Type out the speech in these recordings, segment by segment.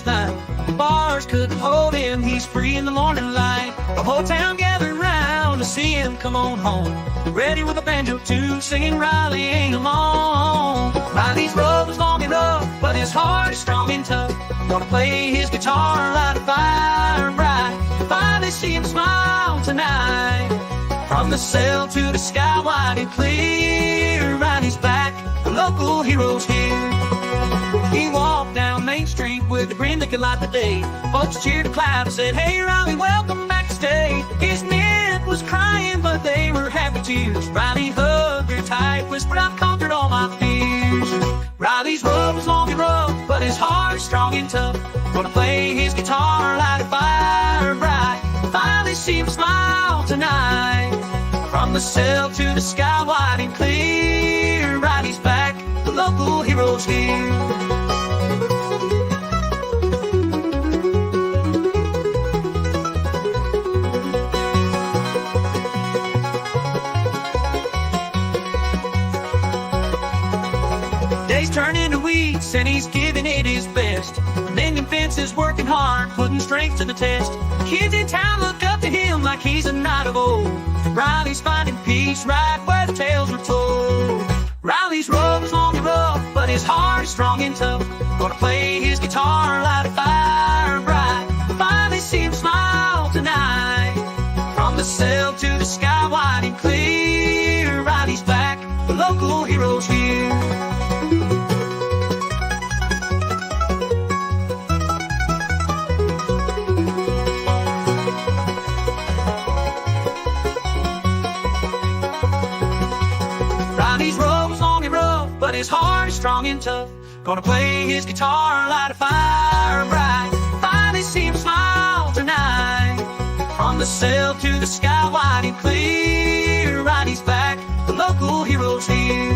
last night. Bars couldn't hold him, he's free in the morning light. The whole town gathered round to see him come on home, ready with a banjo too, singing Riley ain't alone. Riley's road was long and rough, but his heart is strong and tough. Gonna play his guitar, light a fire bright. Finally see him smile tonight. From the cell to the sky wide and clear, Riley's back, the local hero's here. He walked down Main Street with a grin that could light the day. Folks cheered and clapped and said, "Hey Riley, welcome back to stay." His neck was crying, but they were happy tears. Riley hugged her tight, whispered, "I've conquered all my fears." Riley's road was long and rough, but his heart is strong and tough. Gonna play his guitar, light a fire bright. Finally see him smile tonight. From the cell to the sky wide and clear, Riley's back, the local hero's here. Days turn into weeks and he's giving it his best. Mending fences, working hard, putting strength to the test. Kids in town look up to him like he's a knight of old. Riley's finding peace right where the tales were told. Riley's road was long and rough, but his heart is strong and tough. Gonna play his guitar, light a fire bright. Finally see him smile tonight. From the cell to the sky wide and clear, Riley's back, the local hero's here. Riley's road was long and rough, but his heart is strong and tough. Gonna play his guitar, light a fire bright. Finally see him smile tonight. From the cell to the sky wide and clear, Riley's back, the local hero's here.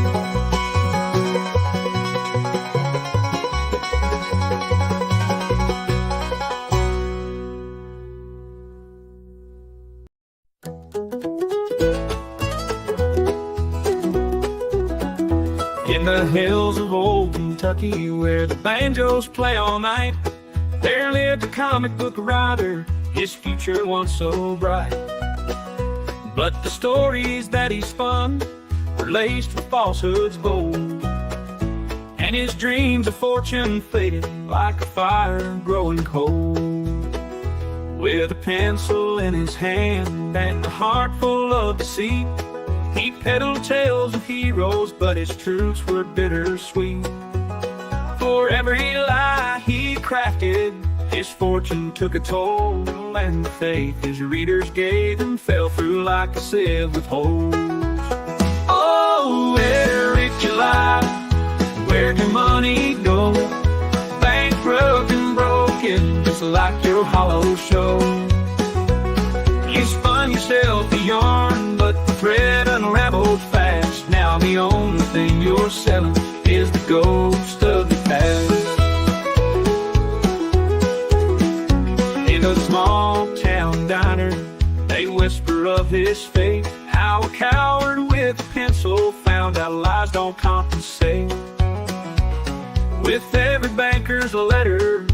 In the hills of old Kentucky, where the banjos play all night, there lived a comic book writer, his future once so bright. But the stories that he spun were laced with falsehoods bold, and his dreams of fortune faded like a fire growing cold. With a pencil in his hand and a heart full of deceit, he peddled tales of heroes, but his truths were bittersweet. For every lie he crafted, his fortune took a toll, and the faith his readers gave him fell through like a sieve with holes. Oh, where did you lie? Where'd your money go? Bankrupt and broken, just like your hollow show. You spun yourself a yarn, but the thread unraveled fast. Now the only thing you're selling is the ghost of the past. In a small town diner, they whisper of his fate, how a coward with a pencil found out lies don't compensate. With every banker's letter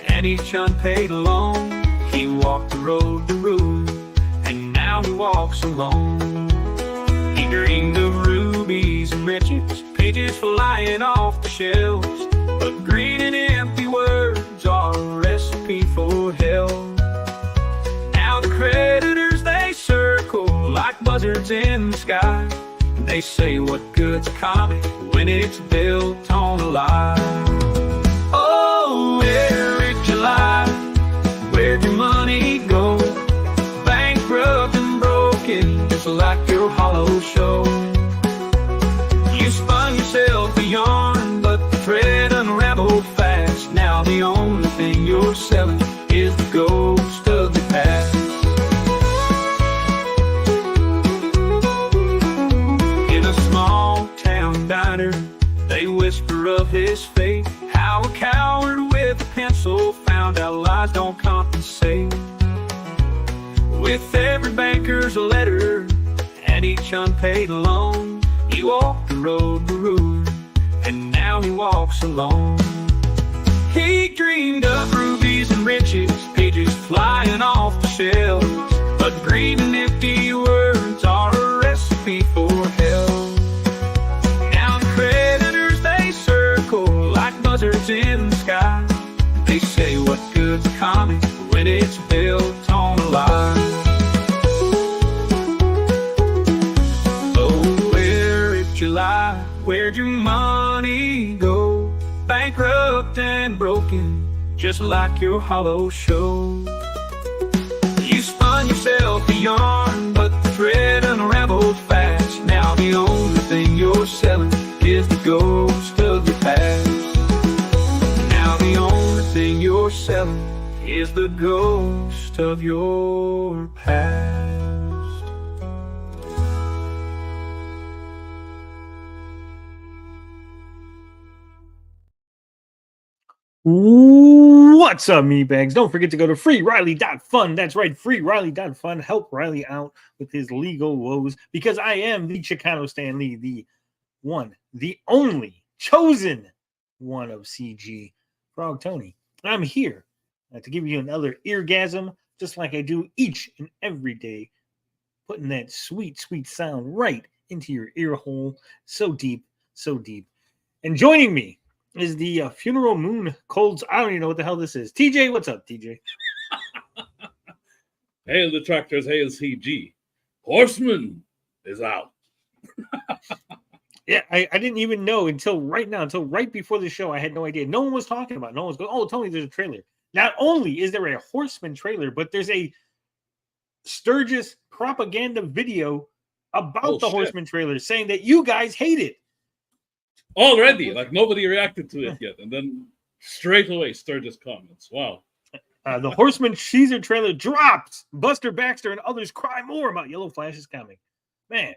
and each unpaid loan, he walked the road to ruin, and now he walks alone. He dreamed of rubies and riches, pages flying off the shelves, but greed and empty words are a recipe for hell. Now the creditors, they circle like buzzards in the sky, and they say, what good's a comic when it's built on a lie? Oh, where did you lie? Where'd your money go? Bankrupt and broken, just like your hollow show. You spun yourself a yarn, but the thread unraveled fast. Now the only thing you're selling is the ghost of the past. In a small town diner, they whisper of his fate, how a coward with a pencil found out lies don't compensate. With every banker's letter and each unpaid loan, he walked the road to ruin, and now he walks alone. He He dreamed of rubies and riches, pages flying off the shelf. But greed and empty words are a recipe for hell. Now the creditors, they circle like buzzards in the sky. They say what good's coming when it's built on a lie. Oh, where'd you lie? Where'd your money go? Bankrupt and broken, just like your hollow show. You spun yourself a yarn, but the thread unraveled fast. Now the only thing you're selling is the ghost of your past. Now the only thing you're selling is the ghost of your past. What's up, meatbags? Don't forget to go to freeriley.fun. That's right, freeriley.fun. Help Riley out with his legal woes, because I am the Chicano Stan Lee, the one, the only, chosen one of CG, Frog Tony. And I'm here to give you another eargasm, just like I do each and every day, putting that sweet, sweet sound right into your ear hole, so deep, so deep. And joining me is the Funeral Moon Colds. I don't even know what the hell this is. TJ, what's up, TJ? Hail Detractors, hail CG. Horseman is out. Yeah, I didn't even know until right now, until right before the show. I had no idea. No one was talking about it. No one was going, oh, Tony, there's a trailer. Not only is there a Horseman trailer, but there's a Sturgis propaganda video about the Horseman trailer saying that you guys hate it. Already, like nobody reacted to it yet. And then straight away, Sturgis comments. Wow. The Horseman teaser trailer dropped. Buster Baxter and others cry more about Yellow Flash is coming. Man,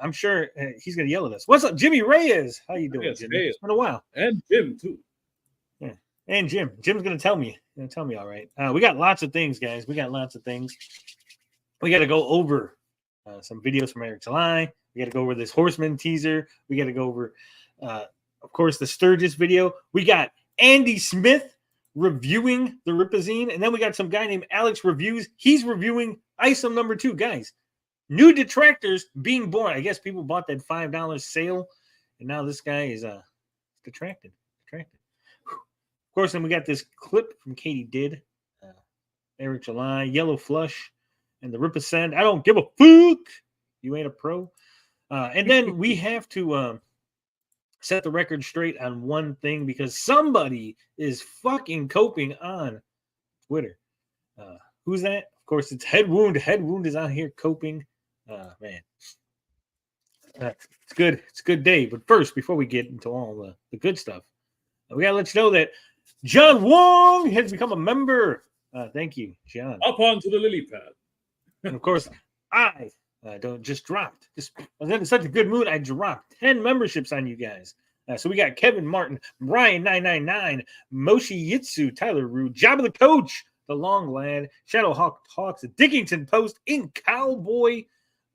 I'm sure he's going to yell at us. What's up, Jimmy Reyes? How you doing, Yes, Jimmy? hey. It's been a while. And Jim, too. Yeah, and Jim. Jim's going to tell me. All right. We got lots of things, guys. We got lots of things. We got to go over some videos from Eric July. We got to go over this Horseman teaser. We got to go over, of course, the Sturgis video. We got Andy Smith reviewing the Ripazine. And then we got some guy named Alex Reviews. He's reviewing Isom number 2. Guys, new detractors being born. I guess people bought that $5 sale. And now this guy is detracted. Of course, then we got this clip from Katie Did, Eric July, Yellow Flush, and the Ripascend. I don't give a fuck. You ain't a pro. And then we have to set the record straight on one thing, because somebody is fucking coping on Twitter. Who's that? Of course, it's Head Wound. Head Wound is out here coping. Man. It's good. It's a good day. But first, before we get into all the good stuff, we got to let you know that John Wong has become a member. Thank you, John. Up onto the lily pad. And of course, I just dropped. I was in such a good mood, I dropped 10 memberships on you guys. So we got Kevin Martin, Brian 999, Moshi Yitsu, Tyler Rude, Job of the Coach, The Long Lad, Shadowhawk Talks, Dickington Post, Ink Cowboy.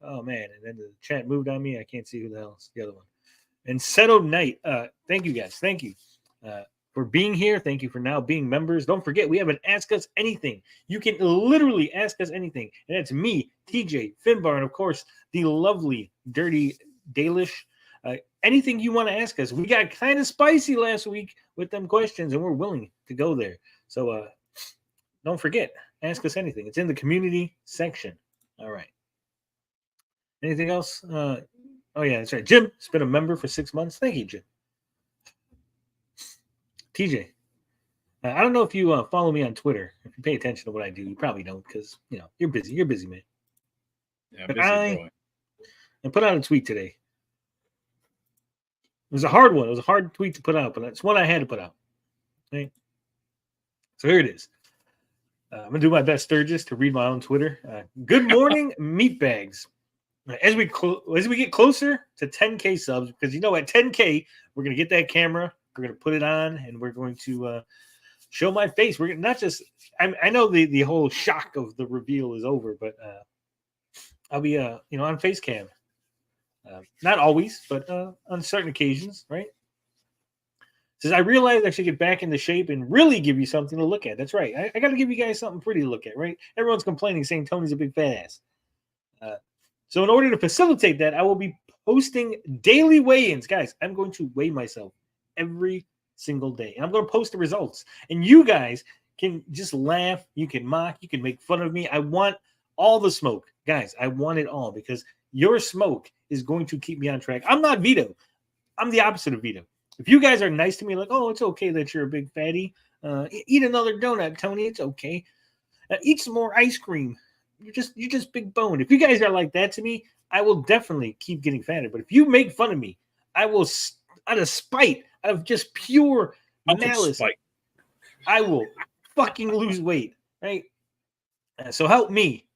Oh man, and then the chat moved on me. I can't see who the hell is the other one. And Seto Knight. Thank you guys. Thank you for being here. Thank you for now being members. Don't forget, we have an Ask Us Anything. You can literally ask us anything. And it's me, TJ, Finbar, and of course, the lovely Dirty Dalish. Anything you want to ask us. We got kind of spicy last week with them questions, and we're willing to go there. So don't forget, ask us anything. It's in the community section. All right. Anything else? Oh, yeah, that's right. Jim has been a member for 6 months. Thank you, Jim. TJ, I don't know if you follow me on Twitter. If you pay attention to what I do, you probably don't, because you're busy. You're busy, man. Yeah, but busy I put out a tweet today. It was a hard one. It was a hard tweet to put out, but it's one I had to put out. Right? So here it is. I'm gonna do my best, Sturgis, to read my own Twitter. Good morning, meatbags. As we get closer to 10K subs, because at 10K we're gonna get that camera. We're going to put it on, and we're going to show my face. We're not just – I know the whole shock of the reveal is over, but I'll be, on face cam. Not always, but on certain occasions, right? Says, I realized I should get back into shape and really give you something to look at. That's right. I got to give you guys something pretty to look at, right? Everyone's complaining, saying Tony's a big fat ass. So in order to facilitate that, I will be posting daily weigh-ins. Guys, I'm going to weigh myself every single day. And I'm going to post the results. And you guys can just laugh. You can mock. You can make fun of me. I want all the smoke. Guys, I want it all because your smoke is going to keep me on track. I'm not Vito. I'm the opposite of Vito. If you guys are nice to me, like, oh, it's okay that you're a big fatty. Eat another donut, Tony. It's okay. Eat some more ice cream. You're just big boned. If you guys are like that to me, I will definitely keep getting fatter. But if you make fun of me, I will, out of spite, out of just pure malice, I will fucking lose weight, right? So help me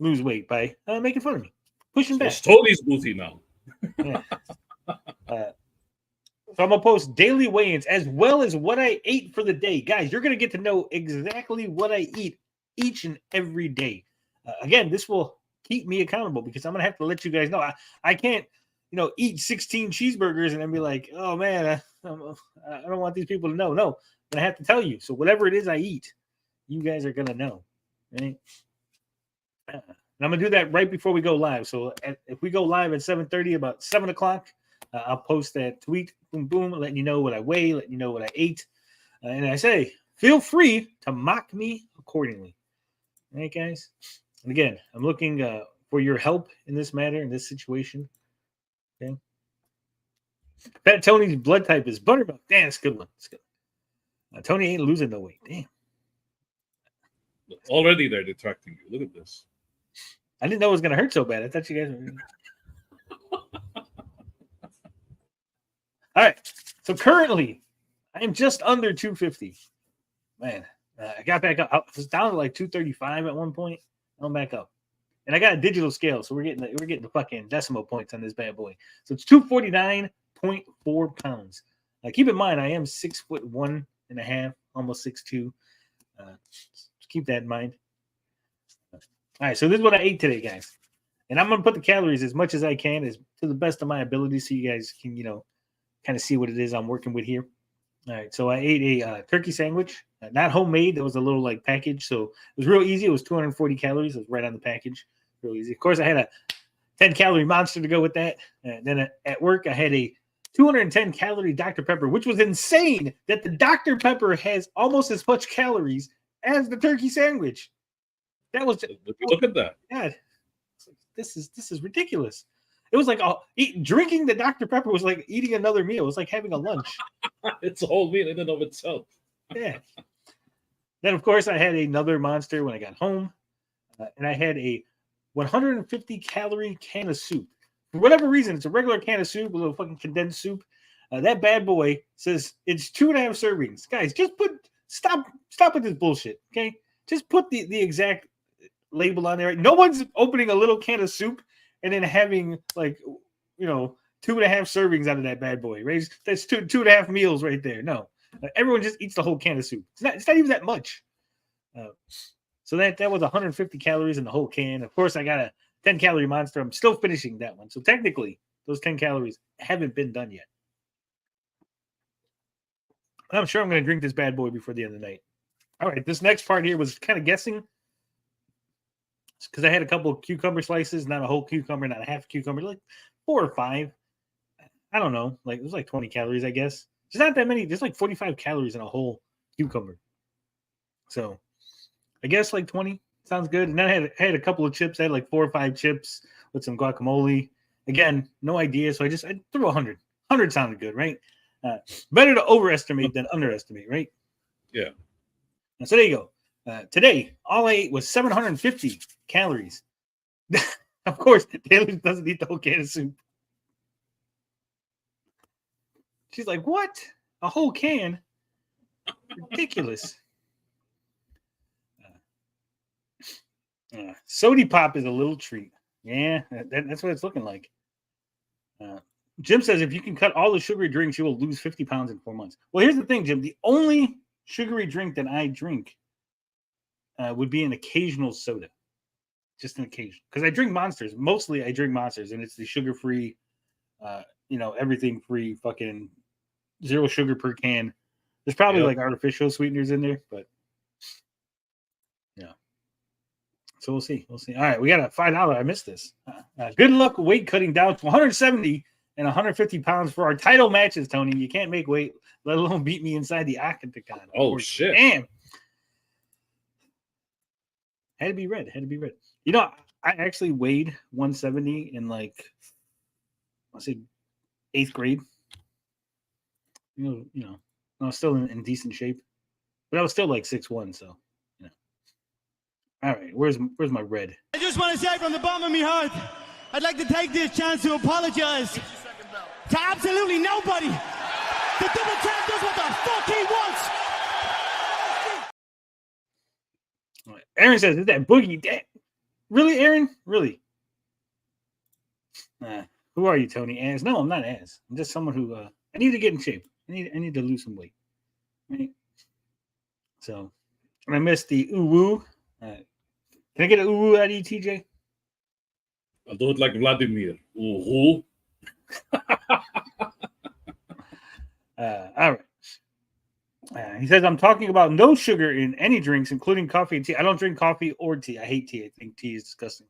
lose weight by making fun of me, pushing back. It's Tony's booty now. Yeah. So I'm going to post daily weigh-ins as well as what I ate for the day. Guys, you're going to get to know exactly what I eat each and every day. Again, this will keep me accountable because I'm going to have to let you guys know. I can't, eat 16 cheeseburgers and then be like, oh, man, I don't want these people to know. No, I'm going to have to tell you. So whatever it is I eat, you guys are going to know. Right? And I'm going to do that right before we go live. So if we go live at 7:30, about 7 o'clock, I'll post that tweet, boom, boom, letting you know what I weigh, letting you know what I ate. And I say, feel free to mock me accordingly. All right, guys? And again, I'm looking for your help in this matter, in this situation. Okay. Fat Tony's blood type is buttermilk. Damn, that's a good one. That's good. Tony ain't losing no weight. Damn. Already they're detracting you. Look at this. I didn't know it was going to hurt so bad. I thought you guys were... All right. So currently, I am just under 250. Man, I got back up. I was down to like 235 at one point. I'm back up. And I got a digital scale, so we're getting the fucking decimal points on this bad boy. So it's 249.4 pounds. Keep in mind, I am 6'1.5", almost 6'2". Keep that in mind. All right, so this is what I ate today, guys. And I'm going to put the calories as much as I can, as to the best of my ability, so you guys can, kind of see what it is I'm working with here. All right, so I ate a turkey sandwich, not homemade. There was a little package, so it was real easy. It was 240 calories. It was right on the package. Real easy. Of course, I had a 10-calorie monster to go with that. And then at work, I had a 210-calorie Dr. Pepper, which was insane that the Dr. Pepper has almost as much calories as the turkey sandwich. That was look at that. God, this is ridiculous. It was like drinking the Dr. Pepper was like eating another meal. It was like having a lunch. It's a whole meal in and of itself. Yeah. Then, of course, I had another monster when I got home. And I had a 150-calorie can of soup. For whatever reason, it's a regular can of soup, a little fucking condensed soup. That bad boy says it's 2.5 servings. Guys, just stop with this bullshit, okay? Just put the exact label on there. No one's opening a little can of soup and then having 2.5 servings out of that bad boy, right? That's 2.5 meals right there. No, everyone just eats the whole can of soup. It's not even that much. So that was 150 calories in the whole can. Of course, I got a 10-calorie monster. I'm still finishing that one. So technically, those 10 calories haven't been done yet. I'm sure I'm going to drink this bad boy before the end of the night. All right, this next part here was kind of guessing. Because I had a couple of cucumber slices, not a whole cucumber, not a half cucumber, like 4 or 5. I don't know. It was like 20 calories, I guess. There's not that many. There's like 45 calories in a whole cucumber. So I guess 20 sounds good. And then I had a couple of chips. I had 4 or 5 chips with some guacamole. Again, no idea. So I threw 100. 100 sounded good, right? Better to overestimate than underestimate, right? Yeah. So there you go. Today, all I ate was 750 calories. Of course, Taylor doesn't eat the whole can of soup. She's like, what? A whole can? Ridiculous. Sody Pop is a little treat. Yeah, that's what it's looking like. Jim says if you can cut all the sugary drinks, you will lose 50 pounds in 4 months. Well, here's the thing, Jim. The only sugary drink that I drink would be an occasional soda. Just an occasion. Because I drink Monsters. Mostly I drink Monsters, and it's the sugar-free, everything-free fucking 0 sugar per can. There's probably like artificial sweeteners in there, but yeah. So we'll see. We'll see. All right, we got a $5. I missed this. Good luck weight cutting down to 170 and 150 pounds for our title matches, Tony. You can't make weight, let alone beat me inside the octagon. Oh shit! Damn. Had to be red. Had to be red. You know, I actually weighed 170 in like, I say, 8th grade. You know, I was still in decent shape, but I was still like 6'1", so. All right, where's my red? I just want to say from the bottom of my heart, I'd like to take this chance to apologize to absolutely nobody. The double champ does what the fuck he wants. Aaron says, "Is that Boogie?" Really, Aaron? Really? Who are you, Tony? Az? No, I'm not Az. I'm just someone who I need to get in shape. I need to lose some weight. Right? So, and I missed the ooh-woo. Can I get an ooh-woo out of you, TJ? I'll do it like Vladimir. Ooh. All right. He says, I'm talking about no sugar in any drinks, including coffee and tea. I don't drink coffee or tea. I hate tea. I think tea is disgusting.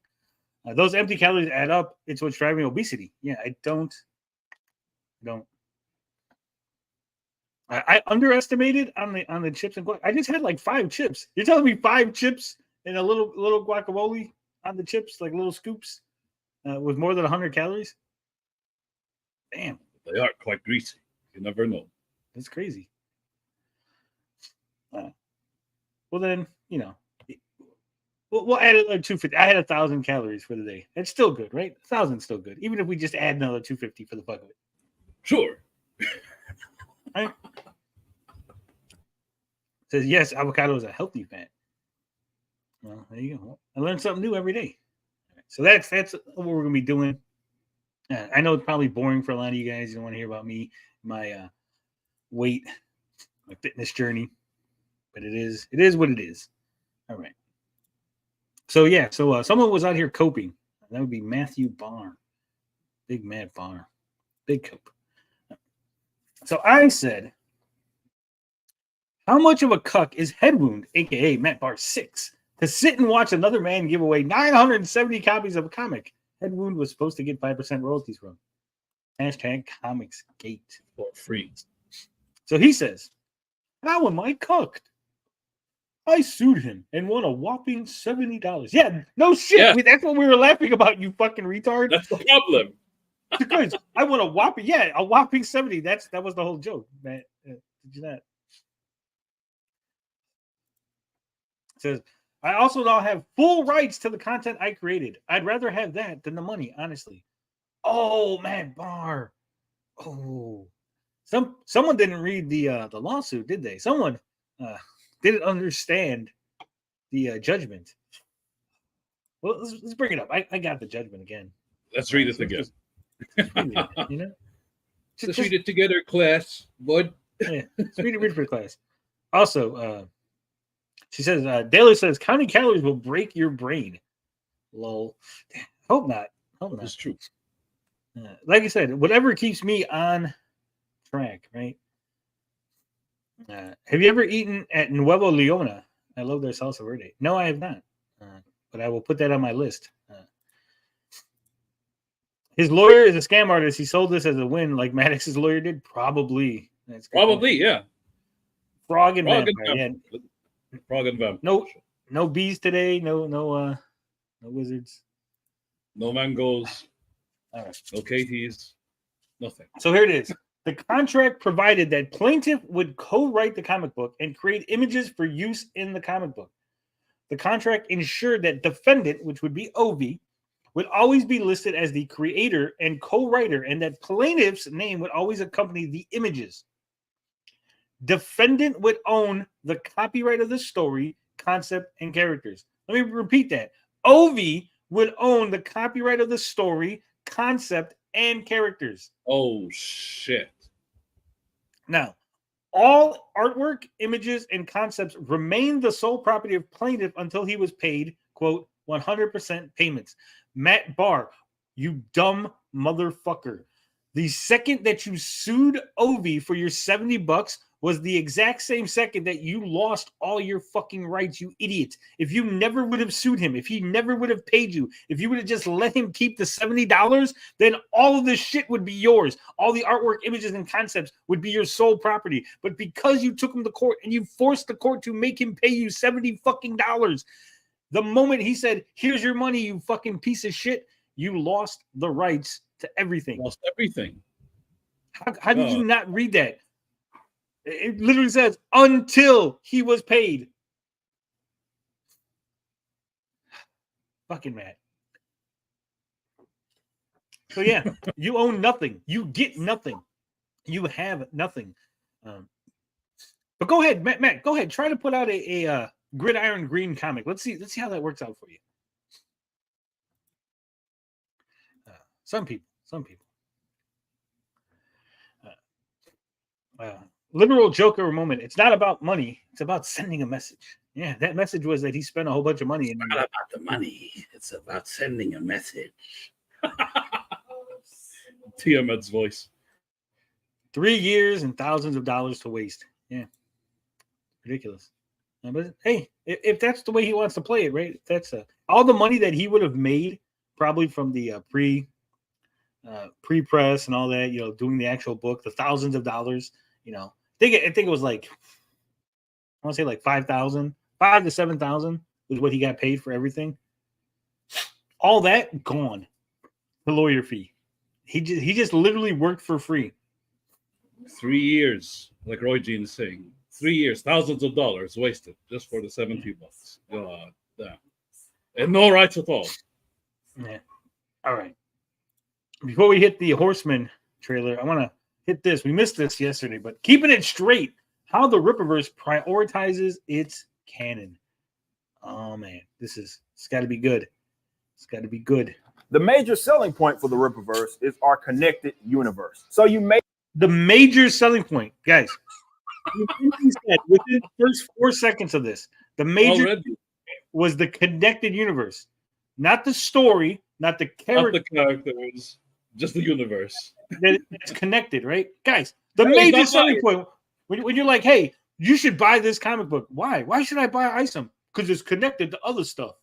Those empty calories add up. It's what's driving obesity. Yeah, I don't. I underestimated on the chips and guac. I just had like 5 chips. You're telling me 5 chips and a little guacamole on the chips, like little scoops, with more than 100 calories? Damn. They are quite greasy. You never know. That's crazy. Well, then, you know, we'll add it like 250. I had 1,000 calories for the day. That's still good, right? 1,000 still good. Even if we just add another 250 for the fuck of it. Sure. Right? Says, yes, avocado is a healthy fat. Well, there you go. I learn something new every day. So that's what we're going to be doing. I know it's probably boring for a lot of you guys. You don't want to hear about me, my weight, my fitness journey. But it is what it is. All right. So, yeah. So, someone was out here coping. That would be Matthew Barr. Big Matt Barr. Big cope. So, I said, how much of a cuck is Headwound, a.k.a. Matt Barr 6, to sit and watch another man give away 970 copies of a comic Headwound was supposed to get 5% royalties from? #ComicsGate. For free. So, he says, how am I cucked? I sued him and won a whopping $70. Yeah, no shit. Yeah. That's what we were laughing about, you fucking retard. That's the problem. Because I won a whopping 70. That was the whole joke, man. Did you not? It says, I also now have full rights to the content I created. I'd rather have that than the money, honestly. Oh, Matt Barr. Oh, someone didn't read the lawsuit, did they? Someone didn't understand the judgment. Well, let's bring it up. I got the judgment again. Let's read it again. Just read it, you know? Let's read it together, class. Bud. Yeah, let's read it for class. Also, she says, Daly says, counting calories will break your brain. Lol. Hope not. That's true. Like I said, whatever keeps me on track, right? Have you ever eaten at Nuevo Leona? I love their salsa verde. No, I have not. But I will put that on my list. His lawyer is a scam artist. He sold this as a win like Maddox's lawyer did. Probably. That's Probably, yeah. Frog and vampire. Yeah. Frog and vampire. No bees today. No wizards. No mangoes. All right. No Katies. Nothing. So here it is. The contract provided that plaintiff would co-write the comic book and create images for use in the comic book. The contract ensured that defendant, which would be Ovi, would always be listed as the creator and co-writer, and that plaintiff's name would always accompany the images. Defendant would own the copyright of the story, concept, and characters. Let me repeat that. Ovi would own the copyright of the story, concept, and characters. Oh, shit. Now, all artwork, images, and concepts remain the sole property of plaintiff until he was paid, quote, 100% payments. Matt Barr, you dumb motherfucker. The second that you sued Ovi for your $70 was the exact same second that you lost all your fucking rights, you idiot. If you never would have sued him, if he never would have paid you, if you would have just let him keep the $70, then all of this shit would be yours. All the artwork, images, and concepts would be your sole property. But because you took him to court and you forced the court to make him pay you $70 fucking dollars, the moment he said, "Here's your money, you fucking piece of shit," you lost the rights to everything. Lost everything. How did you not read that? It literally says, until he was paid. Fucking mad. So yeah, you own nothing. You get nothing. You have nothing. But go ahead, Matt, go ahead. Try to put out a Gridiron Green comic. Let's see how that works out for you. Some people. Literal Joker moment. It's not about money. It's about sending a message. Yeah, that message was that he spent a whole bunch of money. It's not about the money. It's about sending a message. Tiamat's voice. 3 years and thousands of dollars to waste. Yeah, ridiculous. But hey, if that's the way he wants to play it, right? That's all the money that he would have made probably from the pre-press and all that. You know, doing the actual book, the thousands of dollars. You know, I think it was like, I want to say like 5,000, 5 to 7,000 was what he got paid for everything. All that gone. The lawyer fee. He just literally worked for free. 3 years, like Roy Jean is saying. 3 years, thousands of dollars wasted just for the $70. God damn. And no rights at all. Yeah. All right. Before we hit the Horseman trailer, I want to hit this. We missed this yesterday, but keeping it straight, how the Rippaverse prioritizes its canon. Oh man, it's got to be good. It's got to be good. The major selling point for the Rippaverse is our connected universe. So the major selling point, guys. Within the first 4 seconds of this, the major was the connected universe, not the story, not the character. Not the characters, just the universe. It's connected, right, guys? The major selling point when you're like, hey, you should buy this comic book. Why? Why should I buy Isom? Because it's connected to other stuff.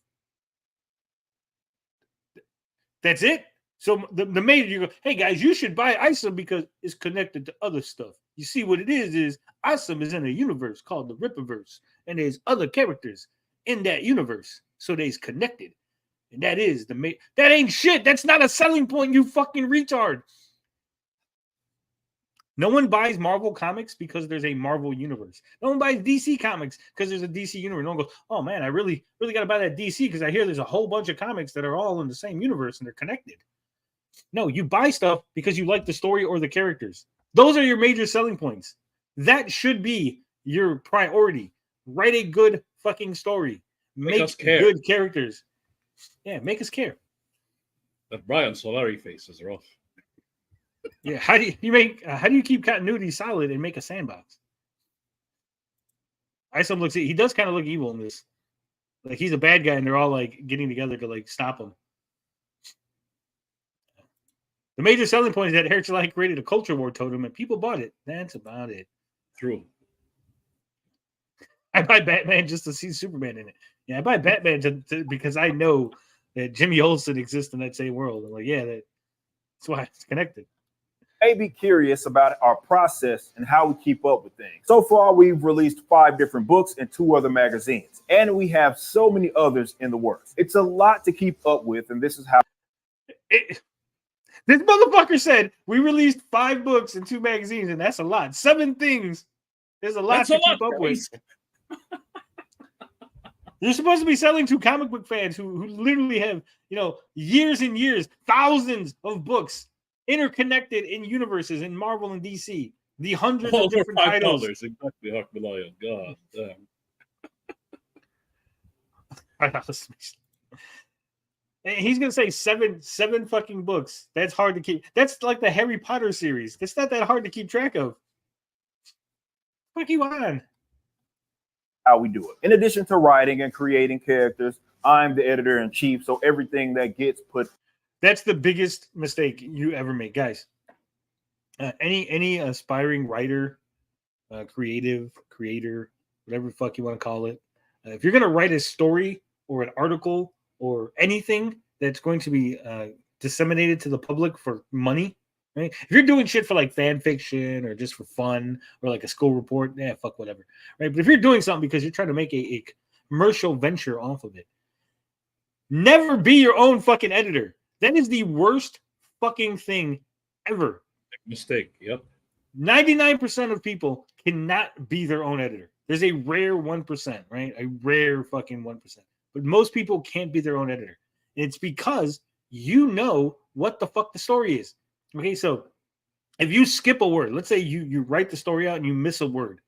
That's it. So the major, you go, hey guys, you should buy Isom because it's connected to other stuff. You see what it is Isom is in a universe called the Rippaverse, and there's other characters in that universe, so they's connected. And that is that ain't shit. That's not a selling point, you fucking retard. No one buys Marvel comics because there's a Marvel universe. No one buys DC comics because there's a DC universe. No one goes, oh man, I really got to buy that DC because I hear there's a whole bunch of comics that are all in the same universe and they're connected. No, you buy stuff because you like the story or the characters. Those are your major selling points. That should be your priority. Write a good fucking story. Make good characters. Yeah, make us care. That Brian Solari face is rough. Yeah, how do you keep continuity solid and make a sandbox? Isom he does kind of look evil in this. Like he's a bad guy and they're all like getting together to like stop him. The major selling point is that Eric July created a culture war totem and people bought it. That's about it. True. I buy Batman just to see Superman in it. Yeah, I buy Batman because I know that Jimmy Olsen exists in that same world. I'm like, yeah, that's why it's connected. May be curious about our process and how we keep up with things. So far, we've released 5 different books and 2 other magazines, and we have so many others in the works. It's a lot to keep up with, and this is how. This motherfucker said we released 5 books and 2 magazines, and that's a lot. 7 things. There's a lot to keep up with. You're supposed to be selling to comic book fans who literally have, years and years, thousands of books interconnected in universes in Marvel and DC. The hundreds of different titles. Exactly, Hawk Malayan. God damn. And he's gonna say seven fucking books. That's hard to keep. That's like the Harry Potter series. It's not that hard to keep track of. Fuck you on. How we do it. In addition to writing and creating characters, I'm the editor-in-chief, so everything that gets put. That's the biggest mistake you ever make, guys. Any aspiring writer, creative creator, whatever the fuck you want to call it, if you're gonna write a story or an article or anything that's going to be disseminated to the public for money, right? If you're doing shit for like fan fiction or just for fun or like a school report, fuck whatever, right? But if you're doing something because you're trying to make a commercial venture off of it, never be your own fucking editor. That is the worst fucking thing ever. Mistake. Yep. 99% of people cannot be their own editor. There's a rare 1%, right? A rare fucking 1%. But most people can't be their own editor. And it's because you know what the fuck the story is. Okay, so if you skip a word, let's say you write the story out and you miss a word,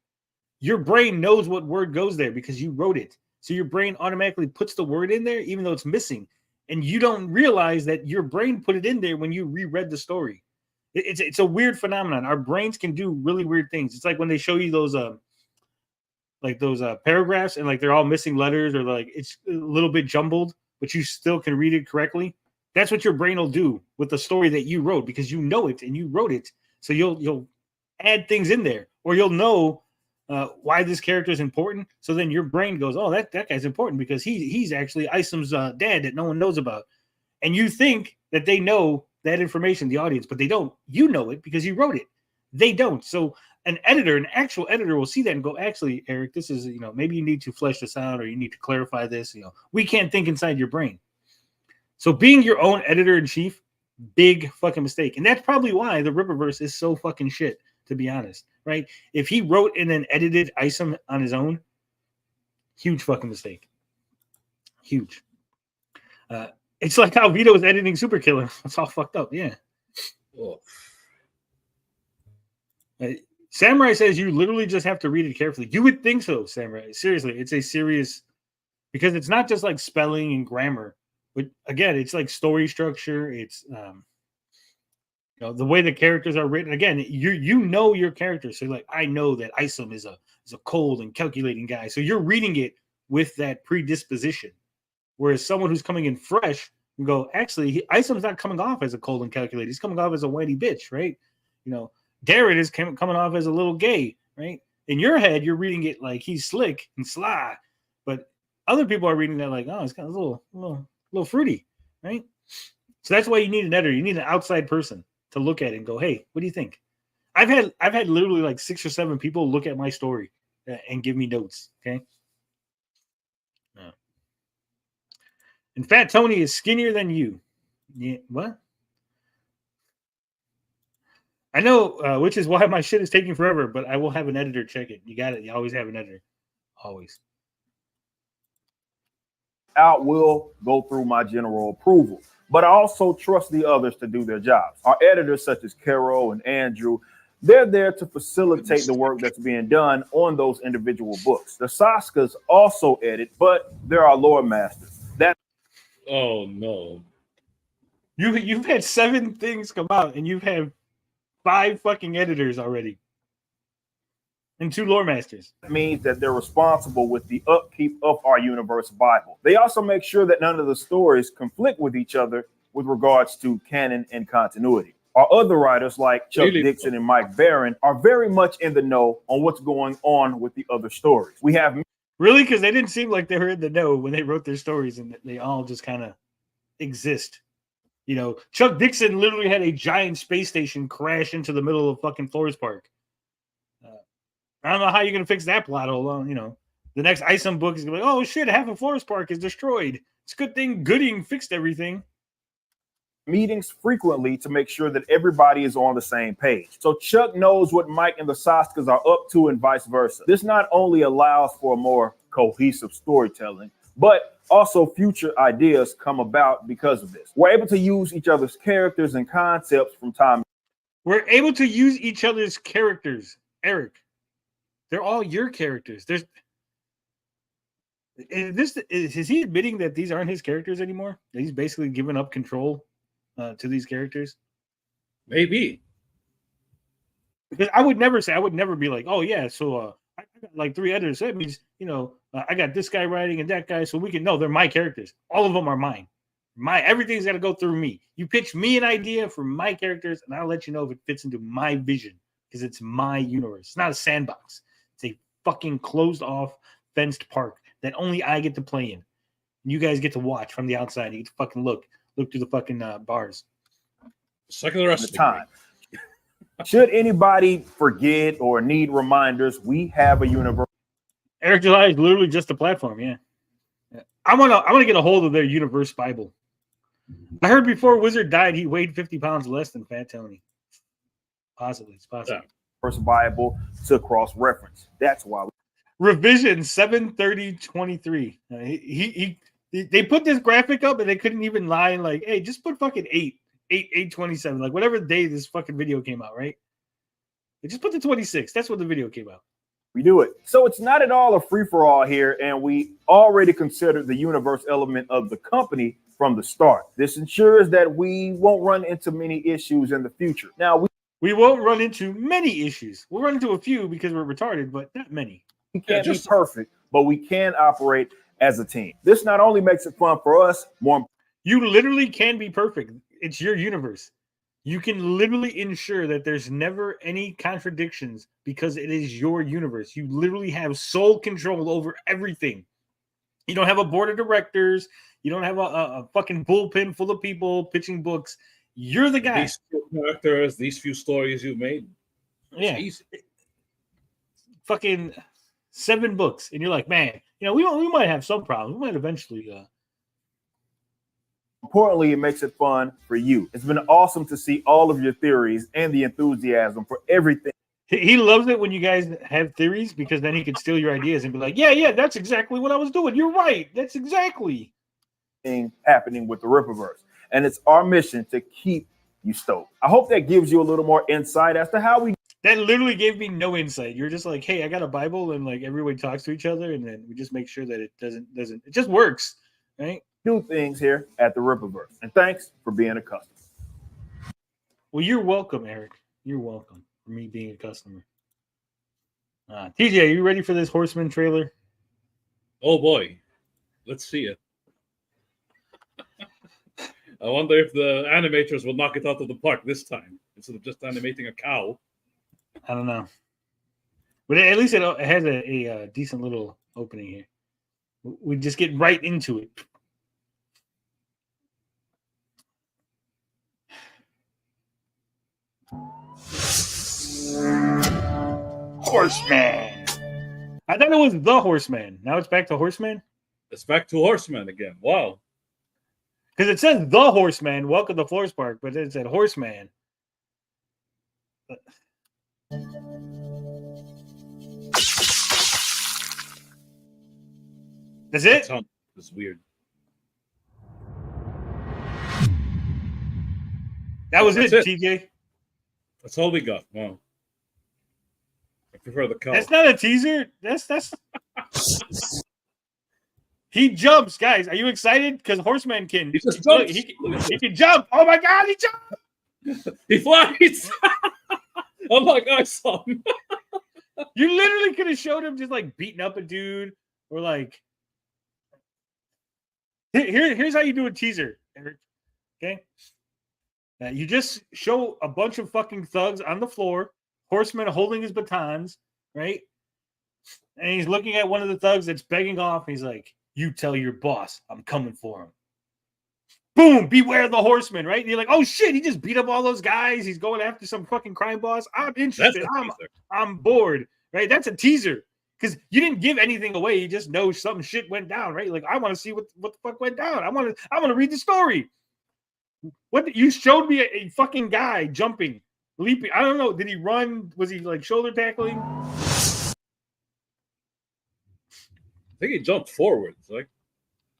your brain knows what word goes there because you wrote it. So your brain automatically puts the word in there even though it's missing. And you don't realize that your brain put it in there when you reread the story. It's a weird phenomenon. Our brains can do really weird things. It's like when they show you those paragraphs and like they're all missing letters or like it's a little bit jumbled, but you still can read it correctly. That's what your brain will do with the story that you wrote because you know it and you wrote it. So you'll add things in there, or you'll know why this character is important. So then your brain goes, oh, that guy's important because he's actually Isam's dad that no one knows about. And you think that they know that information, the audience, but they don't. You know it because you wrote it. They don't. So an actual editor will see that and go, actually, Eric, this is, maybe you need to flesh this out or you need to clarify this. We can't think inside your brain. So being your own editor in chief, big fucking mistake. And that's probably why the Rippaverse is so fucking shit, to be honest, right? If he wrote and then edited Isom on his own, huge fucking mistake. Huge. It's like how Vito was editing Super Killer. It's all fucked up. Yeah. Oh. Samurai says you literally just have to read it carefully. You would think so, Samurai. Seriously, it's a serious, because it's not just like spelling and grammar, but again, it's like story structure. It's the way the characters are written. Again, you know your characters. So like, I know that Isom is a cold and calculating guy. So you're reading it with that predisposition. Whereas someone who's coming in fresh can go, actually, Isom's not coming off as a cold and calculated. He's coming off as a whiny bitch, right? Darren is coming off as a little gay, right? In your head, you're reading it like he's slick and sly, but other people are reading that like, oh, it's kind of a little fruity, right? So that's why you need an editor. You need an outside person to look at it and go, hey, what do you think? I've had literally like 6 or 7 people look at my story and give me notes. Okay. And Fat Tony is skinnier than you. Yeah, what? I know, which is why my shit is taking forever, but I will have an editor check it. You got it. You always have an editor. Always. Out will go through my general approval, but I also trust the others to do their jobs. Our editors, such as Carol and Andrew, they're there to facilitate the work that's being done on those individual books. The Saskas also edit, but they're our lore masters. Oh no! You've had 7 things come out, and you've had 5 fucking editors already, and 2 lore masters. That means that they're responsible with the upkeep of our universe Bible. They also make sure that none of the stories conflict with each other with regards to canon and continuity. Our other writers, like Chuck Dixon and Mike Barron, are very much in the know on what's going on with the other stories. We have really, because they didn't seem like they were in the know when they wrote their stories, and they all just kind of exist. Chuck Dixon literally had a giant space station crash into the middle of fucking Forest Park. I don't know how you're going to fix that plot alone. The next Isom book is going to be like, oh shit, half of Forest Park is destroyed. It's a good thing Gooding fixed everything. Meetings frequently to make sure that everybody is on the same page. So Chuck knows what Mike and the Saskas are up to and vice versa. This not only allows for a more cohesive storytelling, but also future ideas come about because of this. We're able to use each other's characters and concepts from time. We're able to use each other's characters, Eric. They're all your characters. Is he admitting that these aren't his characters anymore? That he's basically given up control to these characters? Maybe. Because I would never be like, oh yeah, so I got like 3 editors. So that means, I got this guy writing and that guy, so we can know they're my characters. All of them are mine. Everything's got to go through me. You pitch me an idea for my characters, and I'll let you know if it fits into my vision because it's my universe. It's not a sandbox. It's a fucking closed off, fenced park that only I get to play in. You guys get to watch from the outside. You get to fucking look through the fucking bars. Second the rest of the time. Should anybody forget or need reminders, we have a universe. Eric July is literally just a platform. Yeah. I want to get a hold of their universe Bible. I heard before Wizard died, he weighed 50 pounds less than Fat Tony. Possibly, it's possible. Yeah. First Bible to cross reference. That's why. Revision 7/30/23. They put this graphic up and they couldn't even lie and like, hey, just put fucking 8/27, like whatever day this fucking video came out, right? They just put the 26. That's what the video came out. We do it. So it's not at all a free-for-all here, and we already considered the universe element of the company from the start. This ensures that we won't run into many issues in the future. Now, we won't run into many issues. We'll run into a few because we're retarded, but not many. We can't be perfect, but we can operate as a team. This not only makes it fun for us, you literally can be perfect. It's your universe. You can literally ensure that there's never any contradictions because it is your universe. You literally have sole control over everything. You don't have a board of directors. You don't have a fucking bullpen full of people pitching books. You're the guy. These few characters, these few stories you made. Yeah. Easy. Fucking 7 books. And you're like, man, we might have some problems. We might eventually... Importantly, it makes it fun for you. It's been awesome to see all of your theories and the enthusiasm for everything. He loves it when you guys have theories because then he can steal your ideas and be like, yeah, that's exactly what I was doing. You're right. That's exactly happening with the Rippaverse. And it's our mission to keep you stoked. I hope that gives you a little more insight as to how we... That literally gave me no insight. You're just like, hey, I got a Bible and like everybody talks to each other and then we just make sure that it doesn't, it just works, right? Do things here at the Rippaverse. And thanks for being a customer. Well, you're welcome, Eric. You're welcome for me being a customer. TJ, are you ready for this Horseman trailer? Oh boy. Let's see it. I wonder if the animators will knock it out of the park this time instead of just animating a cow. I don't know. But at least it has a decent little opening here. We just get right into it. Horseman. I thought it was the Horseman. Now it's back to Horseman. It's back to Horseman again. Wow. Because it says the Horseman. Welcome to Flores Park, but it said Horseman. That's it. It's weird. That was it, TJ. That's all we got. Wow. I prefer the cow. That's not a teaser. That's He jumps, guys. Are you excited? Because Horseman can. He just jumps. He can jump. Oh my God, he jumps. He flies. Oh my God, I saw him. You literally could have showed him just like beating up a dude or like. Here's how you do a teaser, Eric. Okay. You just show a bunch of fucking thugs on the floor, Horseman holding his batons, right? And he's looking at one of the thugs that's begging off. And he's like, you tell your boss I'm coming for him. Boom, beware the Horseman, right? And you're like, oh shit, he just beat up all those guys. He's going after some fucking crime boss. I'm interested. I'm bored, right? That's a teaser. Because you didn't give anything away. You just know some shit went down, right? Like, I want to see what the fuck went down. I want to read the story. What you showed me a fucking guy jumping, leaping. I don't know. Did he run? Was he like shoulder tackling? I think he jumped forwards. Like,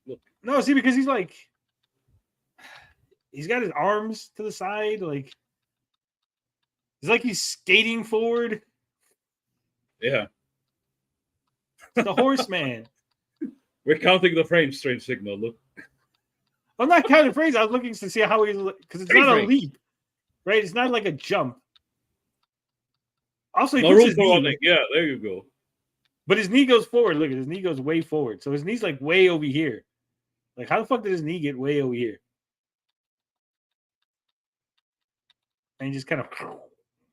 look. No, see, because he's like, he's got his arms to the side. Like, it's like he's skating forward. Yeah. The Horseman. We're counting the frames, Strange Signal. Look. I'm not counting frames. I was looking to see how he's, because it's not a leap, right? It's not like a jump. Also, he puts his knee. Yeah, there you go. But his knee goes forward. Look at his knee goes way forward. So his knee's like way over here. Like, how the fuck did his knee get way over here? And he just kind of.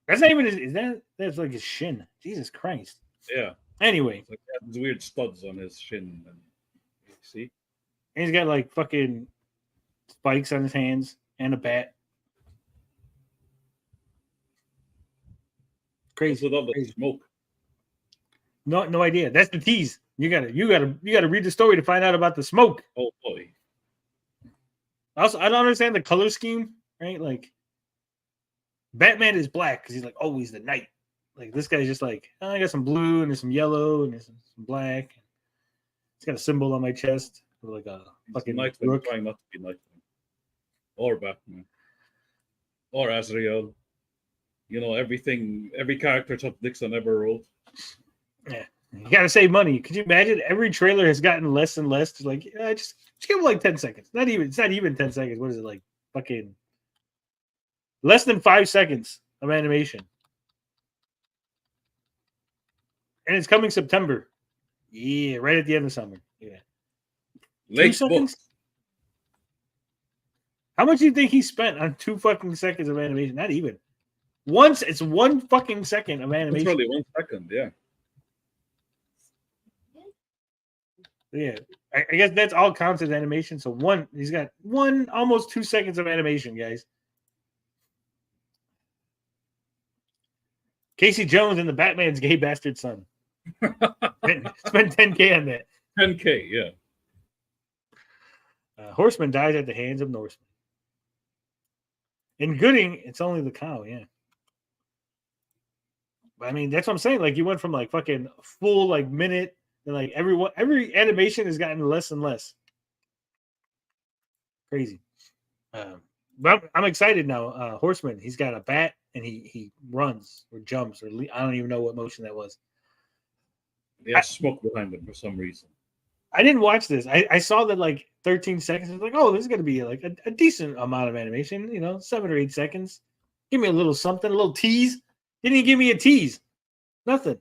That's not even. That's like his shin. Jesus Christ. Yeah. Anyway. It's like these weird studs on his shin. And, see? And he's got like fucking spikes on his hands and a bat. Crazy. With all the smoke. No idea. That's the tease. You gotta read the story to find out about the smoke. Oh boy. Also, I don't understand the color scheme, right? Like, Batman is black because he's like always the knight. Like, this guy's just like, oh, I got some blue and there's some yellow and there's some black. It's got a symbol on my chest, like a fucking Nightwing, trying not to be Nightwing, or Batman, or Azrael. You know, every character Chuck Dixon ever wrote. Yeah, you gotta save money. Could you imagine? Every trailer has gotten less and less. It's like, just give him like 10 seconds. It's not even 10 seconds. What is it, like? Fucking less than 5 seconds of animation. And it's coming September. Yeah, right at the end of summer. Yeah. Late 2 seconds? How much do you think he spent on 2 fucking seconds of animation? Not even. It's 1 fucking second of animation. It's probably 1 second, yeah. Yeah. I guess that's all counts as animation. So he's got almost 2 seconds of animation, guys. Casey Jones and the Batman's gay bastard son. Spend $10K on that. $10K, yeah. Horseman dies at the hands of Norseman. In Gooding, it's only the cow, yeah. But I mean, that's what I'm saying. Like, you went from like fucking full like minute, and like every animation has gotten less and less. Crazy. But I'm excited now. Horseman, he's got a bat and he runs or jumps or I don't even know what motion that was. Yeah, smoke behind him for some reason. I didn't watch this. I saw that like 13 seconds. I was like, oh, this is going to be like a decent amount of animation, 7 or 8 seconds. Give me a little something, a little tease. Didn't even give me a tease. Nothing.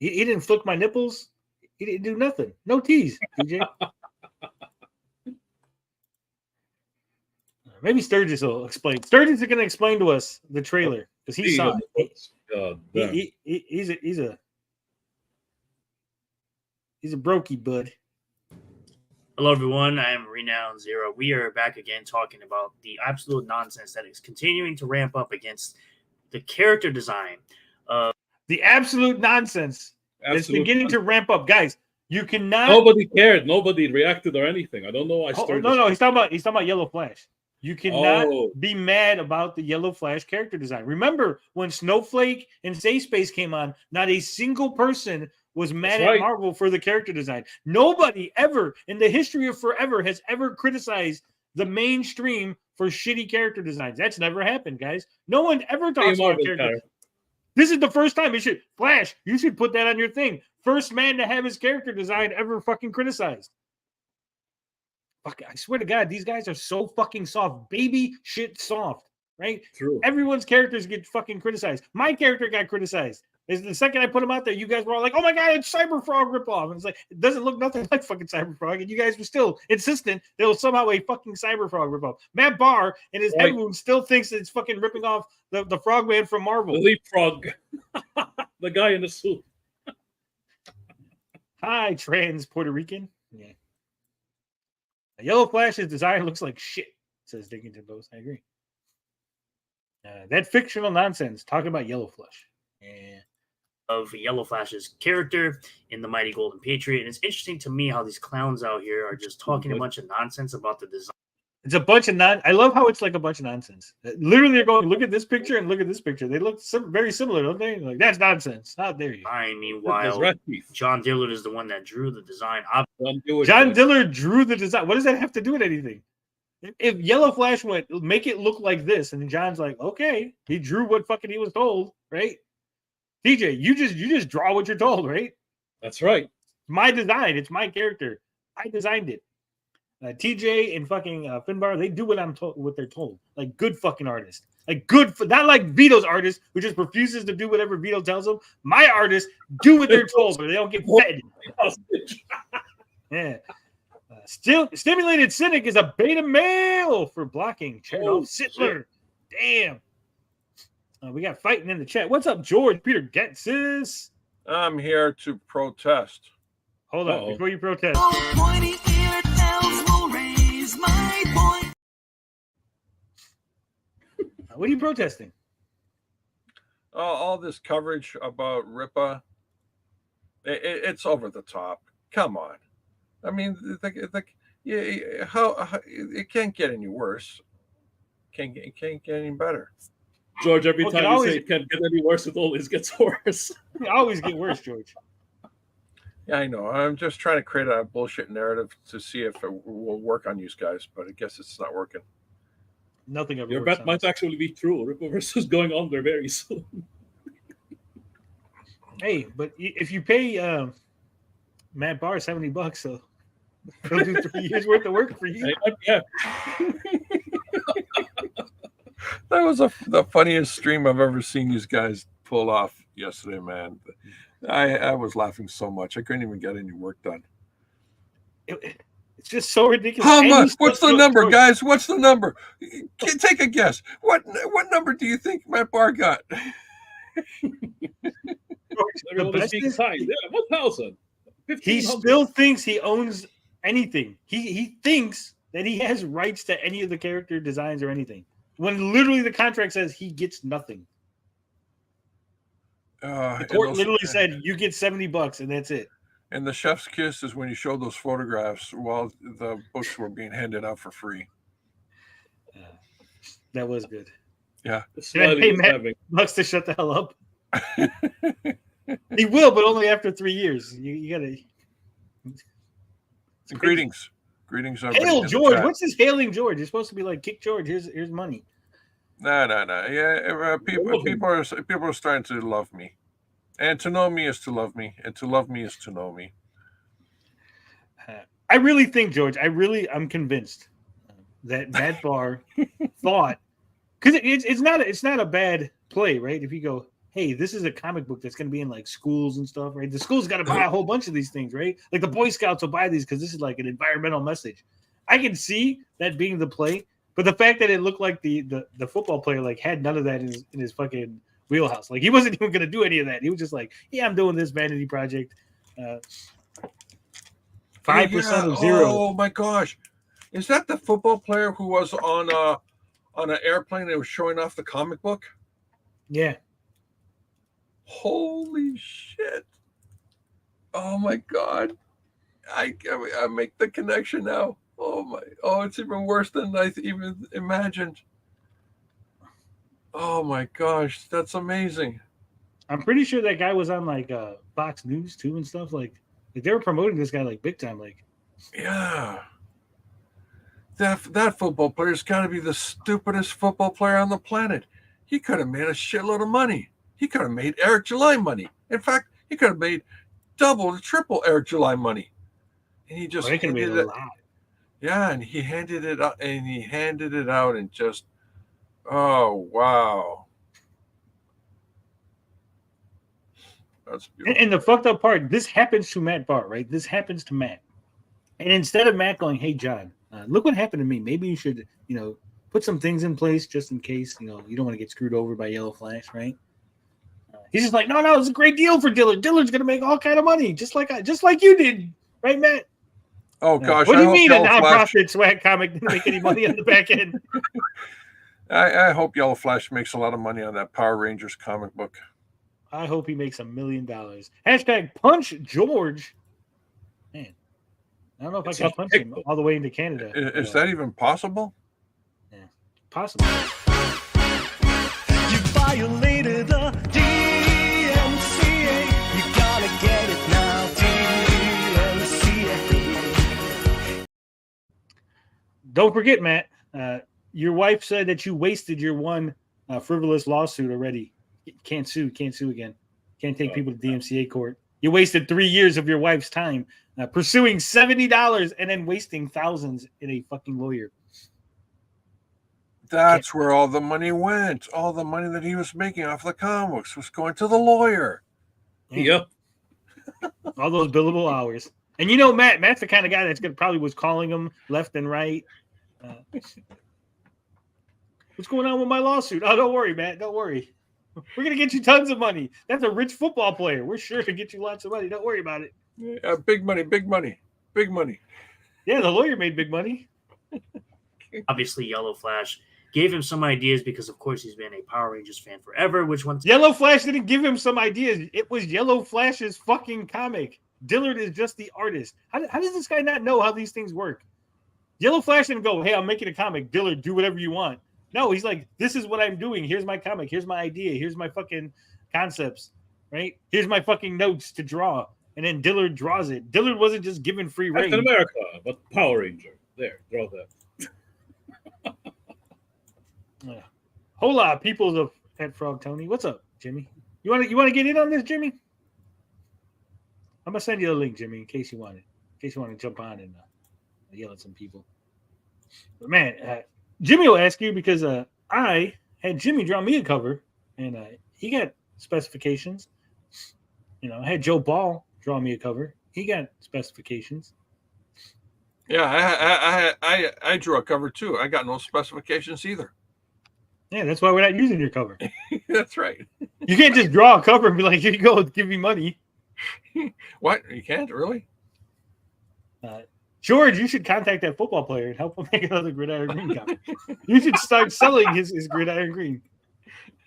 He didn't flick my nipples. He didn't do nothing. No tease, DJ. Maybe Sturgis will explain. Sturgis is going to explain to us the trailer because he saw it. He's a brokey bud. Hello, everyone. I am Renown Zero. We are back again talking about the absolute nonsense that is continuing to ramp up against the character design. The absolute nonsense that's beginning to ramp up. Guys, you cannot... Nobody cared. Nobody reacted or anything. I don't know why Sturgis... No, he's talking about Yellow Flash. You cannot be mad about the Yellow Flash character design. Remember, when Snowflake and Safe Space came on, not a single person was mad at Marvel for the character design. Nobody ever in the history of forever has ever criticized the mainstream for shitty character designs. That's never happened, guys. No one ever talks about character. This is the first time. Flash, you should put that on your thing. First man to have his character design ever fucking criticized. Fuck, I swear to God, these guys are so fucking soft. Baby shit soft, right? True. Everyone's characters get fucking criticized. My character got criticized. The second I put him out there, you guys were all like, oh my God, it's Cyberfrog ripoff. And it's like, it doesn't look nothing like fucking Cyberfrog. And you guys were still insistent there was somehow a fucking Cyberfrog ripoff. Matt Barr in his head wound still thinks that it's fucking ripping off the Frogman from Marvel. The leapfrog. The guy in the suit. Hi, trans Puerto Rican. Yeah. Yellow Flash's design looks like shit, says Diggington Post. I agree. That fictional nonsense talking about Yellow Flash. Yeah. Of Yellow Flash's character in The Mighty Golden Patriot. And it's interesting to me how these clowns out here are just talking a bunch of nonsense about the design. It's a bunch of I love how it's like a bunch of nonsense. Literally, they're going, look at this picture and look at this picture. They look very similar, don't they? Like, that's nonsense. How dare you? Meanwhile, John Dillard is the one that drew the design. John Dillard drew the design. What does that have to do with anything? If Yellow Flash went, make it look like this, and John's like, okay, he drew what fucking he was told, right? DJ, you just draw what you're told, right? That's right. My design. It's my character. I designed it. TJ and fucking Finbar, they do what they're told. Like good fucking artists. Like not like Vito's artist who just refuses to do whatever Vito tells them. My artists do what they're told, but they don't get fed. Yeah. Stimulated Cynic is a beta male for blocking Chernoff Sittler. Damn. We got fighting in the chat. What's up, George? Peter Getsis. I'm here to protest. Hold on, before you protest. What are you protesting? All this coverage about Rippa, it's over the top. Come on. I mean, it can't get any worse. It can't get any better. George, every Well, time it you always- say it can't get any worse, it always gets worse. It always get worse, George. Yeah, I know. I'm just trying to create a bullshit narrative to see if it will work on you guys, but I guess it's not working. Nothing ever Your works bet on might us. actually be true. Rippaverse is going under very soon. Hey, but if you pay Matt Barr $70, so he'll do 3 years worth of work for you. Yeah. That was the funniest stream I've ever seen you guys pull off yesterday, man. I was laughing so much. I couldn't even get any work done. It's just so ridiculous. How And much? he's What's the still- number, George, guys? What's the number? Take a guess. What number do you think Matt Barr got? Everyone best is being is- kind. Yeah, 1,000. He 1,500. still thinks he owns anything. He thinks that he has rights to any of the character designs or anything. When literally the contract says he gets nothing. The court literally said you get $70 and that's it. And the chef's kiss is when you showed those photographs while the books were being handed out for free. That was good. Yeah. The Should I sliding pay is Matt having- Bucks to shut the hell up? He will, but only after 3 years. You gotta. Greetings. Greetings. everybody Hail in the George. chat. What's this hailing George? You're supposed to be like, kick George. Here's money. No. Yeah, people are starting to love me, and to know me is to love me, and to love me is to know me. I really think, George, I'm convinced that Matt Barr thought, because it's not a bad play, right? If you go, hey, this is a comic book that's going to be in like schools and stuff, right? The school's got to buy a whole bunch of these things, right? Like the Boy Scouts will buy these because this is like an environmental message. I can see that being the play, but the fact that it looked like the football player like had none of that in his fucking wheelhouse, like he wasn't even going to do any of that. He was just like, yeah, I'm doing this vanity project. 5% of zero. Oh my gosh, is that the football player who was on an airplane that was showing off the comic book? Yeah. Holy shit! Oh my god, I make the connection now. Oh, it's even worse than I even imagined. Oh my gosh, that's amazing. I'm pretty sure that guy was on like Fox News too and stuff. Like they were promoting this guy like big time. Like, Yeah. That football player's got to be the stupidest football player on the planet. He could have made a shitload of money. He could have made Eric July money. In fact, he could have made double to triple Eric July money. And he just they could have made handed a it. lot. Yeah, and he handed it out, and just, oh wow. That's beautiful. And the fucked up part, this happens to Matt Barr, right? This happens to Matt. And instead of Matt going, hey, John, look what happened to me. Maybe you should, put some things in place just in case, you don't want to get screwed over by Yellow Flash, right? He's just like, no, it's a great deal for Dillard. Dillard's going to make all kind of money, just like you did, right, Matt? Oh gosh, What do I you hope mean a Yellow Flash- nonprofit swag comic didn't make any money on the back end? I hope Yellow Flash makes a lot of money on that Power Rangers comic book. I hope he makes $1 million. Hashtag punch George. Man, I don't know if It's I can a punch big him book. all the way into Canada. Is that even possible? Possible? You violated the DMCA. You gotta get it now, DMCA. Don't forget, Matt. Your wife said that you wasted your one frivolous lawsuit already. Can't sue again. Can't take people to DMCA court. You wasted 3 years of your wife's time pursuing $70 and then wasting thousands in a fucking lawyer. That's where all the money went. All the money that he was making off the comics was going to the lawyer. Yep. All those billable hours. And Matt's the kind of guy that's probably was calling him left and right. What's going on with my lawsuit? Oh, don't worry, Matt. Don't worry. We're going to get you tons of money. That's a rich football player. We're sure to get you lots of money. Don't worry about it. Yeah, big money, big money, big money. Yeah, the lawyer made big money. Obviously, Yellow Flash gave him some ideas because, of course, he's been a Power Rangers fan forever, which once Yellow Flash didn't give him some ideas. It was Yellow Flash's fucking comic. Dillard is just the artist. How does this guy not know how these things work? Yellow Flash didn't go, hey, I'm making a comic. Dillard, do whatever you want. No, he's like, this is what I'm doing. Here's my comic. Here's my idea. Here's my fucking concepts, right? Here's my fucking notes to draw. And then Dillard draws it. Dillard wasn't just given free reign. Captain America, but Power Ranger. There, draw that. Yeah. Hola, peoples of Pet Frog Tony. What's up, Jimmy? You want to get in on this, Jimmy? I'm gonna send you a link, Jimmy, in case you want to jump on and yell at some people. But man, Jimmy will ask you because I had Jimmy draw me a cover, and he got specifications. You know, I had Joe Ball draw me a cover. He got specifications. Yeah, I drew a cover too. I got no specifications either. Yeah, that's why we're not using your cover. That's right. You can't just draw a cover and be like, here you go, give me money. What? You can't really? George, you should contact that football player and help him make another Gridiron Green comic. You should start selling his Gridiron Green.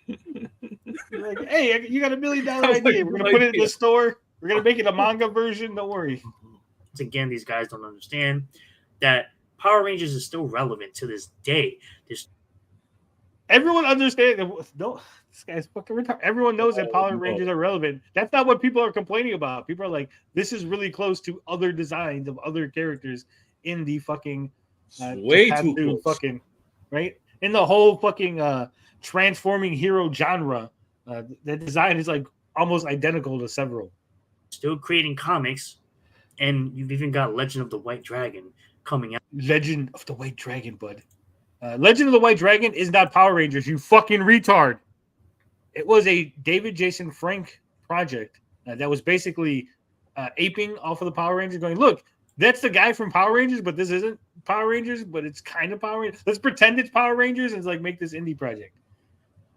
You're like, hey, you got $1 million idea. We're gonna put it in the store. We're gonna make it a manga version. Don't worry. Again, these guys don't understand that Power Rangers is still relevant to this day. Everyone understands. No, this guy's fucking retarded. Everyone knows that Power Rangers are relevant. That's not what people are complaining about. People are like, this is really close to other designs of other characters in the fucking way too close. Fucking right in the whole fucking transforming hero genre. The design is like almost identical to several. Still creating comics, and you've even got Legend of the White Dragon coming out. Legend of the White Dragon, bud. Legend of the White Dragon is not Power Rangers, you fucking retard. It was a David Jason Frank project that was basically aping off of the Power Rangers, going, look, that's the guy from Power Rangers, but this isn't Power Rangers, but it's kind of Power Rangers. Let's pretend it's Power Rangers and it's like make this indie project.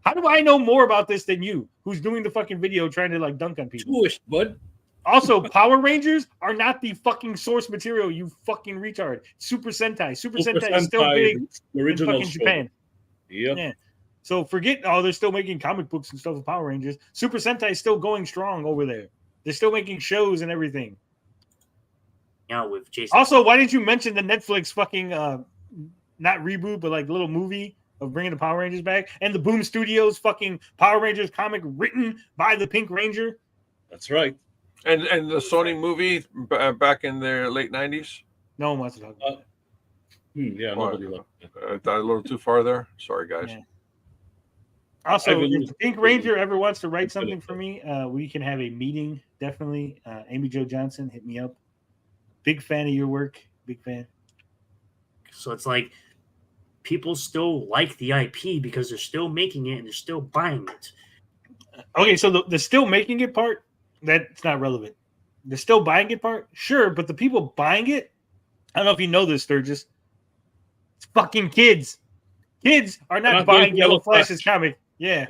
How do I know more about this than you, who's doing the fucking video trying to like dunk on people? Jewish, bud. Also, Power Rangers are not the fucking source material, you fucking retard. Super Sentai. Super Sentai is still big in fucking Japan. Yep. Yeah. So forget, they're still making comic books and stuff with Power Rangers. Super Sentai is still going strong over there. They're still making shows and everything. Now with Jason. Also, why didn't you mention the Netflix fucking, not reboot, but like little movie of bringing the Power Rangers back? And the Boom Studios fucking Power Rangers comic written by the Pink Ranger? That's right. And the Sony movie back in the late 90s? No one wants to talk about that. Yeah, nobody loved it. A little too far there. Sorry, guys. Yeah. Also, if the Pink Ranger ever wants to write something for me, we can have a meeting, definitely. Amy Jo Johnson, hit me up. Big fan of your work. Big fan. So it's like people still like the IP because they're still making it and they're still buying it. Okay, so the still making it part, that's not relevant. The still buying it part, sure, but the people buying it, I don't know if you know this, Sturgis. It's fucking kids. Kids are not buying Yellow Flash's comic. Yeah.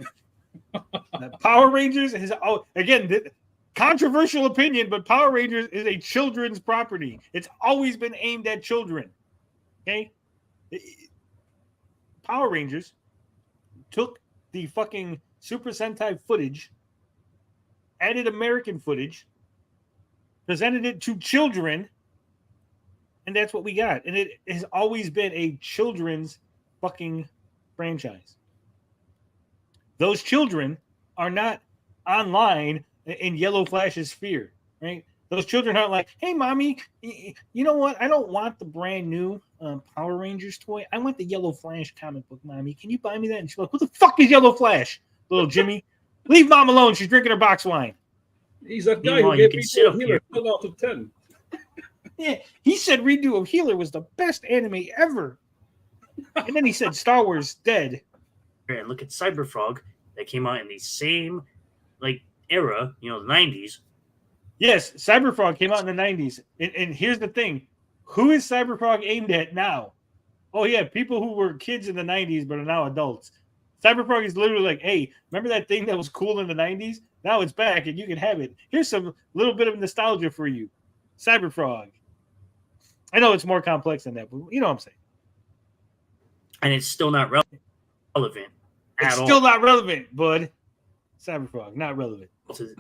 Power Rangers is, controversial opinion, but Power Rangers is a children's property. It's always been aimed at children. Okay? Power Rangers took the fucking Super Sentai footage, added American footage, presented it to children, and that's what we got. And it has always been a children's fucking franchise. Those children are not online in Yellow Flash's sphere, right? Those children aren't like, hey, mommy, you know what? I don't want the brand new Power Rangers toy. I want the Yellow Flash comic book, mommy. Can you buy me that? And she's like, what the fuck is Yellow Flash? Little Jimmy. Leave mom alone. She's drinking her box wine. He's that guy who gave me a healer 12 out of 10. Yeah, he said Redo of Healer was the best anime ever. And then he said Star Wars dead. And look at Cyberfrog that came out in the same era, the 90s. Yes, Cyberfrog came out in the 90s. And here's the thing. Who is Cyberfrog aimed at now? Oh yeah, people who were kids in the 90s but are now adults. Cyberpunk is literally like, hey, remember that thing that was cool in the 90s? Now it's back and you can have it. Here's some little bit of nostalgia for you. Cyberfrog. I know it's more complex than that, but you know what I'm saying. And it's still not relevant It's at all. still not relevant, bud. Cyberfrog, not relevant. To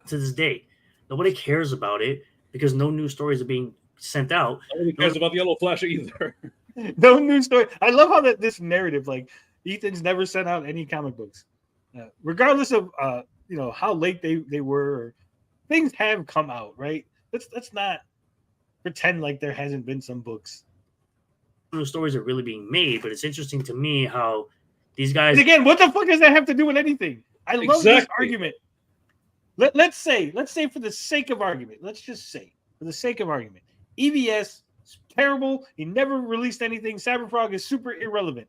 this day. Nobody cares about it because no new stories are being sent out. Nobody cares about Yellow Flash either. No new story. I love how this narrative, like Ethan's never sent out any comic books, regardless of how late they were. Or, things have come out, right? Let's not pretend like there hasn't been some books. New stories are really being made, but it's interesting to me how these guys. And again, what the fuck does that have to do with anything? I love this argument. Let's say for the sake of argument, let's just say for the sake of argument, EVS is terrible. He never released anything. Cyberfrog is super irrelevant.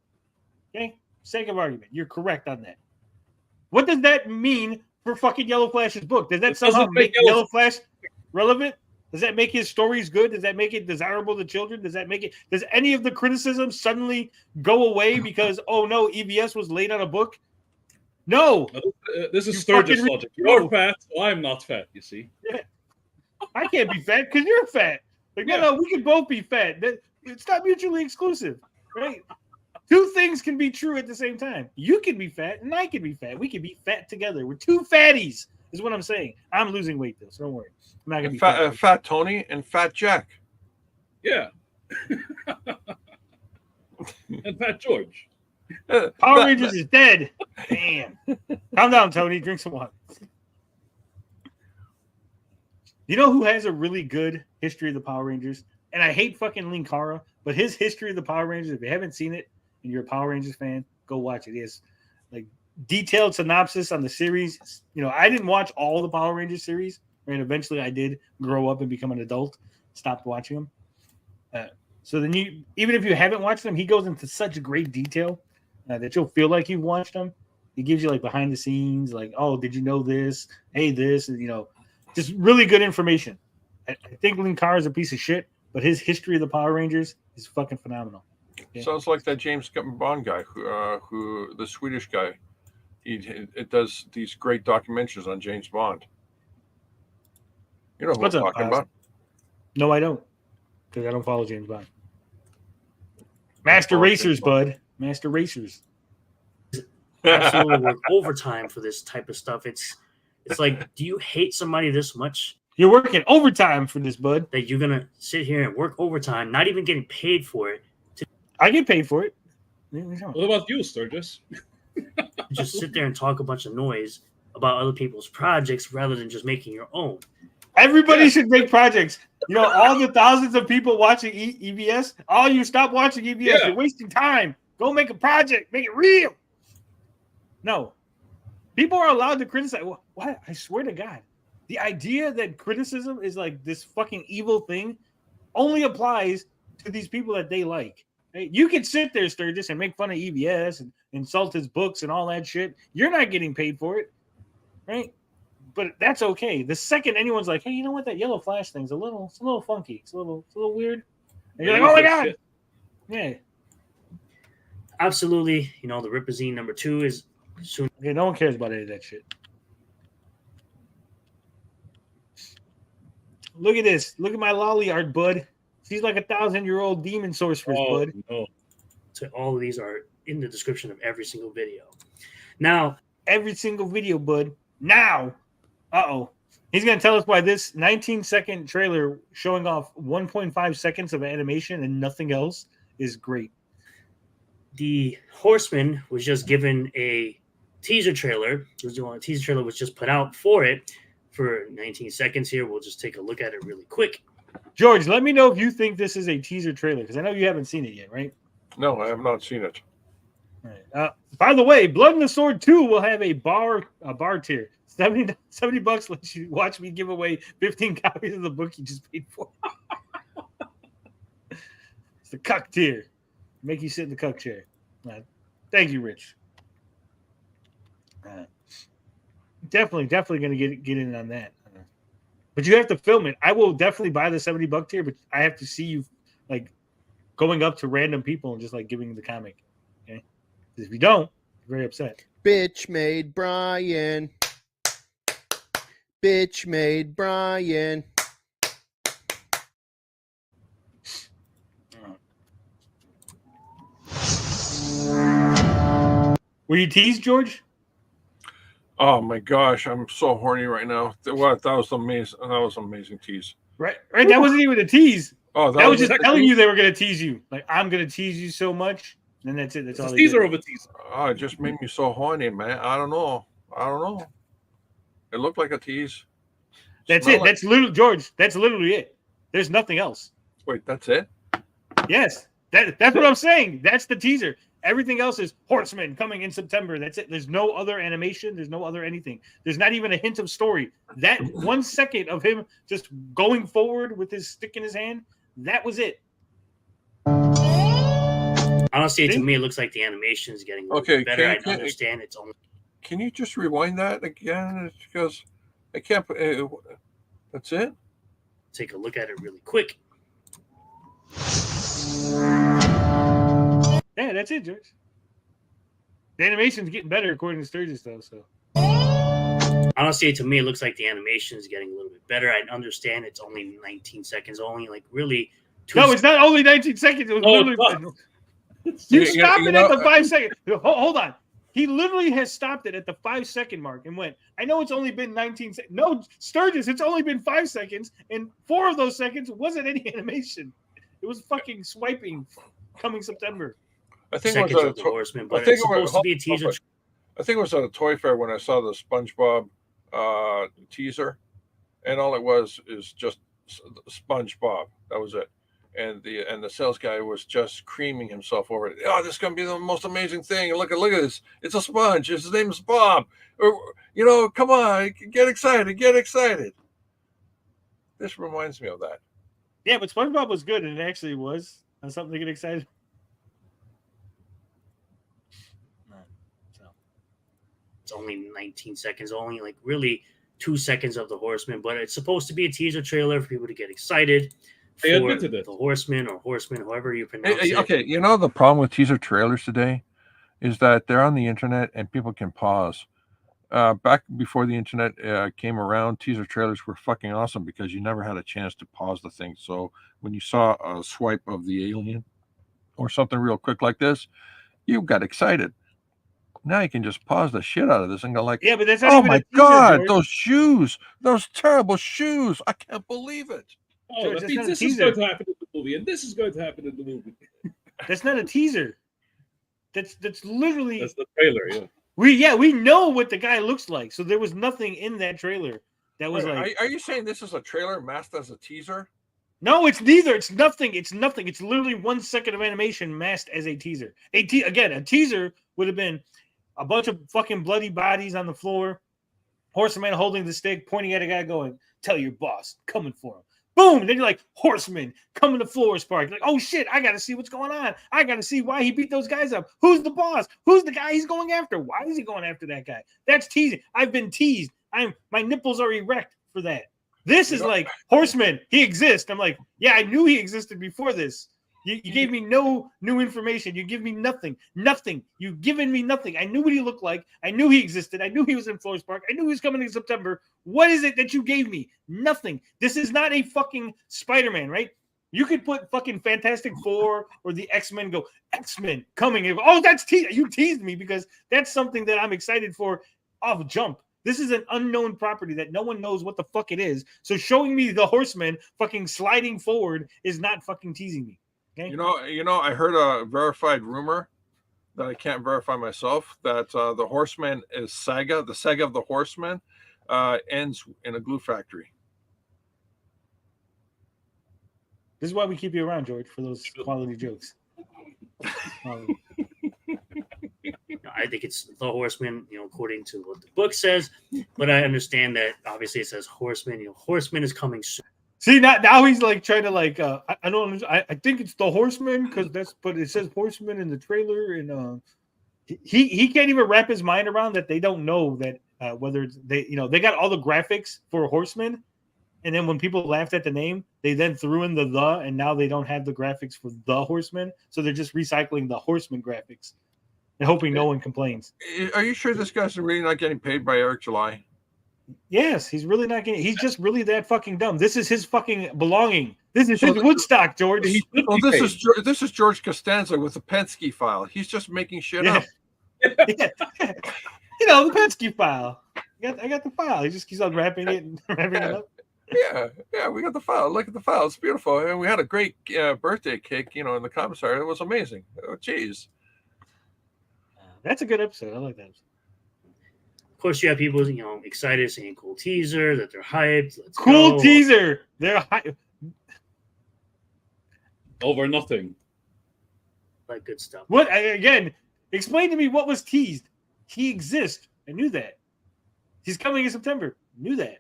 Okay, sake of argument, you're correct on that. What does that mean for fucking Yellow Flash's book? Does that somehow make Yellow Flash relevant? Does that make his stories good? Does that make it desirable to children? Does any of the criticism suddenly go away because, oh no, EVS was late on a book? No. This is Sturgis logic. You're fat, so I'm not fat, you see. Yeah. I can't be fat because you're fat. Like, no, we can both be fat. It's not mutually exclusive, right? Two things can be true at the same time. You can be fat and I can be fat. We can be fat together. We're two fatties, is what I'm saying. I'm losing weight, though, so don't worry. I'm not going to be fat. Fat Tony and Fat Jack. Yeah. And Fat George. Power Rangers is dead. Damn. Calm down, Tony. Drink some water. You know who has a really good history of the Power Rangers? And I hate fucking Linkara, but his history of the Power Rangers, if you haven't seen it and you're a Power Rangers fan, go watch it. It is like detailed synopsis on the series. You know, I didn't watch all the Power Rangers series, right? Eventually I did grow up and become an adult, stopped watching them. So then even if you haven't watched them, he goes into such great detail that you'll feel like you've watched them. He gives you like behind the scenes, like, oh, did you know this? Hey, this, and just really good information. I think Linkara is a piece of shit, but his history of the Power Rangers is fucking phenomenal. Okay? Sounds like that James Bond guy, who the Swedish guy. It does these great documentaries on James Bond. You know who I'm talking about? No, I don't, because I don't follow James Bond. Master Racers, bud. Master Racers. Absolutely work overtime for this type of stuff. It's like, do you hate somebody this much? You're working overtime for this, bud. That you're gonna sit here and work overtime, not even getting paid for it. I get paid for it. What about you, Sturgis? Just sit there and talk a bunch of noise about other people's projects rather than just making your own. Everybody should make projects. All the thousands of people watching EVS, all you stop watching EVS. Yeah. You're wasting time. Go make a project. Make it real. No. People are allowed to criticize. What? I swear to God. The idea that criticism is like this fucking evil thing only applies to these people that they like. Hey, you can sit there, Sturgis, and make fun of EVS and insult his books and all that shit. You're not getting paid for it, right? But that's okay. The second anyone's like, hey, you know what? That Yellow Flash thing's it's a little funky. It's a little weird. And you're like, oh my God. Yeah. Absolutely. The Ripazine number 2 is soon. Yeah, no one cares about any of that shit. Look at this. Look at my lolly art, bud. She's like 1,000-year-old demon sorceress, bud. No. So all of these are in the description of every single video. Now, every single video, bud. Now. Uh-oh. He's going to tell us why this 19-second trailer showing off 1.5 seconds of animation and nothing else is great. The Horseman was just given a teaser trailer. A teaser trailer was just put out for it for 19 seconds here. We'll just take a look at it really quick. George, let me know if you think this is a teaser trailer, because I know you haven't seen it yet, right? No, I have not seen it. All right. By the way, Blood and the Sword 2 will have a bar tier. $70 lets you watch me give away 15 copies of the book you just paid for. It's the cuck tier. Make you sit in the cuck chair. Thank you, Rich. Definitely going to get in on that. But you have to film it. I will definitely buy the $70 tier, but I have to see you going up to random people and just like giving the comic. Okay, if you don't, you're very upset. Bitch made Brian. Bitch made Brian. Were you teased, George? Oh my gosh, I'm so horny right now. What? That was amazing. That was an amazing tease. Right. That wasn't even a tease. Oh, That was just it. telling you they were gonna tease you. Like, I'm gonna tease you so much, and that's it. That's It's all. a they teaser did. of a teaser. Oh, it just made me so horny, man. I don't know. It looked like a tease. That's Smell it. That's literally George. That's literally it. There's nothing else. Wait, that's it? Yes, that's what I'm saying. That's the teaser. Everything else is Horseman coming in September. That's it. There's no other animation. There's no other anything. There's not even a hint of story. That 1 second of him just going forward with his stick in his hand, that was it. Honestly, to me, it looks like the animation is getting a little bit better. I understand it's only. Can you just rewind that again? It's because I can't. That's it. Take a look at it really quick. Yeah, that's it, George. The animation's getting better according to Sturgis, though. So honestly, to me, it looks like the animation is getting a little bit better. I understand it's only 19 seconds only. Like, really. No, it's not only 19 seconds. It was literally. You stopped it at the 5 second. Hold on. He literally has stopped it at the 5 second mark and went, I know it's only been 19 seconds. No, Sturgis, it's only been 5 seconds. And 4 of those seconds wasn't any animation. It was fucking swiping coming September. I think Seconds it was of the Horseman, but it's supposed to be a teaser. I think it was at a toy fair when I saw the SpongeBob teaser, and all it was is just SpongeBob. That was it. And the sales guy was just creaming himself over it. Oh, this is gonna be the most amazing thing! And look at this. It's a sponge. His name is Bob. Or, come on, get excited, get excited. This reminds me of that. Yeah, but SpongeBob was good, and it actually was something to get excited. It's only 19 seconds, only like really 2 seconds of the Horseman, but it's supposed to be a teaser trailer for people to get excited. They admitted it. The Horseman or Horseman, however you pronounce it. Okay, the problem with teaser trailers today is that they're on the internet and people can pause. Back before the internet came around, teaser trailers were fucking awesome because you never had a chance to pause the thing. So when you saw a swipe of the alien or something real quick like this, you got excited. Now you can just pause the shit out of this and go like, yeah, but that's not oh even my a teaser, God, George. those shoes, those terrible shoes. I can't believe it. Oh, George, that means that's this not a is going to happen in the movie, and this is going to happen in the movie. That's not a teaser. That's literally. That's the trailer, yeah. We know what the guy looks like. So there was nothing in that trailer that was like. Are you saying this is a trailer masked as a teaser? No, it's neither. It's nothing. It's nothing. It's literally 1 second of animation masked as a teaser. Again, a teaser would have been a bunch of fucking bloody bodies on the floor, Horseman holding the stick, pointing at a guy, going, "Tell your boss, coming for him." Boom! And then you're like, Horseman coming to Flores Park. You're like, oh shit! I got to see what's going on. I got to see why he beat those guys up. Who's the boss? Who's the guy he's going after? Why is he going after that guy? That's teasing. I've been teased. My nipples are erect for that. This is like Horseman. He exists. I'm like, yeah, I knew he existed before this. You gave me no new information. You give me nothing. Nothing. You've given me nothing. I knew what he looked like. I knew he existed. I knew he was in Flores Park. I knew he was coming in September. What is it that you gave me? Nothing. This is not a fucking Spider-Man, right? You could put fucking Fantastic Four or the X-Men, go, X-Men coming. Oh, that's you teased me because that's something that I'm excited for off jump. This is an unknown property that no one knows what the fuck it is. So showing me the Horseman fucking sliding forward is not fucking teasing me. Okay? I heard a verified rumor that I can't verify myself that the Horseman is saga. The saga of the Horseman ends in a glue factory. This is why we keep you around, George, for those quality jokes. I think it's the Horseman, according to what the book says. But I understand that obviously it says Horseman. Horseman is coming soon. See, now he's like trying to like. I don't. I think it's the Horseman but it says Horseman in the trailer, and he can't even wrap his mind around that they don't know that whether it's they got all the graphics for Horseman, And then when people laughed at the name, they then threw in the, and now they don't have the graphics for the Horseman. So they're just recycling the Horseman graphics and hoping no one complains. Are you sure this guy's really not getting paid by Eric July? Yes, he's really not getting. He's just really that fucking dumb. This is his fucking belonging. This is his Woodstock, George. This is George Costanza with the Penske file. He's just making shit up. Yeah. You know, the Penske file. I got the file. He just keeps on wrapping it and wrapping it up. Yeah, we got the file. Look at the file. It's beautiful. And we had a great birthday cake, in the commissary. It was amazing. Oh, geez. That's a good episode. I like that episode. Of course, you have people, excited, saying cool teaser, that they're hyped. Let's Cool go. teaser. They're hyped. Over nothing. Like good stuff. What, again, explain to me what was teased. He exists. I knew that. He's coming in September. Knew that.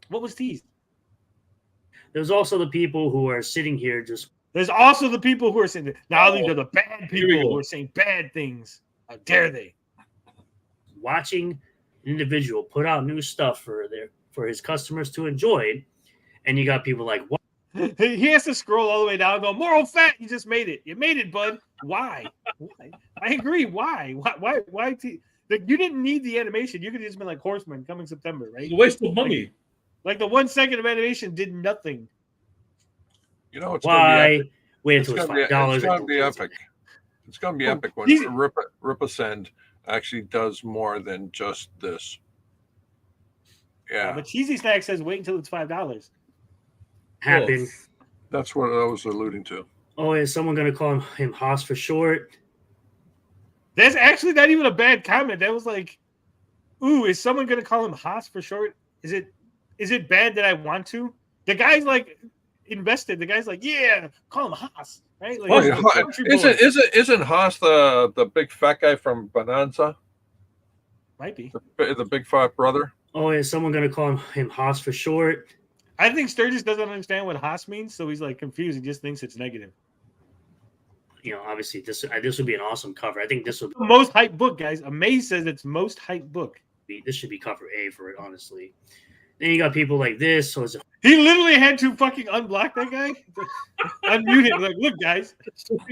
What was teased? There's also the people who are sitting here just. There's also the people who are saying, now these are the bad Here we people go. who are saying bad things. How dare they? watching an individual put out new stuff for his customers to enjoy, and you got people like, what? He has to scroll all the way down and go, moral fat, you just made it. You made it, bud. Why? I agree. Why? Why? You didn't need the animation. You could have just been like Horseman coming September, right? It's a waste of money. Like the 1 second of animation did nothing. You know, it's Why? Wait It's until it's gonna be, $5. it's gonna be epic. It's gonna be epic when He's- Ripasend actually does more than just this. Yeah, But Cheesy Snack says wait until it's $5. Happen. that's what I was alluding to. Oh, is someone going to call him Haas for short? That's actually not even a bad comment. That was like, ooh, is someone going to call him Haas for short? Is it bad that I want to? The guy's like invested. The guy's like, yeah, call him Haas, right? Like, Wait, he's a country boy. isn't Haas the big fat guy from Bonanza? Might be. The big fat brother? Oh, is someone going to call him Haas for short? I think Sturgis doesn't understand what Haas means, so he's like confused. He just thinks it's negative. You know, obviously this would be an awesome cover. I think this will Most hyped book, guys. Amaze says it's most hyped book. this should be cover A for it, honestly. Then you got people like this. So it's He literally had to fucking unblock that guy, unmute him. Like, look, guys,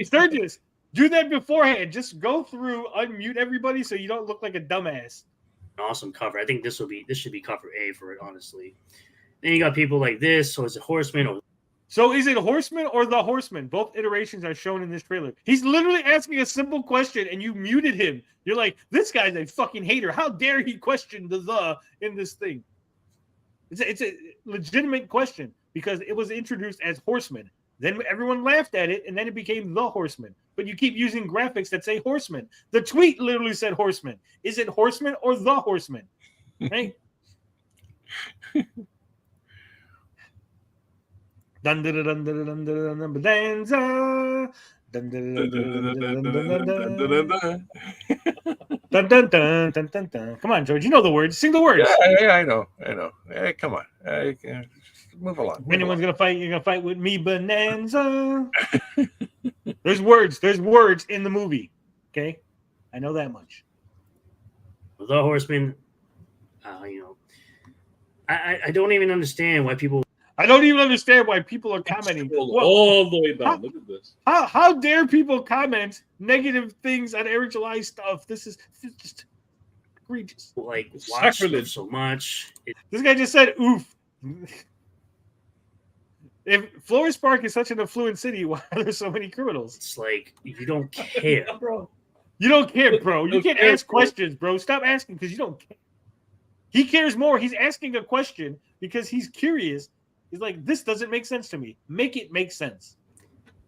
Sturgis, do that beforehand. Just go through, unmute everybody, so you don't look like a dumbass. an awesome cover. I think this should be cover A for it, honestly. Then you got people like this. So it's a Horseman. Or So is it Horseman or the Horseman? Both iterations are shown in this trailer. He's literally asking a simple question, and you muted him. You're like, this guy's a fucking hater. How dare he question the in this thing? It's a legitimate question because it was introduced as Horseman. Then everyone laughed at it, and then it became the Horseman. But you keep using graphics that say Horseman. The tweet literally said Horseman. Is it Horseman or the Horseman? Right? Dun dun dun dun dun dun dun dun bonanza. Dun dun dun dun dun dun dun dun dun dun. Come on, George. You know the words. Sing the words. Yeah, I know. Hey, come on. Move along. If anyone's gonna fight, you're gonna fight with me, bonanza. There's words. There's words in the movie. Okay, I know that much. the Horseman. You know, I don't even understand why people. I don't even understand why people are commenting. All the way down. Look at this. How dare people comment negative things on Eric July stuff? This is just egregious. Like watch Sacrilege. so much. This guy just said, "Oof." If Florence Park is such an affluent city, why are there so many criminals? It's like you don't care. Bro. You don't care, bro. You Don't can't care, ask bro. questions, bro. Stop asking because you don't care. He cares more. He's asking a question because he's curious. He's like, this doesn't make sense to me. Make it make sense.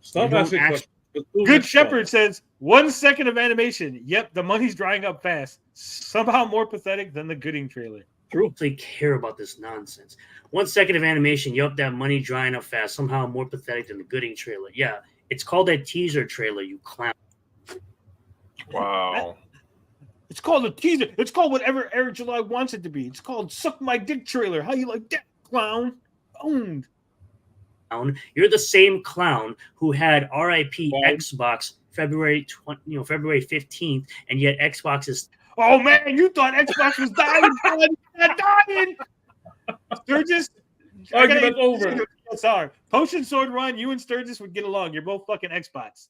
Stop You don't asking ask- questions. Just do Good this Shepherd stuff. says 1 second of animation. Yep, the money's drying up fast. Somehow more pathetic than the Gooding trailer. They care about this nonsense. 1 second of animation. Yup, that money drying up fast. Somehow more pathetic than the Gooding trailer. Yeah, it's called that teaser trailer. You clown. Wow. It's called a teaser. It's called whatever Eric July wants it to be. It's called Suck My Dick trailer. How you like that, clown? Owned. You're the same clown who had RIP Clown. Xbox February 15th, and yet Xbox is Oh man, you thought Xbox was dying, bud. Not dying. Sturgis. Argument over. Sorry. Potion Sword Run, you and Sturgis would get along. You're both fucking Xbox.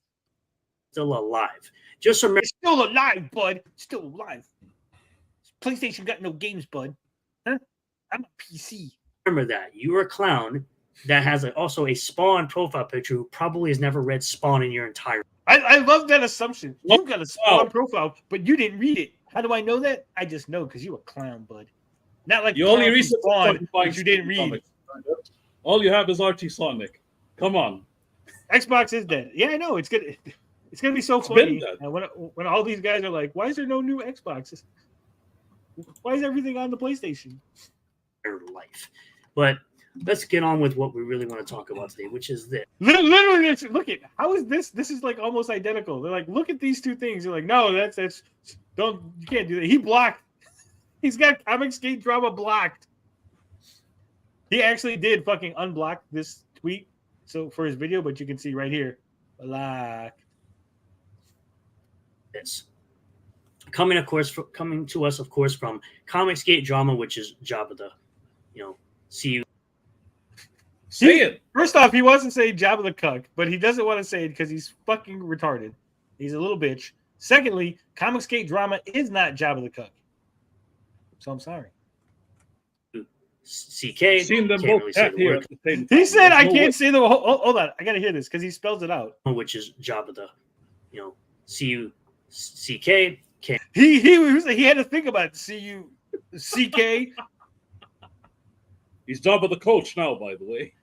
Still alive. Just remember, It's still alive, bud. Still alive. PlayStation got no games, bud. Huh? I'm a PC. that you're a clown that has also a Spawn profile picture who probably has never read Spawn in your entire. I love that assumption. You got a Spawn Wow. profile, but you didn't read it. How do I know that? I just know because you a clown, bud. Not like You only clown from research Spawn, but you didn't read. comics. All you have is RT Sonic. Come on. Xbox is dead. Yeah, I know. It's good. It's gonna be so It's funny been dead. when all these guys are like, "Why is there no new Xboxes? Why is everything on the PlayStation?" Life. But let's get on with what we really want to talk about today, which is this. Literally, look at how is this? This is like almost identical. They're like, look at these two things. You're like, no, that's don't you can't do that. He blocked. He's got Comic Skate Drama blocked. He actually did fucking unblock this tweet so for his video, but you can see right here, block. This coming to us, of course, from Comic Skate Drama, which is Jabba the, see you. Say it. First off, he wants to say Jabba the Cuck, but he doesn't want to say it because he's fucking retarded. He's a little bitch. Secondly, Comic Skate Drama is not Jabba the Cuck. So I'm sorry. CK. Seen them Can't both really say at the here word, at the same He time. said I There's no can't say the hold on. I gotta hear this because he spells it out. which is Jabba the, see you, CK. He had to think about it. CK. He's Jabba the coach now, by the way.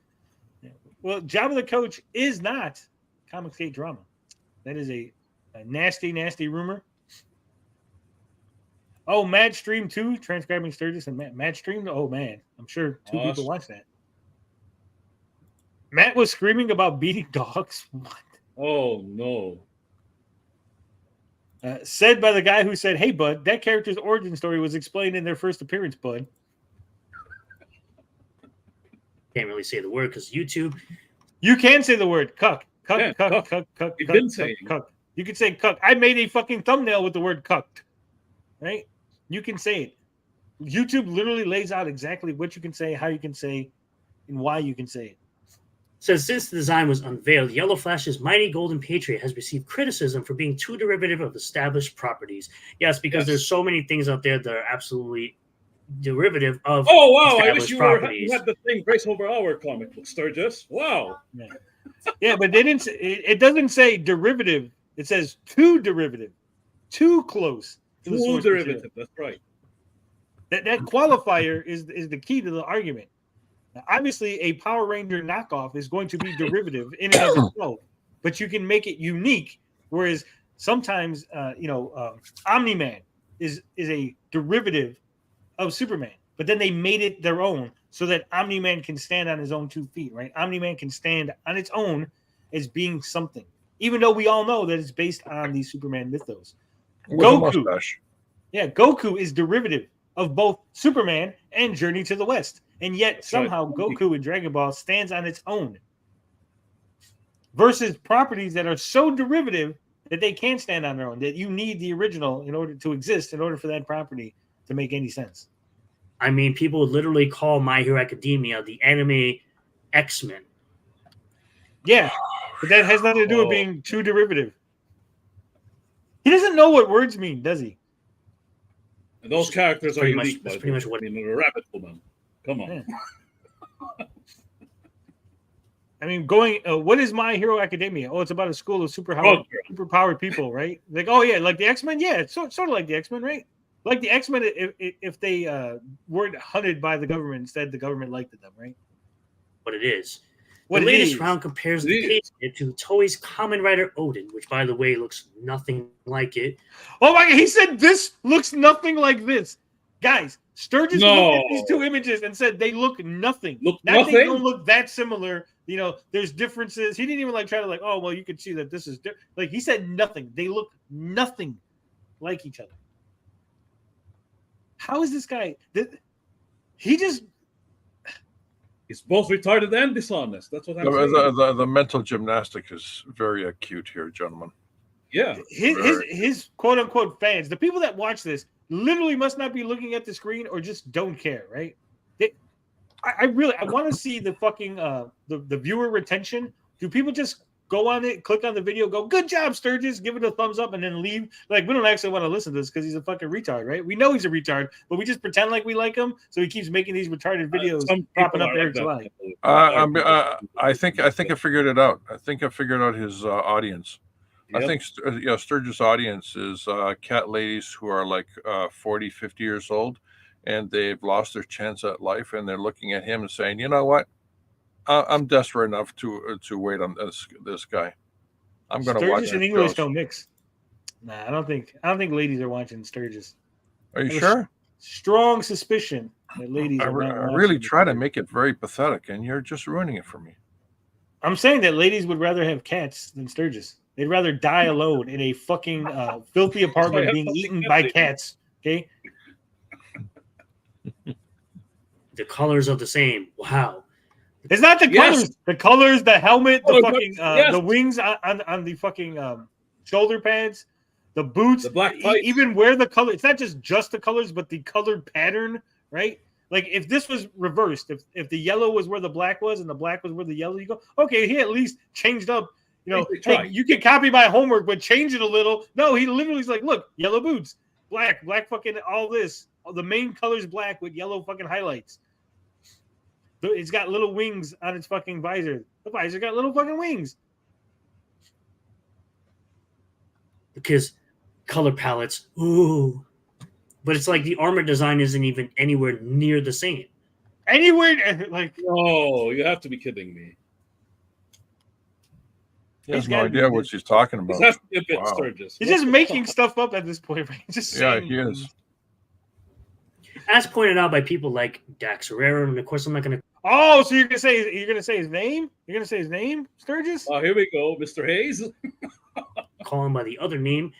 Well, Jabba the Coach is not Comic Skate Drama. That is a nasty, nasty rumor. Oh, Mad Stream 2, transcribing Sturgis and Mad Stream. Oh man, I'm sure two Awesome. people watched that. Matt was screaming about beating dogs. What? Oh no. Said by the guy who said, "Hey, bud, that character's origin story was explained in their first appearance, bud." Can't really say the word because YouTube. You can say the word cuck. Cuck, Yeah, cuck, cuck. cuck, cuck, You've cuck, been cuck, saying. cuck. You can say cuck. I made a fucking thumbnail with the word cucked. Right? You can say it. YouTube literally lays out exactly what you can say, how you can say, and why you can say it. Says since the design was unveiled, Yellow Flash's Mighty Golden Patriot has received criticism for being too derivative of established properties. Yes, because there's so many things out there that are absolutely derivative of Oh wow! I established wish you properties. had the thing grace over our comic book, Sturgis. Wow. Yeah, but they didn't say, it doesn't say derivative. It says too derivative. Too close. to the Full source derivative. material. That's right. That qualifier is the key to the argument. Now, obviously, a Power Ranger knockoff is going to be derivative in and of itself, but you can make it unique. Whereas sometimes, Omni-Man is a derivative of Superman, but then they made it their own so that Omni-Man can stand on his own 2 feet, right? Omni-Man can stand on its own as being something, even though we all know that it's based on the Superman mythos. With a Goku. mustache. Yeah, Goku is derivative of both Superman and Journey to the West. And yet somehow Goku in Dragon Ball stands on its own. Versus properties that are so derivative that they can't stand on their own, that you need the original in order to exist, in order for that property to make any sense. I mean, people would literally call My Hero Academia the anime X-Men. Yeah, but that has nothing to do with being too derivative. He doesn't know what words mean, does he? And those characters are Pretty much- unique. that's by the pretty way. much what- I mean, a rabbit woman. Come on. Yeah. I mean, what is My Hero Academia? Oh, it's about a school of superpowered people, right? Like, oh yeah, like the X-Men. Yeah, it's sort of like the X-Men, right? Like the X-Men, if they weren't hunted by the government, instead the government liked them, right? What it is. What the it latest is. round compares It the is. Patriot to Toei's Kamen Rider Odin, which, by the way, looks nothing like it. Oh my God, he said this looks nothing like this. Guys, Sturgis looked at these two images and said they look nothing. Look Not they nothing? don't look that similar. You know, there's differences. He didn't even try to oh, well, you could see that this is like he said nothing. They look nothing like each other. How is this guy? He's both retarded and dishonest. That's what I'm saying. The mental gymnastic is very acute here, gentlemen. Yeah. His quote unquote fans, the people that watch this, literally must not be looking at the screen or just don't care, right? I want to see the fucking the viewer retention. Do people just go on it, click on the video, go, good job, Sturgis, give it a thumbs up, and then leave? Like, we don't actually want to listen to this because he's a fucking retard, right? We know he's a retard, but we just pretend like we like him, so he keeps making these retarded videos popping up Eric July. I think I figured it out. I think I figured out his audience. Yep. I think Sturgis' audience is cat ladies who are like 40, 50 years old, and they've lost their chance at life, and they're looking at him and saying, you know what? I'm desperate enough to wait on this guy. I'm going to watch. Sturgis and English don't mix. Nah, I don't think ladies are watching Sturgis. Are you sure? Strong suspicion that ladies are not I really try to make it very pathetic, and you're just ruining it for me. I'm saying that ladies would rather have cats than Sturgis. They'd rather die alone in a fucking filthy apartment being eaten by cats. Okay. The colors are the same. Wow. It's not the colors. Yes. The colors, the helmet, the fucking yes. the wings on the fucking shoulder pads, the boots, The black tights. even where the color. It's not just the colors, but the colored pattern, right? Like if this was reversed, if the yellow was where the black was and the black was where the yellow, you go, okay, he at least changed up. You know, hey, you can copy my homework, but change it a little. No, he literally is like, look, yellow boots, black fucking all this. The main color's black with yellow fucking highlights. It's got little wings on its fucking visor. The visor got little fucking wings. Because color palettes, ooh. But it's like the armor design isn't even anywhere near the same. Anywhere, like... Oh, you have to be kidding me. He has no idea what she's talking about. This has to be a bit Sturgis. He's just making stuff up at this point, right? Just saying, he is. As pointed out by people like Dax Herrera, and of course I'm not going to... Oh, so you're gonna say his name? You're gonna say his name, Sturgis? Oh, here we go, Mr. Hayes. call him by the other name.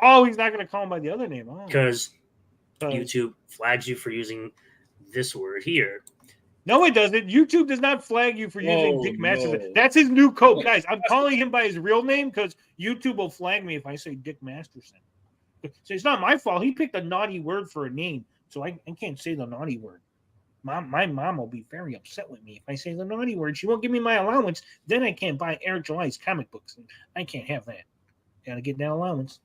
Oh, he's not gonna call him by the other name. Because YouTube flags you for using this word here. No, it doesn't. YouTube does not flag you for using Dick Masterson. No. That's his new code. Guys, I'm calling him by his real name because YouTube will flag me if I say Dick Masterson. So it's not my fault. He picked a naughty word for a name, so I can't say the naughty word. My mom will be very upset with me if I say the naughty word. She won't give me my allowance. Then I can't buy Eric July's comic books. I can't have that. Got to get that allowance.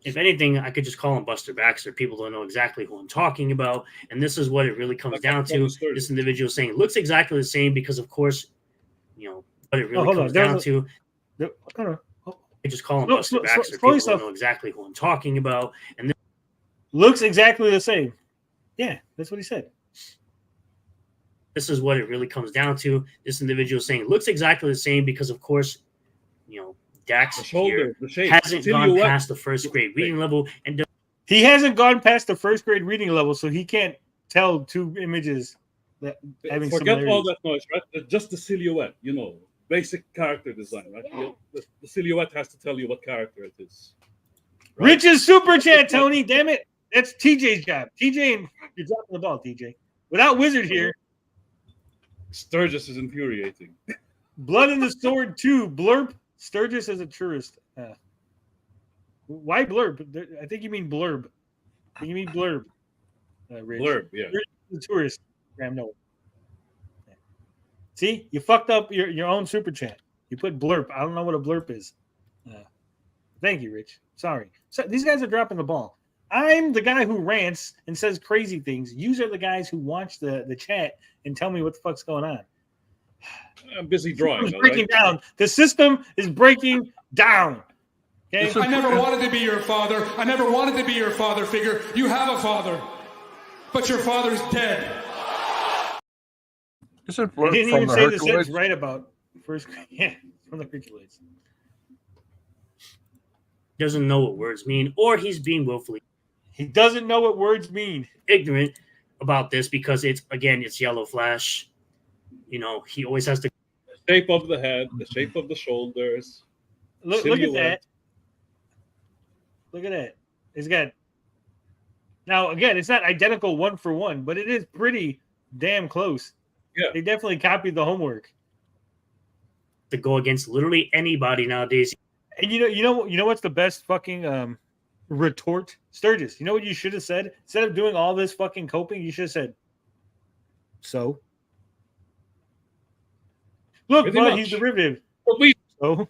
If anything, I could just call him Buster Baxter. People don't know exactly who I'm talking about. And this is what it really comes down to. This individual saying it looks exactly the same because, of course, you know, what it really comes down to. I just call him Buster Baxter. People don't know exactly who I'm talking about. And this looks exactly the same. Yeah, that's what he said. This is what it really comes down to. This individual saying it looks exactly the same because, of course, you know, Dax here hasn't gone past the first grade reading level. And he hasn't gone past the first grade reading level, so he can't tell two images that having Forget all that noise, right? Just the silhouette, you know, basic character design, right? The silhouette has to tell you what character it is. Right? Rich's super chat, Tony. Damn it. That's TJ's job. TJ, you're dropping the ball, TJ. Without Wizard here. Sturgis is infuriating. Blood in the Sword 2. Blurb. Sturgis as a tourist. Why blurb? I think you mean blurb. I think you mean blurb. Rich. Blurb, yeah. The tourist. Graham, no. See, you fucked up your own super chat. You put blurb. I don't know what a blurb is. Thank you, Rich. Sorry. So these guys are dropping the ball. I'm the guy who rants and says crazy things. You are the guys who watch the chat and tell me what the fuck's going on. I'm busy drawing. Breaking down. The system is breaking down. Okay? I never wanted to be your father. I never wanted to be your father figure. You have a father, but your father's dead. Isn't I didn't even say the sentence right about first. Yeah, from the Hercules. doesn't know what words mean, or he's being willfully. He doesn't know what words mean. Ignorant about this because it's Yellow Flash. You know, he always has to. The shape of the head, the shape of the shoulders. Look at that. Look at that. It's got. Now again, it's not identical one for one, but it is pretty damn close. Yeah, they definitely copied the homework. To go against literally anybody nowadays. And you know what's the best fucking retort? Sturgis, you know what you should have said? Instead of doing all this fucking coping, you should have said, so Look, Pretty bud, he's much. derivative. But we So,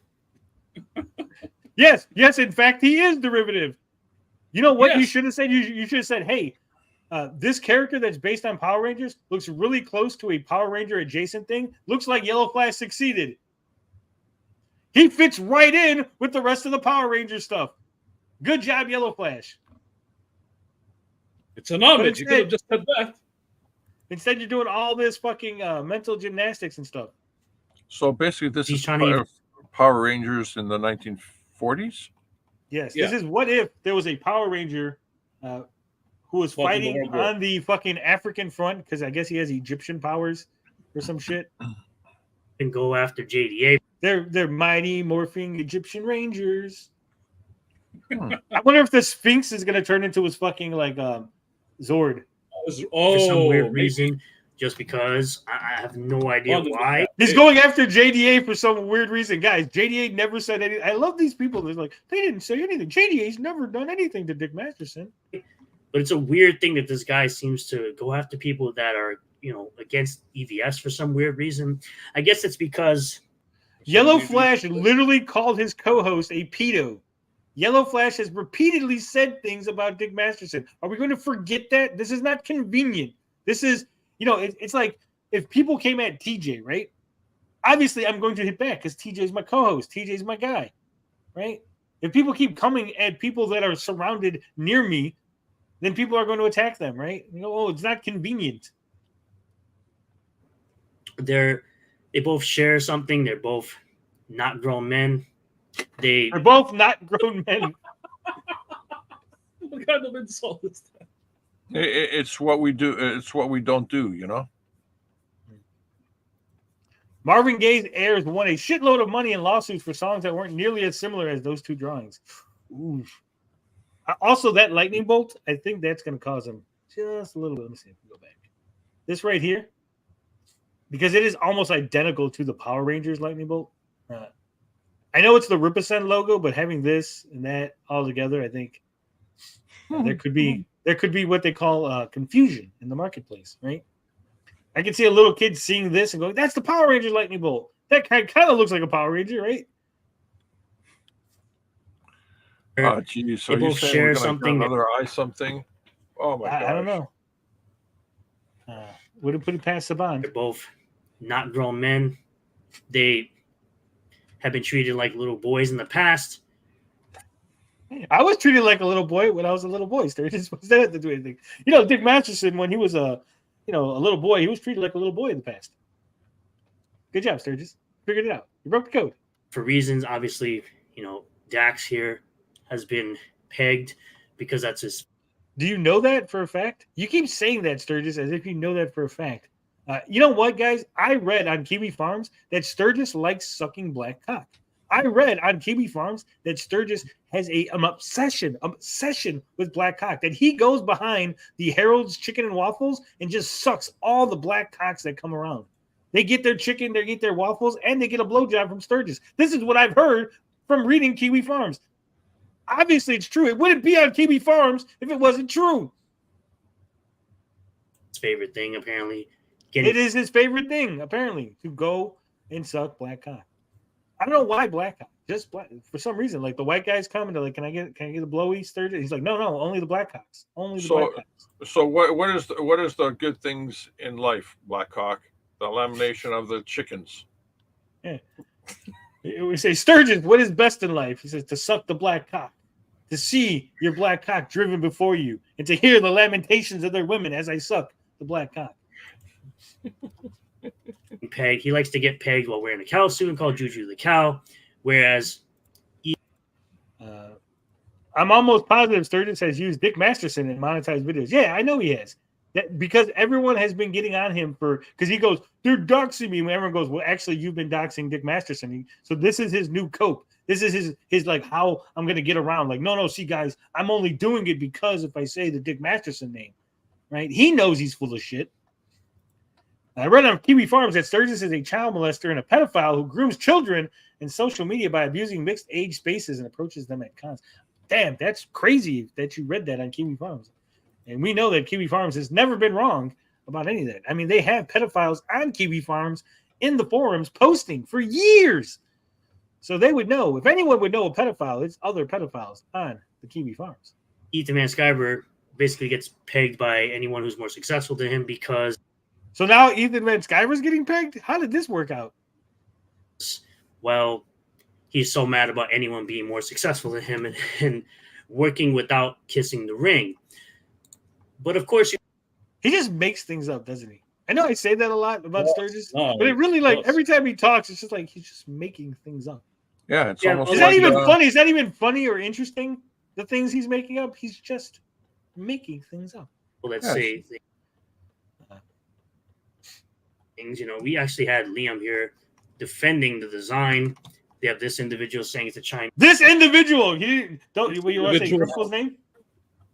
yes, in fact, he is derivative. You know what you Yes. should have said? You should have said, hey, this character that's based on Power Rangers looks really close to a Power Ranger adjacent thing. Looks like Yellow Flash succeeded. He fits right in with the rest of the Power Ranger stuff. Good job, Yellow Flash. it's an homage. You could have just said that. Instead, you're doing all this fucking mental gymnastics and stuff. So basically, this He's is trying to- Power Rangers in the 1940s. Yes, Yeah. this is what if there was a Power Ranger who was Fought in the fighting World War. on the fucking African front because I guess he has Egyptian powers or some shit. And go after JDA. They're mighty morphing Egyptian Rangers. Hmm. I wonder if the Sphinx is gonna turn into his fucking like Zord. For some weird maybe. reason, just because I have no idea Well, why. He's going after JDA for some weird reason, guys. JDA never said anything. I love these people. They're like they didn't say anything. JDA's never done anything to Dick Masterson. But it's a weird thing that this guy seems to go after people that are, against EVS for some weird reason. I guess it's because Yellow Flash literally called his co-host a pedo. Yellow Flash has repeatedly said things about Dick Masterson. Are we going to forget that? This is not convenient. This is, it's like if people came at TJ, right? Obviously, I'm going to hit back because TJ's my co-host. TJ's my guy, right? If people keep coming at people that are surrounded near me, then people are going to attack them, right? It's not convenient. they both share something. They're both not grown men. They're both not grown men. What kind of insult is that? It's what we do. It's what we don't do. Marvin Gaye's heirs won a shitload of money in lawsuits for songs that weren't nearly as similar as those two drawings. Ooh. Also, that lightning bolt, I think that's going to cause him just a little bit. Let me see if we go back. This right here, because it is almost identical to the Power Rangers lightning bolt. I know it's the Rippaverse logo, but having this and that all together, I think there could be what they call confusion in the marketplace, right? I can see a little kid seeing this and going, "That's the Power Rangers lightning bolt. That kind of looks like a Power Ranger, right?" Oh, geez. So they you both saying share we're gonna something. get another eye something? Oh my god! I don't know. Wouldn't put it past the bond. They're both not grown men. They have been treated like little boys in the past. I was treated like a little boy when I was a little boy. Sturgis, what's that have to do anything? Dick Masterson, when he was a little boy, he was treated like a little boy in the past. Good job, Sturgis. Figured it out. You broke the code. For reasons, obviously, Dax here has been pegged because that's his. Do you know that for a fact? You keep saying that, Sturgis, as if you know that for a fact. You know what, guys? I read on Kiwi Farms that Sturgis likes sucking black cock. I read on Kiwi Farms that Sturgis has an obsession with black cock, that he goes behind the Harold's Chicken and Waffles and just sucks all the black cocks that come around. They get their chicken, they get their waffles, and they get a blowjob from Sturgis. This is what I've heard from reading Kiwi Farms. Obviously, it's true. It wouldn't be on Kiwi Farms if it wasn't true. His favorite thing, apparently. It is his favorite thing, apparently, to go and suck black cock. I don't know why black cock. Just black. For some reason, like the white guys come and they're like, "Can I get a blowy Sturgis?" He's like, "No, only the black cocks. Only the black cocks." So what is the good things in life, Blackhawk? The lamination of the chickens. Yeah. We say, "Sturgis, what is best in life?" He says, "To suck the black cock, to see your black cock driven before you, and to hear the lamentations of their women as I suck the black cock." Peg. He likes to get pegged while wearing a cow suit and called Juju the cow, whereas I'm almost positive Sturgis has used Dick Masterson in monetized videos. Yeah, I know he has. Because everyone has been getting on him because he goes, "They're doxing me." When everyone goes, "Well, actually, you've been doxing Dick Masterson." So this is his new cope. This is his like how I'm going to get around. Like, no, see, guys, I'm only doing it because if I say the Dick Masterson name, right? He knows he's full of shit. I read on Kiwi Farms that Sturgis is a child molester and a pedophile who grooms children in social media by abusing mixed age spaces and approaches them at cons. Damn, that's crazy that you read that on Kiwi Farms. And we know that Kiwi Farms has never been wrong about any of that. I mean, they have pedophiles on Kiwi Farms in the forums posting for years. So they would know. If anyone would know a pedophile, it's other pedophiles on the Kiwi farms. Ethan Van Sciver basically gets pegged by anyone who's more successful than him because. So now Ethan Van Sciver's getting pegged? How did this work out? Well, he's so mad about anyone being more successful than him and working without kissing the ring. But of course, he just makes things up, doesn't he? I know I say that a lot about Sturgis, no, but it really, like, every time he talks, it's just like he's just making things up. Yeah, it's almost Is like, that even funny? Is that even funny or interesting? The things he's making up, he's just making things up. Well, let's say things. You know, we actually had Liam here defending the design. They have this individual saying it's a Chinese. This individual, you want to say Crystal's name?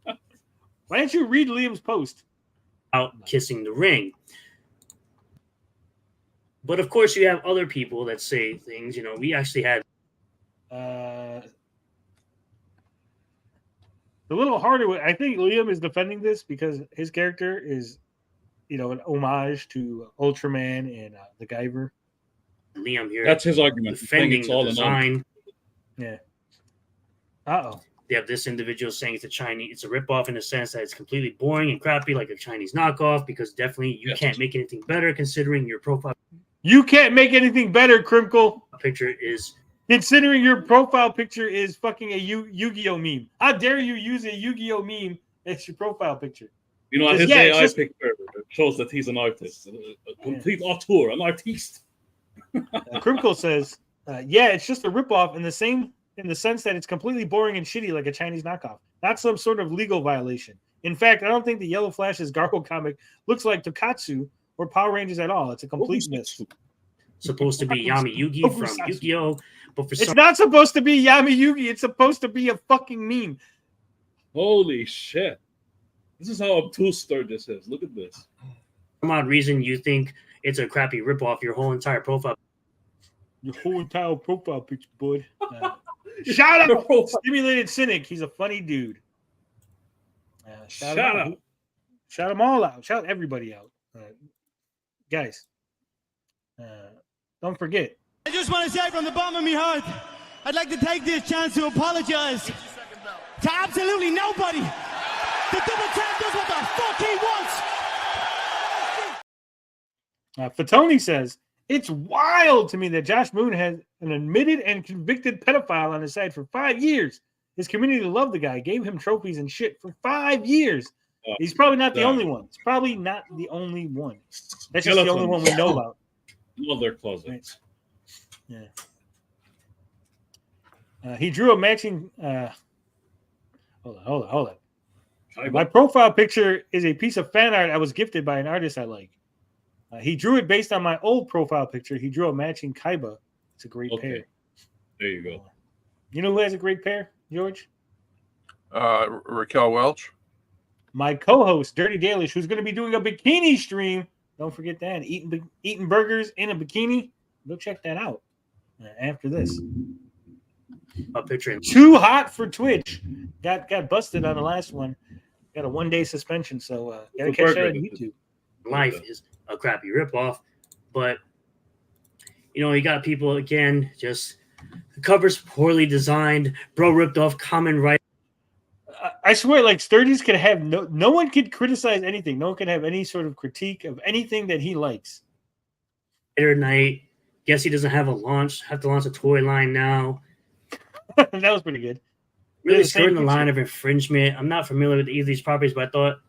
Why don't you read Liam's post? Out kissing the ring. But of course, you have other people that say things. You know, we actually had. A little harder. I think Liam is defending this because his character is, an homage to Ultraman and the Guyver. Liam here. That's his argument. Defending It's the all design. Yeah. They have this individual saying it's a Chinese. It's a ripoff in the sense that it's completely boring and crappy, like a Chinese knockoff. Because definitely you can't make anything better considering your profile. You can't make anything better, Crinkle. Picture is. Considering your profile picture is fucking a Yu-Gi-Oh meme. How dare you use a Yu-Gi-Oh meme as your profile picture? You know, his AI picture shows that he's an artist, a complete auteur, an artiste. Crinkle says, it's just a ripoff in the sense that it's completely boring and shitty like a Chinese knockoff. Not some sort of legal violation. In fact, I don't think the Yellow Flash's Gargoyle comic looks like Tokatsu or Power Rangers at all. It's a complete miss. Supposed to be Yami Yugi from Yu-Gi-Oh! But it's not supposed to be Yami Yugi. It's supposed to be a fucking meme. Holy shit. This is how obtuse Sturgis is. Look at this. For some odd reason, you think it's a crappy ripoff. Your whole entire profile. Your whole entire profile picture, bud. Shout out! Stimulated Cynic. He's a funny dude. Shout out. Shout them all out. Shout everybody out. Guys, don't forget. I just want to say from the bottom of my heart, I'd like to take this chance to apologize to absolutely nobody. The double champ does what the fuck he wants. Fatoni says, it's wild to me that Josh Moon has an admitted and convicted pedophile on his side for 5 years. His community loved the guy, gave him trophies and shit for 5 years. He's probably not the only one. It's probably not the only one. That's just the only one we know about. Well, their closets. Yeah. He drew a matching. Hold on. My profile picture is a piece of fan art I was gifted by an artist I like. He drew it based on my old profile picture. He drew a matching Kaiba. It's a great pair. There you go. You know who has a great pair, George? Raquel Welch. My co-host, Dirty Dalish, who's going to be doing a bikini stream. Don't forget that. Eating burgers in a bikini. Go check that out after this. A picture. Too hot for Twitch. Got busted on the last one. Got a 1-day suspension, so gotta catch that on YouTube. Life is a crappy ripoff, but you got people again. Just the cover's poorly designed. Bro ripped off common right. I swear, like Sturgis could have no one could criticize anything. No one can have any sort of critique of anything that he likes. Later night. Guess he doesn't have a launch. Have to launch a toy line now. That was pretty good. Really skirting the line of infringement. I'm not familiar with either of these properties, but I thought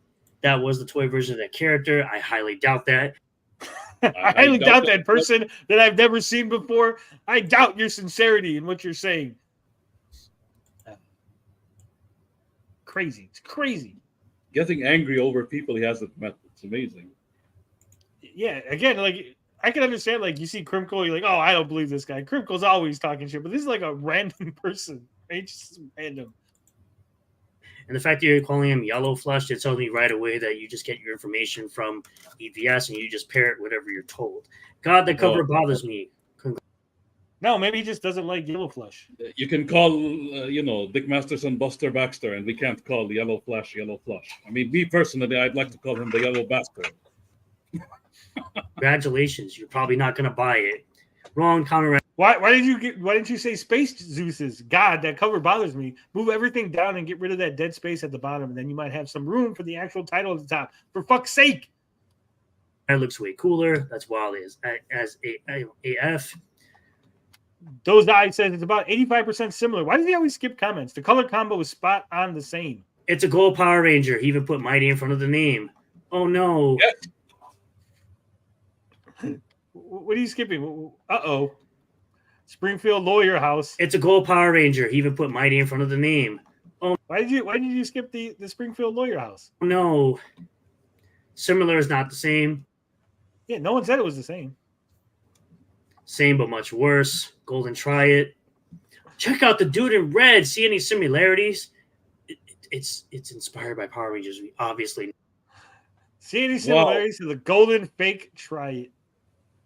that was the toy version of that character. I highly doubt that. I highly doubt that person that I've never seen before. I doubt your sincerity in what you're saying. Crazy. It's crazy. Getting angry over people he hasn't met. It's amazing. Yeah, again, like I can understand, like you see Crimco, you're like, oh, I don't believe this guy. Crimco's always talking shit, but this is like a random person, right? Just random. And the fact that you're calling him Yellow Flush, it tells me right away that you just get your information from EVS and you just parrot whatever you're told. God, the cover bothers me. No, maybe he just doesn't like Yellow Flush. You can call, Dick Masterson Buster Baxter, and we can't call the Yellow Flush Yellow Flush. I mean, me personally, I'd like to call him the Yellow Bastard. Congratulations, you're probably not going to buy it. Wrong comment. Why didn't you say Space Zeus's? God, that cover bothers me. Move everything down and get rid of that dead space at the bottom, and then you might have some room for the actual title at the top. For fuck's sake! That looks way cooler. That's wild as AF. Those Eyes says it's about 85% similar. Why does he always skip comments? The color combo is spot on the same. It's a gold Power Ranger. He even put Mighty in front of the name. Oh no. Yeah. What are you skipping? Uh-oh. Springfield Lawyer House. It's a gold Power Ranger. He even put Mighty in front of the name. Oh, why did you skip the Springfield Lawyer House? No. Similar is not the same. Yeah, no one said it was the same. Same but much worse. Golden Try It. Check out the dude in red. See any similarities? It's inspired by Power Rangers. We obviously see any similarities to the Golden Fake Try It.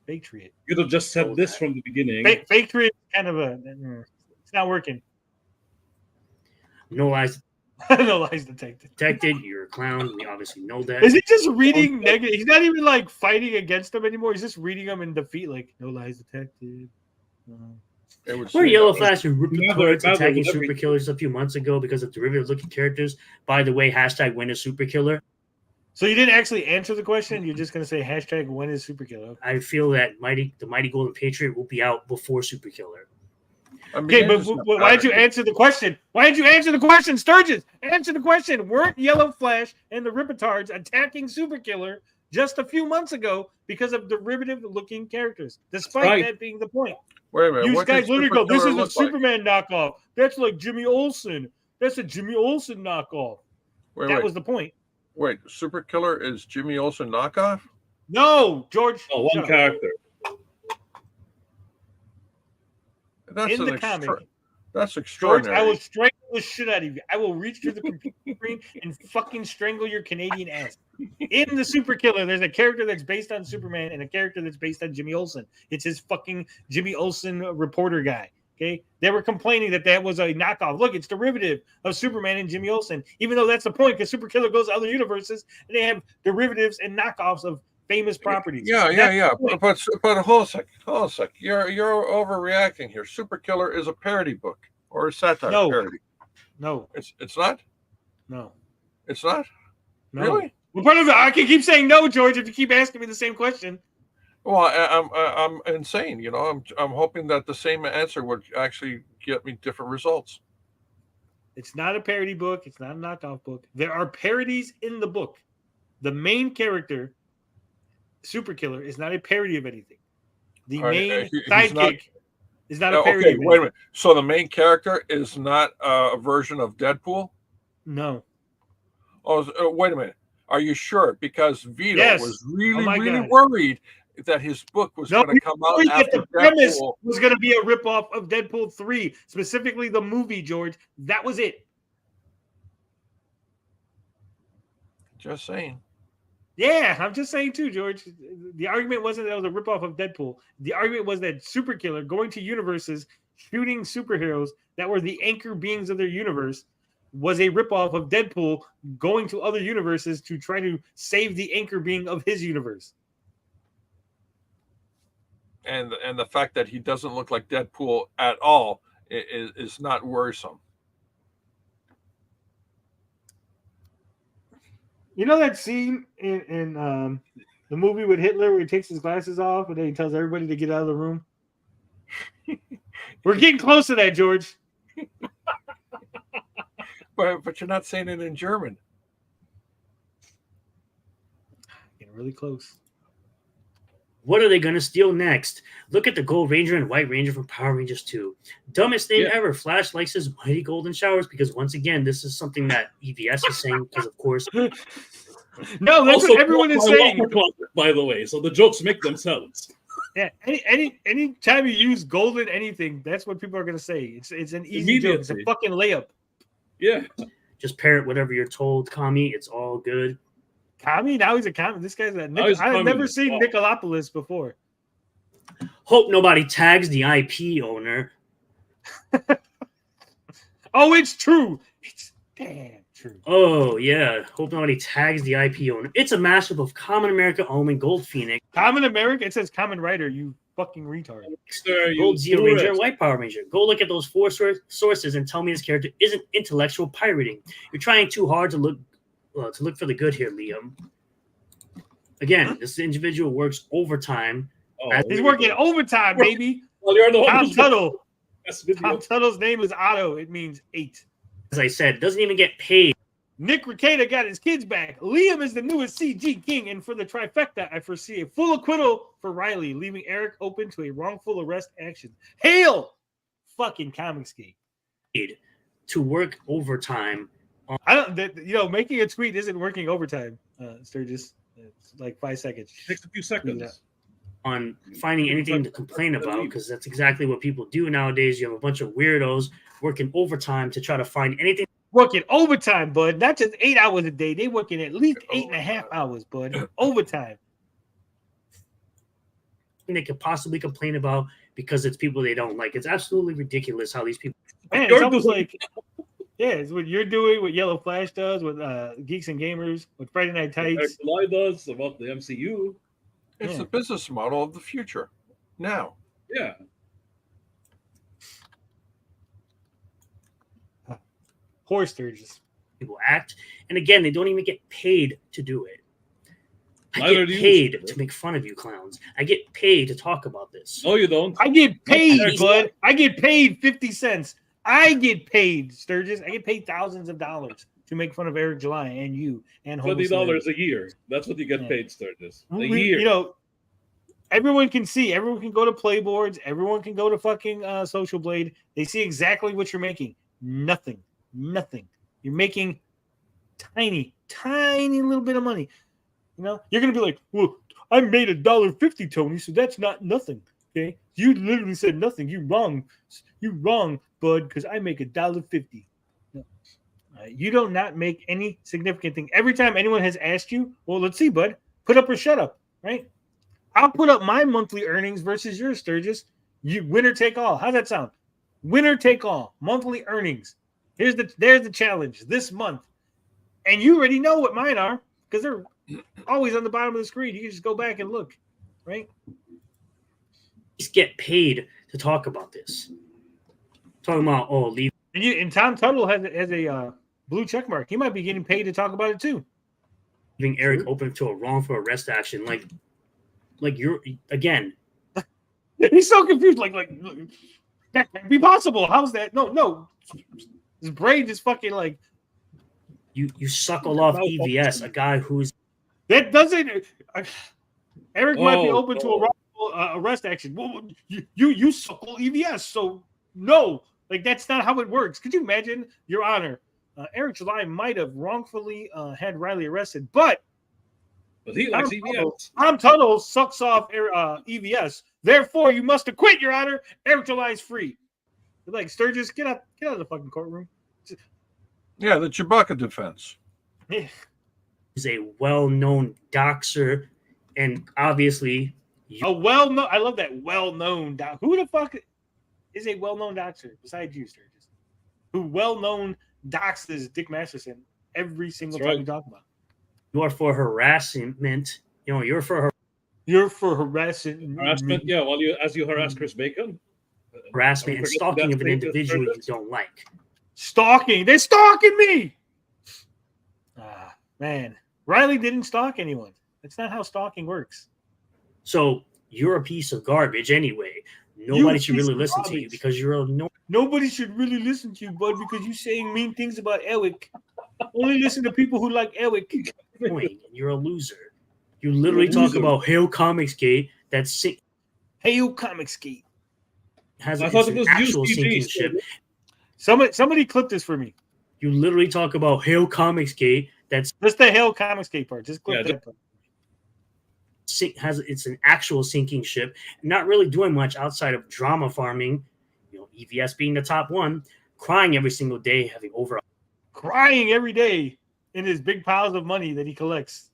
Fake Tree It. You could have just said this from the beginning. Fake Tree It is kind of it's not working. No lies. No lies detected. Detected. You're a clown. We obviously know that. Is he just reading negative? He's not even like fighting against them anymore. He's just reading them in defeat. Like no lies detected. Where Yellow Flash and Rippaverse attacking super killers a few months ago because of derivative-looking characters. By the way, hashtag when is super killer. So you didn't actually answer the question. You're just going to say hashtag when is super killer. I feel that the Mighty Golden Patriot will be out before Super Killer. Okay, but why did you answer the question? Why did you answer the question, Sturgis? Answer the question. Weren't Yellow Flash and the Rippatards attacking Super Killer just a few months ago because of derivative-looking characters? Despite that being the point. Wait a minute. You guys literally go, this is a Superman knockoff. That's like Jimmy Olsen. That's a Jimmy Olsen knockoff. That was the point. Wait, Super Killer is Jimmy Olsen knockoff? No, George. Oh, one character. That's in the comic. That's extraordinary. George, I will strangle the shit out of you. I will reach through the computer screen and fucking strangle your Canadian ass. In the Super Killer, there's a character that's based on Superman and a character that's based on Jimmy Olsen. It's his fucking Jimmy Olsen reporter guy. Okay, they were complaining that was a knockoff. Look, it's derivative of Superman and Jimmy Olsen, even though that's the point because Super Killer goes to other universes and they have derivatives and knockoffs of famous properties. Yeah. But hold a sec. You're overreacting here. Super Killer is a parody book or a satire parody. No, it's not. No, it's not. No. Really? Well, part of it, I can keep saying no, George. If you keep asking me the same question. Well, I'm insane. You know, I'm hoping that the same answer would actually get me different results. It's not a parody book. It's not a knockoff book. There are parodies in the book. The main character, Super Killer, is not a parody of anything. The main sidekick is not a parody. Okay, wait a minute. So the main character is not a version of Deadpool? No. Oh, wait a minute. Are you sure? Because Vito was really worried that his book was going to come out after the premise was going to be a ripoff of Deadpool 3, specifically the movie, George. That was it. Just saying. Yeah, I'm just saying too, George. The argument wasn't that it was a ripoff of Deadpool. The argument was that Super Killer going to universes, shooting superheroes that were the anchor beings of their universe, was a ripoff of Deadpool going to other universes to try to save the anchor being of his universe. And the fact that he doesn't look like Deadpool at all is not worrisome. You know that scene in the movie with Hitler where he takes his glasses off and then he tells everybody to get out of the room? We're getting close to that, George. But you're not saying it in German. Getting really close. What are they going to steal next? Look at the Gold Ranger and White Ranger from Power Rangers 2. Dumbest thing ever. Flash likes his mighty golden showers because, once again, this is something that EVS is saying because, of course. No, that's what everyone is saying. By the way, so the jokes make themselves. Yeah, any time you use golden anything, that's what people are going to say. It's an easy joke. It's a fucking layup. Yeah. Just parrot whatever you're told, Kami. It's all good. Kami? Now he's a Kami. This guy's a I've never seen Nicolopolis before. Hope nobody tags the IP owner. Oh, it's true. Damn true. Oh yeah. Hope nobody tags the IP owner. It's a mashup of Common America Omen, Gold Phoenix, Common America. It says Common Writer. You fucking retard. Gold Zero Ranger, and White Power Ranger. Go look at those four sources and tell me this character isn't intellectual pirating. You're trying too hard to look for the good here, Liam. Again, this individual works overtime. He's working overtime, baby. Well, you're the one Tom who's Tuttle. That's video. Tom Tuttle's name is Otto. It means 8. As I said, doesn't even get paid. Nick Rekieta got his kids back. Liam is the newest CG king, and for the trifecta, I foresee a full acquittal for Riley, leaving Eric open to a wrongful arrest action. Hail, fucking Comicsgate. To work overtime. I don't. Making a tweet isn't working overtime. Sturgis, it's like 5 seconds. It takes a few seconds. On finding anything to complain about, because that's exactly what people do nowadays. You have a bunch of weirdos working overtime to try to find anything. Working overtime, bud. Not just 8 hours a day. They working at least 8.5 hours, bud. Overtime. They could possibly complain about because it's people they don't like. It's absolutely ridiculous how these people. Man, it's almost like, it's what you're doing, what Yellow Flash does, with Geeks and Gamers, with Friday Night Tights. July does about the MCU. It's the business model of the future. Now. Yeah. Horse Sturgis. People act, and again, they don't even get paid to do it. I Neither get do you, paid Sturgis. to make fun of you clowns. I get paid to talk about this. No, you don't. I get paid, bud. I get paid 50 cents. I get paid, Sturgis. I get paid thousands of dollars to make fun of Eric July and you and $20 a year. That's what you get paid, Sturgis. A We- year. Everyone can see. Everyone can go to Playboards. Everyone can go to fucking Social Blade. They see exactly what you're making. Nothing. You're making tiny little bit of money. You're gonna be like, well, I made $1.50, Tony, so that's not nothing. Okay, you literally said nothing. You wrong, bud, because I make $1.50. No. You do not make any significant thing. Every time anyone has asked you, well, let's see, bud, put up or shut up, right? I'll put up my monthly earnings versus yours, Sturgis. You winner take all. How's that sound? Winner take all. Monthly earnings. There's the challenge this month. And you already know what mine are because they're always on the bottom of the screen. You can just go back and look, right? Just get paid to talk about this. Talking about leave. And Tom Tuttle has a blue check mark. He might be getting paid to talk about it too. Leaving Eric open to a wrongful arrest action, like you're again. He's so confused. Like that can't be possible. How's that? No. His brain just fucking like you suckle off EVS, a guy who's that doesn't. Eric might be open to a wrongful arrest action. Well, you suckle EVS, so no, like that's not how it works. Could you imagine, Your Honor? Eric July might have wrongfully had Riley arrested, but he likes EVS. Tom Tuttle sucks off EVS. Therefore, you must acquit, Your Honor. Eric July is free. You're like, Sturgis, get out of the fucking courtroom. Yeah, the Chewbacca defense. is a well-known doxer, and obviously I love that well-known doc. Who the fuck is a well-known doxer besides you, Sturgis? Who well-known doxes Dick Masterson every single time we talk about? You are for harassment. You're for harassment. Harassment, yeah. As you harass Chris Bacon. Harassment and stalking of an individual you don't like. Stalking. They're stalking me. Man. Riley didn't stalk anyone. That's not how stalking works. So you're a piece of garbage anyway. Nobody should really listen to you because you're Nobody should really listen to you, bud, because you're saying mean things about Eric. Only listen to people who like Eric. You're a loser. You literally talk about Hail Comicsgate. That's Hail Comicsgate. I thought it was actual sinking ship. Somebody clip this for me. You literally talk about Hail Comicsgate. That's just the Hail Comicsgate part. Just clip that part. It's an actual sinking ship, not really doing much outside of drama farming. EVS being the top one, crying every single day, crying every day in his big piles of money that he collects.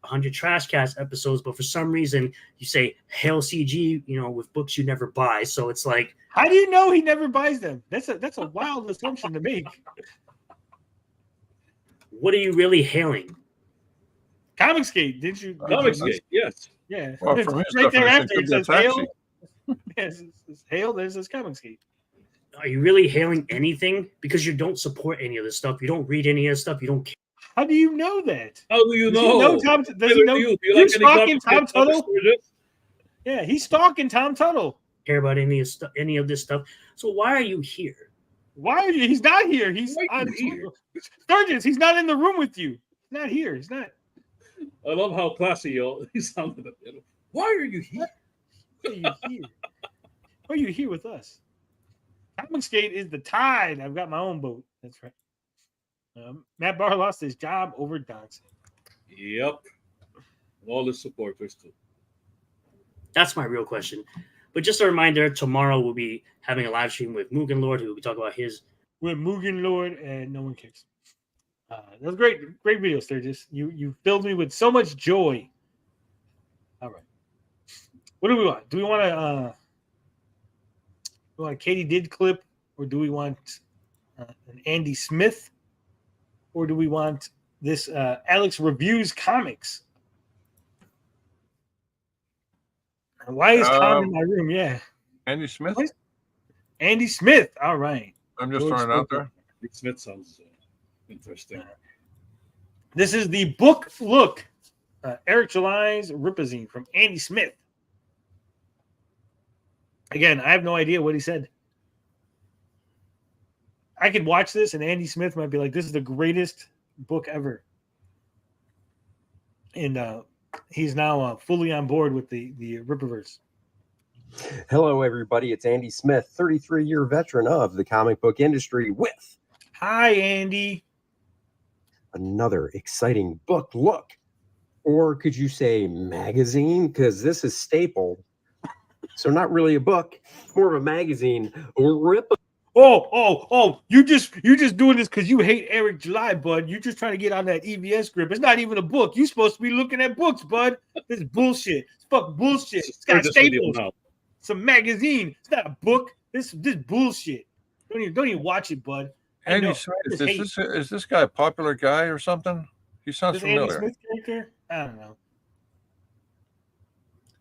100 Trash Cast episodes, but for some reason you say Hail CG, with books you never buy. So it's like, how do you know he never buys them? That's a wild assumption to make. what are you really hailing? Comicsgate, did you? Comicsgate, yes. Yeah. Well, It's from his right there definition, after could it be a says hail. taxi. Yes, it's hail. There's this Comicsgate. Are you really hailing anything? Because you don't support any of this stuff. You don't read any of this stuff. You don't care. How do you know that? How do you Does know? he know Tom? Does he Neither know? do you. Do You you like any stalking Tom Comicsgate Tuttle? Sturgis? Yeah, he's stalking Tom Tuttle. Care about any of this stuff. So why are you here? Why are you? He's not here. He's Why are on you here? Sturgis. He's not in the room with you. He's not here. He's not. I love how classy he sounded. Why are you here? Why are you here? Why are you here with us? Comicsgate is the tide. I've got my own boat. That's right. Matt Barr lost his job over doxing. Yep. All the supporters too. That's my real question. But just a reminder, tomorrow we'll be having a live stream with Mugen Lord, who will be talking about his. With Mugen Lord and No One Kicks. That was great video, Sturgis. You filled me with so much joy. All right. What do we want? Do we want a Katie Did clip, or do we want an Andy Smith, or do we want this Alex Reviews Comics? Why is Tom in my room? Yeah. Andy Smith? Andy Smith. All right. I'm just throwing it out there. Nick Smith sounds interesting. This is the book look. Eric July's Ripazine from Andy Smith. Again, I have no idea what he said. I could watch this and Andy Smith might be like, this is the greatest book ever. And he's now fully on board with the Rippaverse. Hello, everybody. It's Andy Smith, 33-year veteran of the comic book industry with... Hi, Andy. Another exciting book look. Or could you say magazine? Because this is stapled. So not really a book, more of a magazine. Rip. Oh! You just doing this because you hate Eric July, bud. You're just trying to get on that EVS grip. It's not even a book. You're supposed to be looking at books, bud. This is bullshit. It's fucking bullshit. It's got staples. It's a magazine. It's not a book. This bullshit. Don't even watch it, bud. Andy Smith, is this guy a popular guy or something? He sounds familiar. Andy Smith character? I don't know.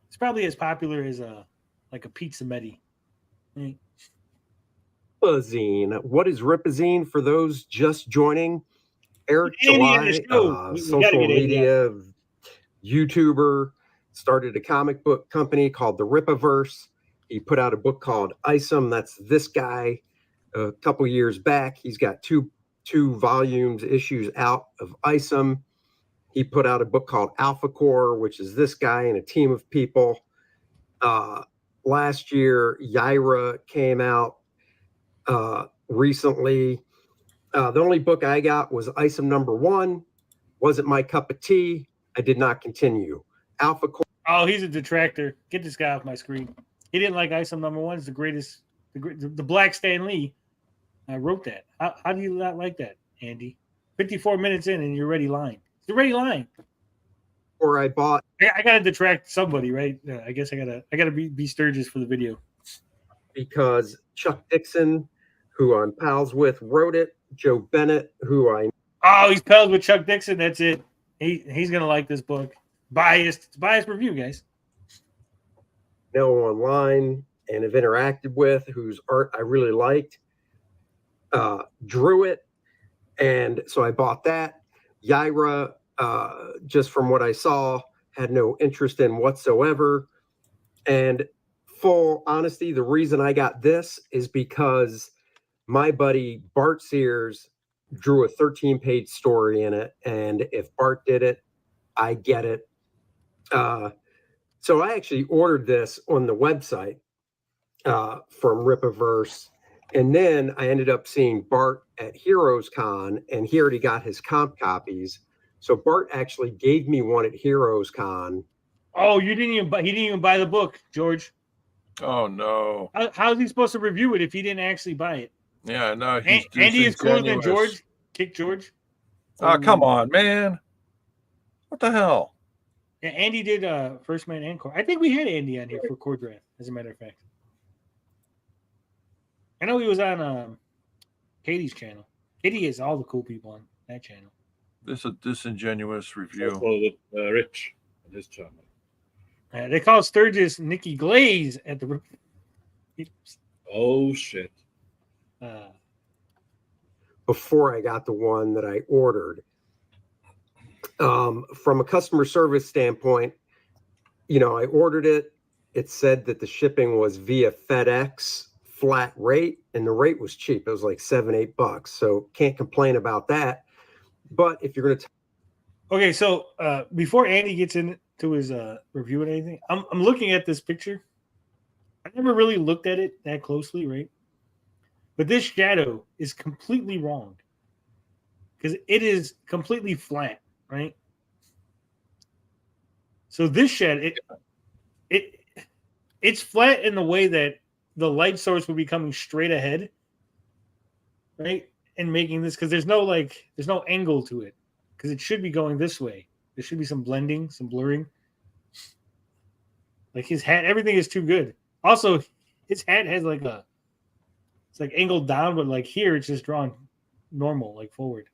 It's probably as popular as like a Pizza Medi. Right? Ripazine. What is Ripazine for those just joining? Eric July, social media YouTuber, started a comic book company called the Rippaverse. He put out a book called Isom. That's this guy. A couple years back, he's got two volumes, issues out of Isom. He put out a book called Alpha Core, which is this guy and a team of people. Last year, Yaira came out recently. The only book I got was Isom #1. Wasn't my cup of tea. I did not continue. Alpha Core. Oh, he's a detractor. Get this guy off my screen. He didn't like Isom #1. It's the greatest. The Black Stan Lee wrote that. How do you not like that, Andy? 54 minutes in and you're already lying. You're already lying. Or I bought. I gotta detract somebody, right? I guess I gotta be Sturgis for the video. Because Chuck Dixon, who I'm pals with, wrote it. Joe Bennett, who he's pals with Chuck Dixon. That's it. He's gonna like this book. Biased. It's biased review, guys. know online and have interacted with, whose art I really liked, drew it. And so I bought that. Yaira, just from what I saw, had no interest in whatsoever. And full honesty, the reason I got this is because my buddy Bart Sears drew a 13-page story in it. And if Bart did it, I get it. So I actually ordered this on the website from Rippaverse. And then I ended up seeing Bart at Heroes Con, and he already got his comp copies. So Bart actually gave me one at Heroes Con. Oh, he didn't even buy the book, George. Oh no! How's he supposed to review it if he didn't actually buy it? Yeah, no. Andy is cooler than George. Kick George. Oh, come on, man! What the hell? Yeah, Andy did First Man and Core. I think we had Andy on here for Core Draft, as a matter of fact. I know he was on Katie's channel. Katie has all the cool people on that channel. This is a disingenuous review. Also with Rich on his channel. They call Sturgis Nikki Glaze at the. Oh shit! Before I got the one that I ordered, from a customer service standpoint, I ordered it. It said that the shipping was via FedEx flat rate, and the rate was cheap. It was like $7-8. So can't complain about that. But if you're going to okay, so before Andy gets into his review and anything, I'm looking at this picture. I never really looked at it that closely, right? But this shadow is completely wrong because it is completely flat, right? So this shed, it's flat in the way that the light source would be coming straight ahead, right? And making this, because there's no angle to it, because it should be going this way. There should be some blending, some blurring. Like his hat, everything is too good. Also, his hat has it's like angled down, but like here it's just drawn normal, like forward.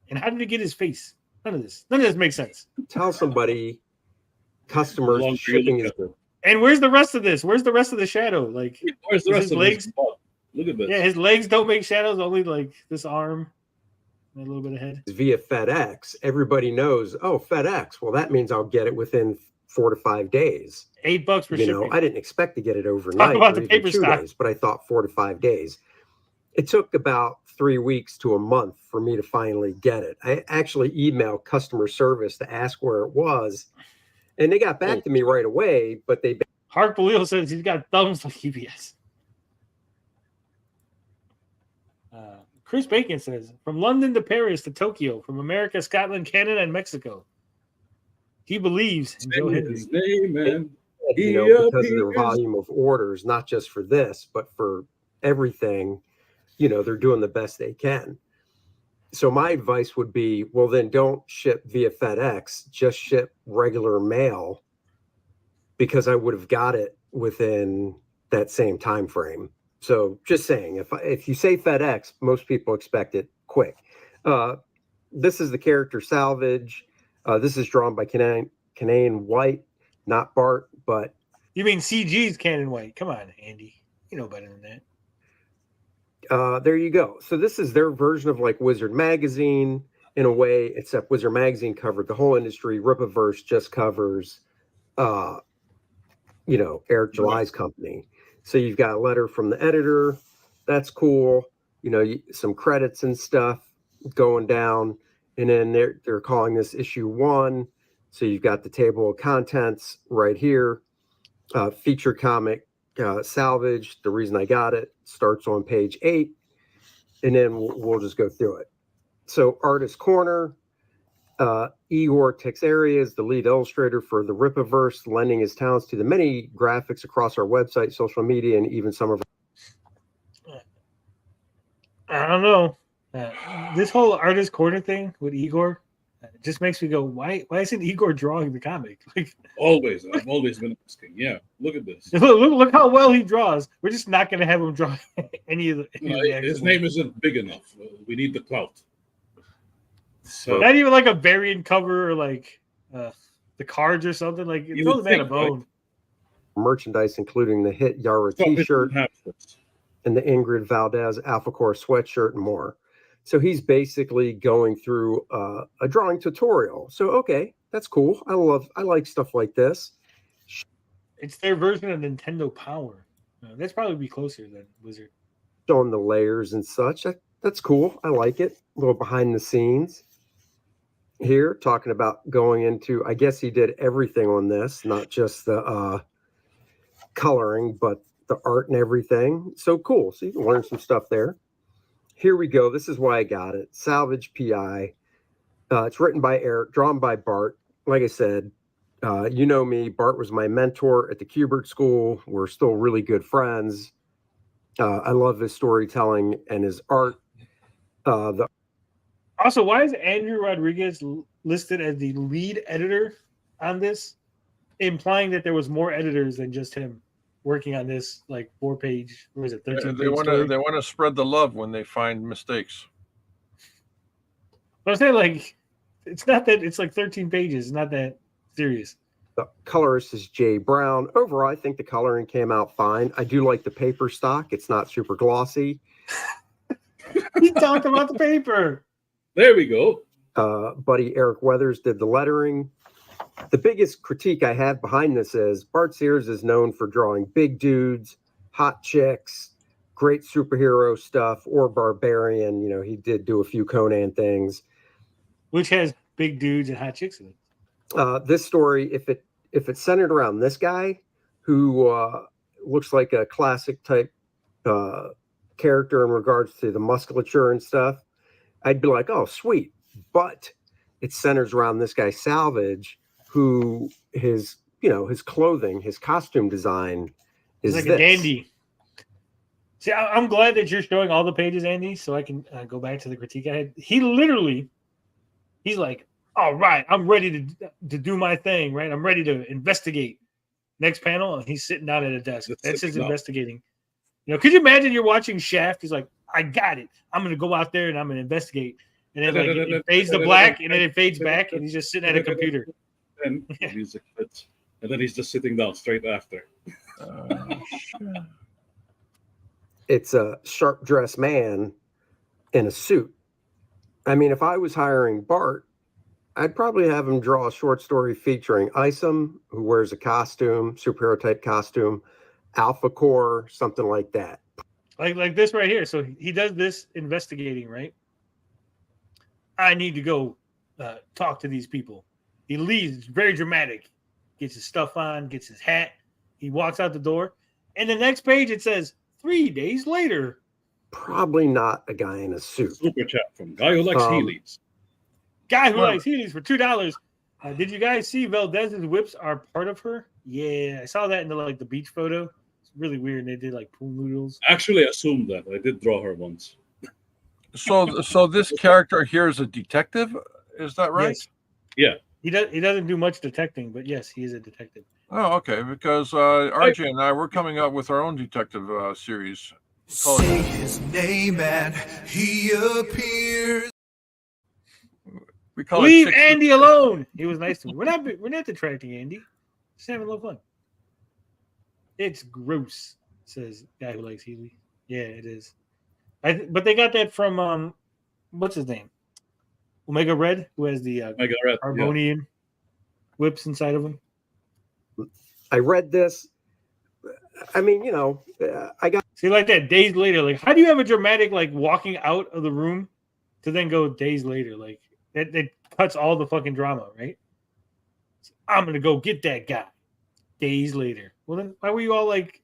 And how did he get his face? None of this makes sense. tell somebody customers shipping is. And where's the rest of this? Where's the rest of the shadow? Like, where's the rest his of legs? his Look at this. Yeah, his legs don't make shadows. Only like this arm and a little bit of head. Via FedEx, everybody knows. Oh, FedEx. Well, that means I'll get it within 4 to 5 days. $8 for shipping. I didn't expect to get it overnight. Talk about or the even paper 2 stock. days, but I thought 4 to 5 days. It took about 3 weeks to a month for me to finally get it. I actually emailed customer service to ask where it was, and they got back to me right away. But they Hark Balil says he's got thumbs like EBS. Chris Bacon says, from London to Paris to Tokyo, from America, Scotland, Canada, and Mexico. He believes in Joe Henry. Because of their volume of orders, not just for this, but for everything, they're doing the best they can. So my advice would be, well, then don't ship via FedEx, just ship regular mail, because I would have got it within that same time frame. So just saying, if you say FedEx, most people expect it quick. This is the character Salvage. This is drawn by Canaan White, not Bart, but... You mean CG's Canaan White? Come on, Andy. You know better than that. There you go. So this is their version of like Wizard Magazine in a way, except Wizard Magazine covered the whole industry. Rippaverse just covers, Eric July's company. So you've got a letter from the editor. That's cool. Some credits and stuff going down. And then they're calling this issue 1. So you've got the table of contents right here. Feature comic Salvage. The reason I got it starts on page 8. And then we'll just go through it. So Artist Corner. Igor Texeria is the lead illustrator for the Rippaverse, lending his talents to the many graphics across our website, social media, and even some of I don't know. This whole Artist Corner thing with Igor just makes me go, why isn't Igor drawing the comic? Like, always. I've always been asking. Yeah, look at this. Look how well he draws. We're just not going to have him draw any of the... His name isn't big enough. We need the clout. So not even like a variant cover or like the cards or something. Like, throw the man a bone. Merchandise, including the Hit Yara t-shirt and the Ingrid Valdez Alpha Core sweatshirt and more. So he's basically going through a drawing tutorial. So, okay, that's cool. I like stuff like this. It's their version of Nintendo Power. That's probably be closer than Wizard. Showing the layers and such. That's cool. I like it. A little behind the scenes. Here, talking about going into, I guess he did everything on this, not just the coloring, but the art and everything. So cool. So you can learn some stuff there. Here we go. This is why I got it. Salvage PI. It's written by Eric, drawn by Bart. Like I said, you know me. Bart was my mentor at the Kubert School. We're still really good friends. I love his storytelling and his art. Also, why is Andrew Rodriguez listed as the lead editor on this, implying that there was more editors than just him working on this, like 4-page, what is it, 13 They want to spread the love when they find mistakes. But I'm saying, like, it's not that, it's like 13 pages. It's not that serious. The colorist is Jay Brown. Overall, I think the coloring came out fine. I do like the paper stock. It's not super glossy. He talked about the paper. There we go. Buddy Eric Weathers did the lettering. The biggest critique I have behind this is Bart Sears is known for drawing big dudes, hot chicks, great superhero stuff, or barbarian. You know, he did do a few Conan things. Which has big dudes and hot chicks in it. This story, if it's centered around this guy who looks like a classic type character in regards to the musculature and stuff, I'd be like, oh, sweet. But it centers around this guy Salvage, who his clothing, his costume design is like this. a dandy. See, I'm glad that you're showing all the pages, Andy, so I can go back to the critique I had. He's like, all right, I'm ready to do my thing, right? I'm ready to investigate. Next panel, and he's sitting down at a desk. That's his investigating. You know, could you imagine you're watching Shaft? He's like, I got it. I'm going to go out there and I'm going to investigate. And then like, it fades to black, and then it fades back, and he's just sitting at a computer. And music fits. And then he's just sitting down straight after. It's a sharp dressed man in a suit. I mean, if I was hiring Bart, I'd probably have him draw a short story featuring Isom, who wears a costume, superhero type costume, Alpha Core, something like that. Like this right here. So he does this investigating, right? I need to go talk to these people. He leaves, very dramatic, gets his stuff on, gets his hat. He walks out the door. And the next page, it says, 3 days later. Probably not a guy in a suit. Super chat from Guy Who Likes Heelys. Guy Who Likes Heelys for $2. Did you guys see Valdez's whips are part of her? Yeah, I saw that in the beach photo. It's really weird. They did like pool noodles. Actually, I assumed that. I did draw her once. So this character here is a detective. Is that right? Yes. Yeah. He doesn't do much detecting, but yes, he is a detective. Oh, okay. Because RJ and I, we're coming up with our own detective series. Say his name and he appears. We call Leave it Andy alone. He was nice to me. We're not detracting Andy. Just having a little fun. It's gross, says Guy Who Likes Healy. Yeah, it is. But they got that from what's his name? Omega Red, who has the Omega Red, Arbonian whips inside of him. I read this. I mean, I got. See, like that days later. Like, how do you have a dramatic like walking out of the room to then go days later? Like that cuts all the fucking drama, right? So, I'm gonna go get that guy. Days later. Well, then why were you all like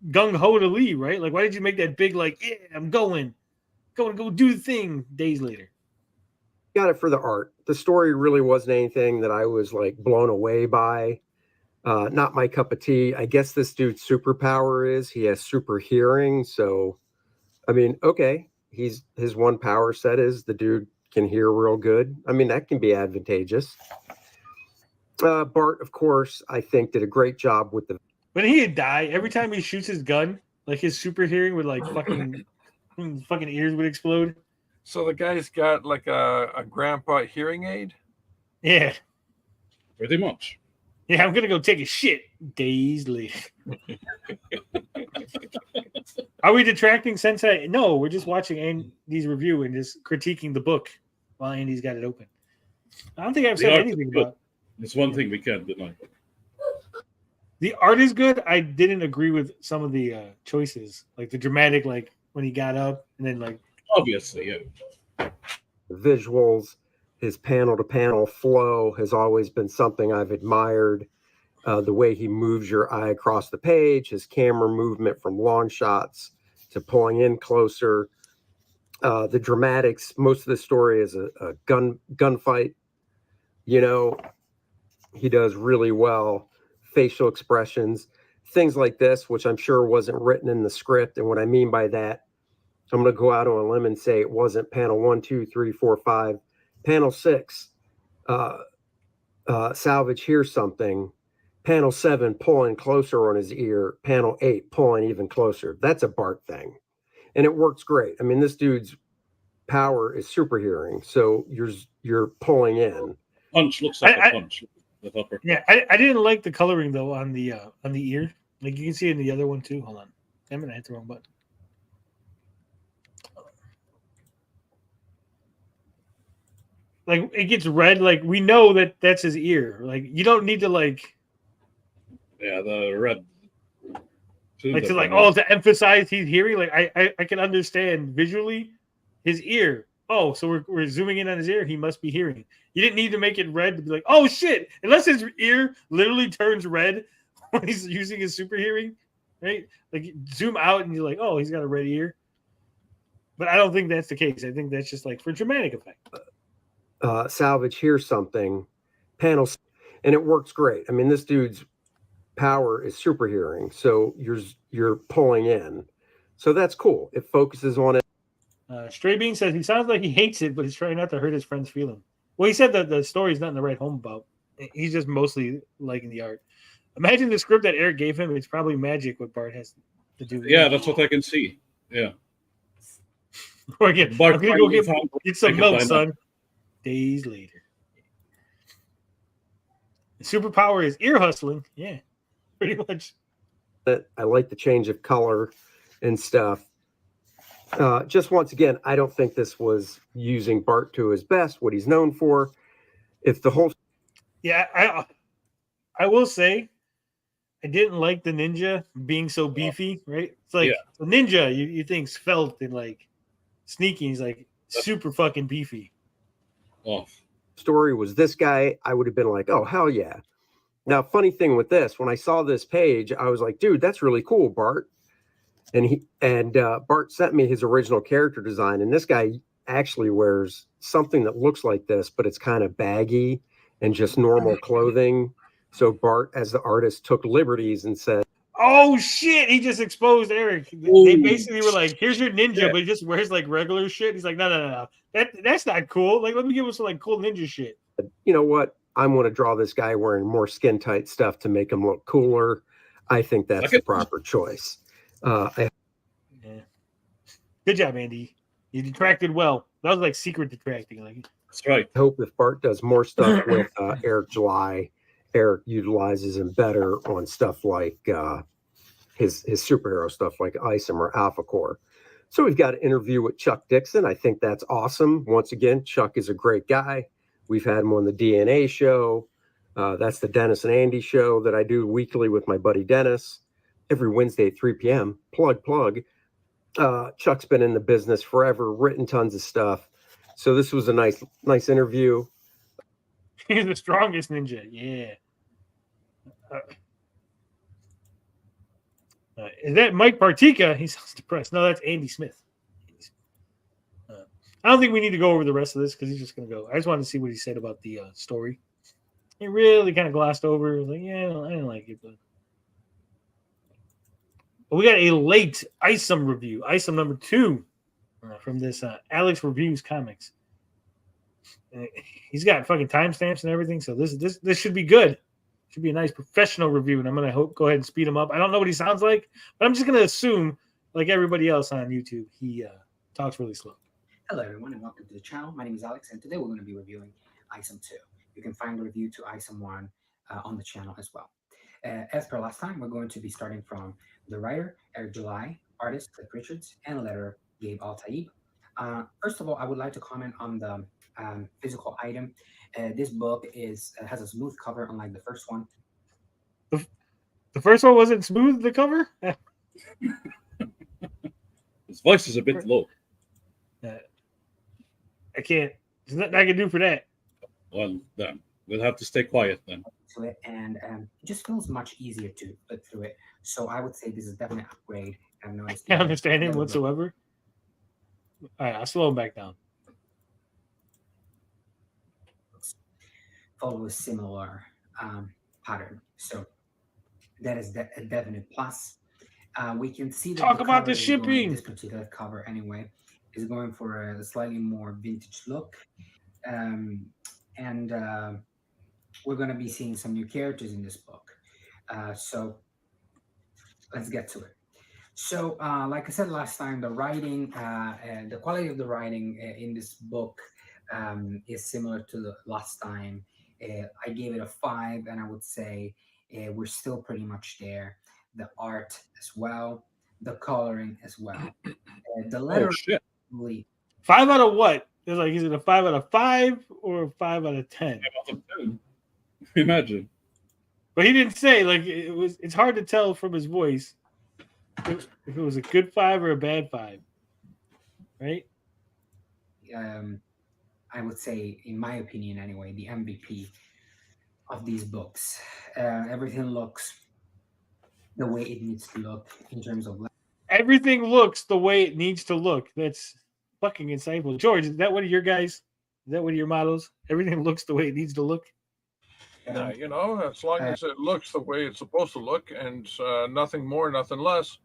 gung ho to leave, right? Like, why did you make that big like, yeah, I'm going to go do the thing? Days later. Got it for the art. The story really wasn't anything that I was like blown away by. Not my cup of tea. I guess this dude's superpower is he has super hearing. So, I mean, okay, his one power set is the dude can hear real good. I mean, that can be advantageous. Bart, of course, I think did a great job with the. When he'd die, every time he shoots his gun, like his super hearing would like fucking ears would explode. So the guy's got like a grandpa hearing aid? Yeah. Pretty much. Yeah, I'm going to go take a shit days later. Are we detracting Sensei? No, we're just watching Andy's review and just critiquing the book while Andy's got it open. I don't think I've said anything about it. It's one thing we can't deny. The art is good. I didn't agree with some of the choices, like the dramatic, like when he got up and then like. Obviously, yeah. The visuals, his panel-to-panel flow has always been something I've admired. The way he moves your eye across the page, his camera movement from long shots to pulling in closer. The dramatics, most of the story is a gunfight. He does really well. Facial expressions, things like this, which I'm sure wasn't written in the script. And what I mean by that, I'm going to go out on a limb and say it wasn't panel 1, 2, 3, 4, 5. Panel 6, Salvage hears something. Panel 7, pulling closer on his ear. Panel 8, pulling even closer. That's a Bart thing. And it works great. I mean, this dude's power is super hearing. So you're pulling in. Punch looks like a punch. Yeah, I didn't like the coloring though on the ear. Like you can see in the other one too. Hold on, I'm gonna hit the wrong button. Like it gets red. Like we know that that's his ear. Like you don't need to like. Yeah, the red. Like to emphasize he's hearing. Like I can understand visually his ear. Oh, so we're zooming in on his ear. He must be hearing. You didn't need to make it red to be like, oh shit. Unless his ear literally turns red when he's using his super hearing, right? Like zoom out and you're like, oh, he's got a red ear. But I don't think that's the case. I think that's just like for dramatic effect. Salvage hears something, panels, and it works great. I mean, this dude's power is super hearing, so you're pulling in. So that's cool. It focuses on it. Stray Bean says he sounds like he hates it, but he's trying not to hurt his friend's feeling. Well, he said that the story's not in the right home about. He's just mostly liking the art. Imagine the script that Eric gave him. It's probably magic what Bart has to do. Yeah, that's what I can see. Yeah. I'm gonna go get some milk, son. Days later. The superpower is ear hustling. Yeah, pretty much. I like the change of color and stuff. Just once again, I don't think this was using Bart to his best, what he's known for. If the whole... Yeah, I will say, I didn't like the ninja being so beefy, right? It's like the ninja, you think svelte and like sneaky. He's like super fucking beefy. Story was this guy, I would have been like, oh, hell yeah. Now, funny thing with this, when I saw this page, I was like, dude, that's really cool, Bart. And Bart sent me his original character design, and this guy actually wears something that looks like this, but it's kind of baggy and just normal clothing. So Bart, as the artist, took liberties and said, oh shit, he just exposed Eric. They basically were like, here's your ninja, but he just wears like regular shit. He's like, no. That's not cool. Like, let me give him some like cool ninja shit. You know what? I'm going to draw this guy wearing more skin tight stuff to make him look cooler. I think that's the proper choice. Good job, Andy. You detracted well. That was like secret detracting. Like that's right. I hope if Bart does more stuff with Eric July, Eric utilizes him better on stuff like his superhero stuff like Isom or Alpha Core. So we've got an interview with Chuck Dixon. I think that's awesome. Once again, Chuck is a great guy. We've had him on the DNA show. That's the Dennis and Andy show that I do weekly with my buddy Dennis every Wednesday at 3 p.m. Plug. Chuck's been in the business forever, written tons of stuff. So this was a nice interview. He's the strongest ninja. Yeah. Is that Mike Partika? He sounds depressed. No, that's Andy Smith. I don't think we need to go over the rest of this because he's just going to go. I just wanted to see what he said about the story. He really kind of glossed over. He was like, yeah, I didn't like it. But we got a late Isom review. Isom number 2 from this Alex Reviews Comics. He's got fucking timestamps and everything. So this should be good. Should be a nice professional review. And I'm going to go ahead and speed him up. I don't know what he sounds like, but I'm just going to assume, like everybody else on YouTube, he talks really slow. Hello, everyone, and welcome to the channel. My name is Alex, and today we're going to be reviewing Isom 2. You can find the review to Isom 1 on the channel as well. As per last time, we're going to be starting from the writer, Eric July, artist, Cliff Richards, and letterer, Gabe Al-Taib. First of all, I would like to comment on the physical item. This book has a smooth cover, unlike the first one. The first one wasn't smooth, the cover? His voice is a bit low. I can't. There's nothing I can do for that. Well, then we'll have to stay quiet then. To it, and it just feels much easier to flip through it. So I would say this is definitely an upgrade. I've noticed. I can't understand him whatsoever. All right, I'll slow him back down. Follow a similar pattern, so that is a definite plus. We can see that talk about the shipping. This particular cover, anyway, is going for a slightly more vintage look, and we're going to be seeing some new characters in this book. So let's get to it. So, like I said last time, the writing, and the quality of the writing in this book is similar to the last time. I gave it a 5, and I would say we're still pretty much there. The art as well, the coloring as well. The Oh letter shit! 5 out of what? It's like, is it a 5 out of 5 or a 5 out of 10? 5 out of 10. Imagine. But he didn't say. Like, it's hard to tell from his voice if it was a good 5 or a bad 5, right? I would say, in my opinion anyway, the MVP of these books. Everything looks the way it needs to look in terms of. Everything looks the way it needs to look. That's fucking insightful. George, is that one of your guys? Is that one of your models? Everything looks the way it needs to look. Yeah, you know, as long as it looks the way it's supposed to look, and nothing more, nothing less,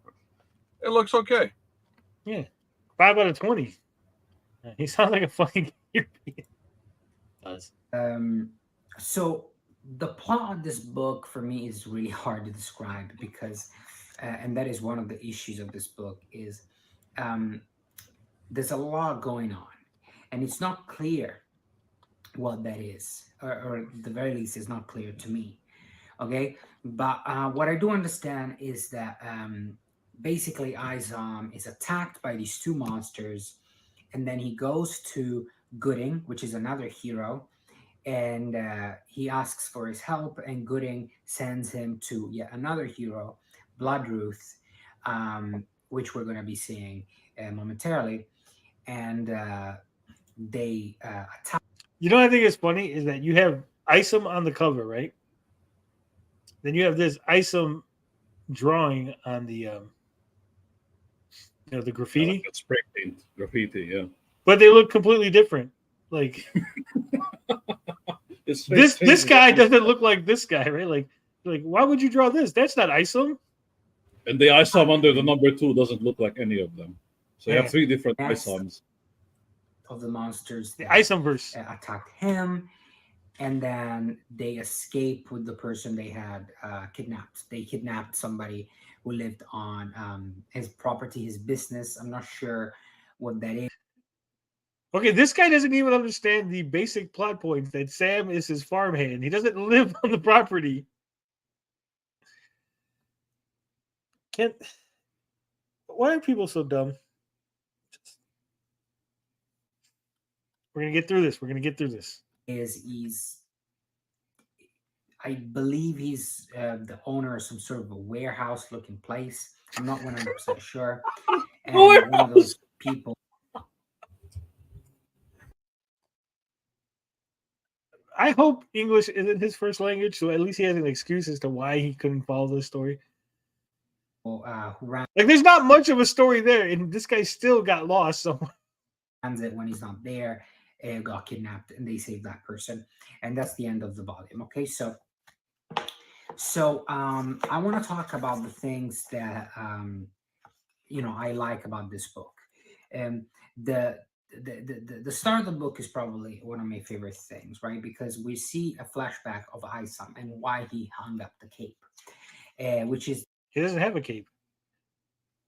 it looks okay. Yeah, 5 out of 20. He sounds like a fucking does. So the plot of this book for me is really hard to describe because, and that is one of the issues of this book, is there's a lot going on, and it's not clear what that is, or at the very least, it's not clear to me. Okay, but what I do understand is that basically Izam is attacked by these two monsters, and then he goes to Gooding, which is another hero, and he asks for his help, and Gooding sends him to yet another hero, Bloodruth, which we're going to be seeing momentarily, and they attack. You know what I think is funny is that you have Isom on the cover, right? Then you have this Isom drawing on the the graffiti. Like spray paint graffiti, yeah. But they look completely different. Like this guy doesn't look like this guy, right? Like why would you draw this? That's not Isom. And the Isom under the number 2 doesn't look like any of them. So you have 3 different Isoms. Of the monsters, the Isomverse attacked him, and then they escape with the person they had kidnapped. They kidnapped somebody who lived on his property, his business. I'm not sure what that is. Okay, this guy doesn't even understand the basic plot points that Sam is his farmhand. He doesn't live on the property. Why are people so dumb? We're gonna get through this. We're gonna get through this. I believe he's the owner of some sort of a warehouse-looking place. I'm not 100% sure. And one of those people. I hope English isn't his first language, so at least he has an excuse as to why he couldn't follow the story. Like, there's not much of a story there, and this guy still got lost somewhere. It when he's not there, got kidnapped, and they saved that person, and that's the end of the volume. Okay, so I want to talk about the things that I like about this book, and the start of the book is probably one of my favorite things, right? Because we see a flashback of Isom and why he hung up the cape, which is he doesn't have a cape.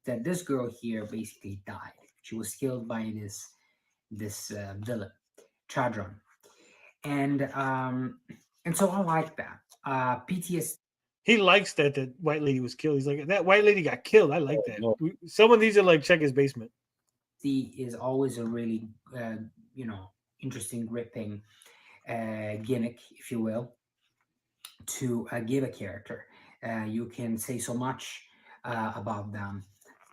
That this girl here basically died. She was killed by this villain, Chadron, and so I like that. PTSD. He likes that the white lady was killed. He's like, that white lady got killed. I like that. No. Someone needs to like check his basement. Is always a really interesting, gripping gimmick, if you will, to give a character. You can say so much about them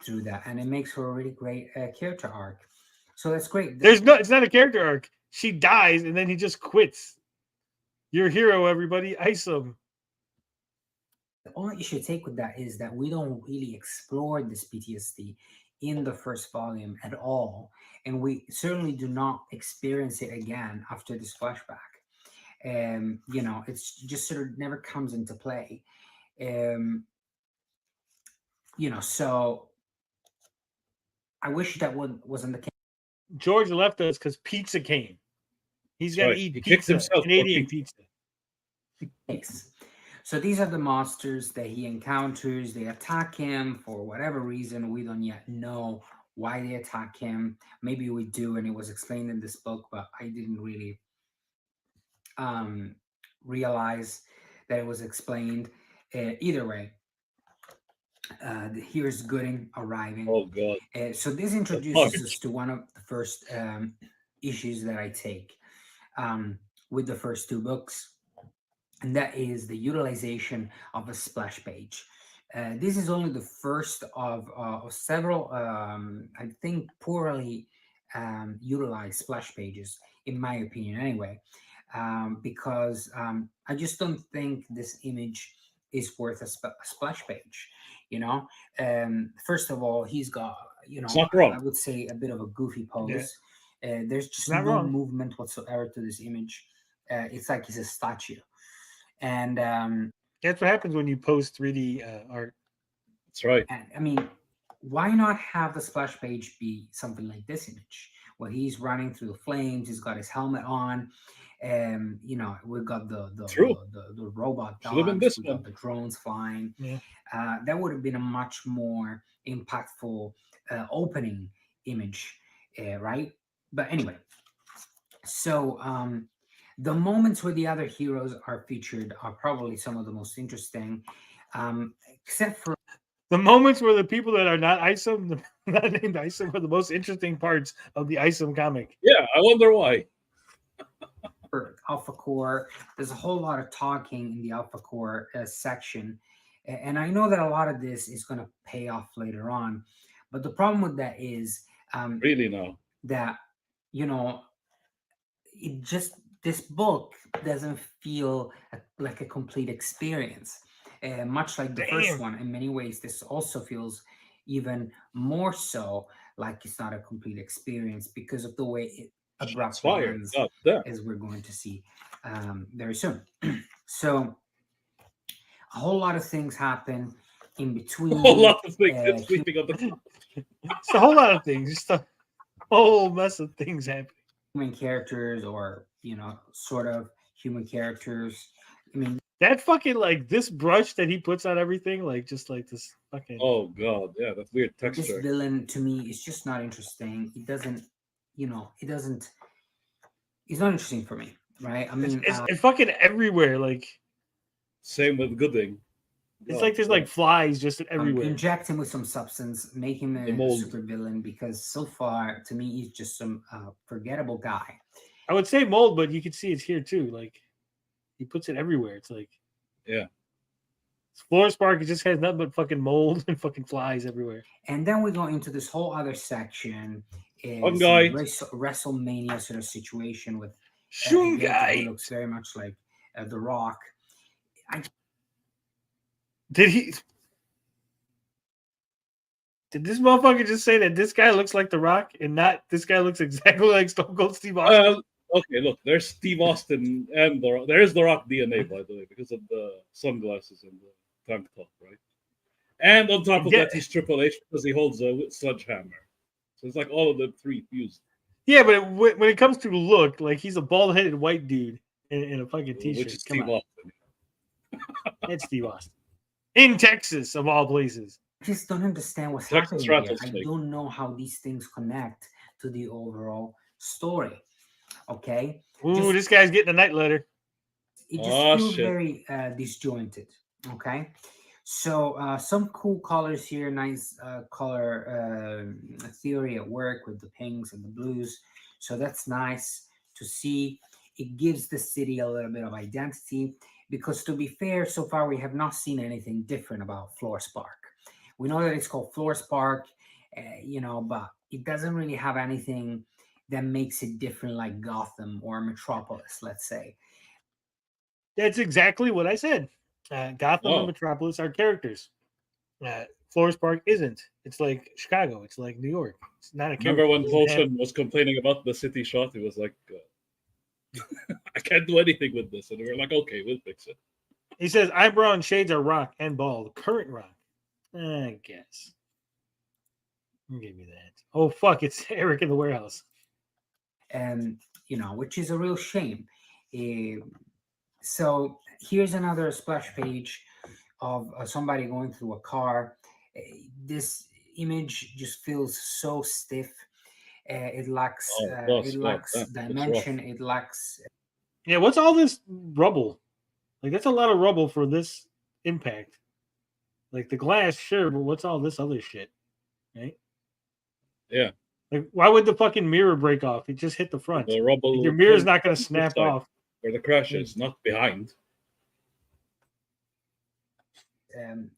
through that, and it makes for a really great character arc. So that's great. It's not a character arc. She dies, and then he just quits. Your hero, everybody, Isom. The only issue I take with that is that we don't really explore this PTSD in the first volume at all, and we certainly do not experience it again after this flashback. It's just sort of never comes into play. So I wish that one wasn't the case. George left us because pizza came. He's got to eat he pizza. Himself Canadian pizza. Thanks. So these are the monsters that he encounters. They attack him for whatever reason. We don't yet know why they attack him. Maybe we do, and it was explained in this book, but I didn't really realize that it was explained. Either way, here's Gooding arriving. Oh God! So this introduces us to one of the first issues that I take with the first two books, and that is the utilization of a splash page. This is only the first of several, I think, poorly utilized splash pages, in my opinion, anyway, because I just don't think this image is worth a splash page. You know, first of all, he's got, you know, I would say a bit of a goofy pose. There's just no movement whatsoever to this image. It's like he's a statue. And that's what happens when you post 3D art. That's right. And, I mean, why not have the splash page be something like this image, where he's running through the flames, he's got his helmet on, and you know, we've got the robot dogs, we've got the drones flying. Yeah. That would have been a much more impactful opening image, right? But anyway, so the moments where the other heroes are featured are probably some of the most interesting, except for the moments where the people that are not Isom, not named Isom, are the most interesting parts of the Isom comic. Yeah, I wonder why. Alpha Core, there's a whole lot of talking in the Alpha Core section, and I know that a lot of this is going to pay off later on, but the problem with that is really no, that, you know, it just, this book doesn't feel like a complete experience, much like the first one. In many ways, this also feels even more so like it's not a complete experience because of the way it abruptly ends, as we're going to see very soon. So a whole lot of things happen in between. A whole lot of things. It's a whole lot of things. Just a whole mess of things happening. Human characters, or, you know, sort of human characters. I mean, that fucking, like, this brush that he puts on everything, like, just like this fucking. Oh God, yeah, that weird texture. This villain to me is just not interesting. It doesn't, you know, it doesn't. It's not interesting for me, right? I mean, it's fucking everywhere. Like, same with Gooding. It's like there's like flies just everywhere. Inject him with some substance, make him a super villain, because so far to me he's just some forgettable guy. I would say mold, but you can see it's here too. Like, he puts it everywhere. It's like, yeah, Floor Spark, it just has nothing but fucking mold and fucking flies everywhere. And then we go into this whole other section. One guy, WrestleMania sort of situation with Shungai. Looks very much like The Rock. Did this motherfucker just say that this guy looks like The Rock and not this guy looks exactly like Stone Cold Steve Austin? Okay, look, there's Steve Austin and The Rock. There's The Rock DNA, by the way, because of the sunglasses and the tank top, right? And on top of that, he's Triple H because he holds a sledgehammer. So it's like all of the three fused. Yeah, but when it comes to look, like, he's a bald-headed white dude in a fucking t-shirt. Which is Steve Austin. It's Steve Austin. In Texas, of all places. I just don't understand what's happening here. I don't know how these things connect to the overall story. Okay? Ooh, this guy's getting a night letter. It just feels very disjointed. Okay? So some cool colors here, nice color theory at work with the pinks and the blues. So that's nice to see. It gives the city a little bit of identity, because to be fair, so far we have not seen anything different about Floor Spark. We know that it's called Floor Spark, you know, but it doesn't really have anything that makes it different, like Gotham or Metropolis, let's say. That's exactly what I said. Gotham and Metropolis are characters. Floor Spark isn't. It's like Chicago. It's like New York. It's not a character. Remember when Colson was complaining about the city shot? He was like, I can't do anything with this. And we were like, okay, we'll fix it. He says, eyebrow and shades are rock and bald. Current rock. I guess. Give me that. Oh, fuck. It's Eric in the warehouse. And, you know, which is a real shame. So here's another splash page of somebody going through a car. This image just feels so stiff. It lacks dimension. It lacks. Yeah, what's all this rubble? Like, that's a lot of rubble for this impact. Like, the glass, sure, but what's all this other shit? Right? Yeah. Like, why would the fucking mirror break off? It just hit the front. The rubble. Like, your mirror's not going to snap off. Where the crash is, not behind.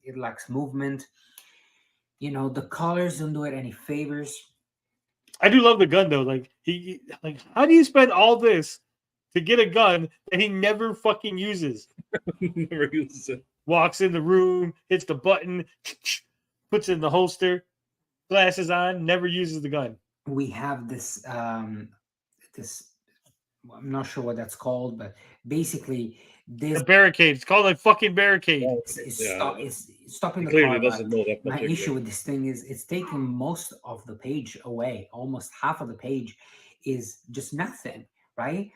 It lacks movement. You know, the colors don't do it any favors. I do love the gun though. Like how do you spend all this to get a gun that he never fucking uses? Never uses it. Walks in the room, hits the button, puts it in the holster, glasses on, never uses the gun. We have this this, I'm not sure what that's called, but basically this barricade. It's called a fucking barricade. It's stopping the clearly car. Doesn't know that my issue with this thing is it's taking most of the page away. Almost half of the page is just nothing, right?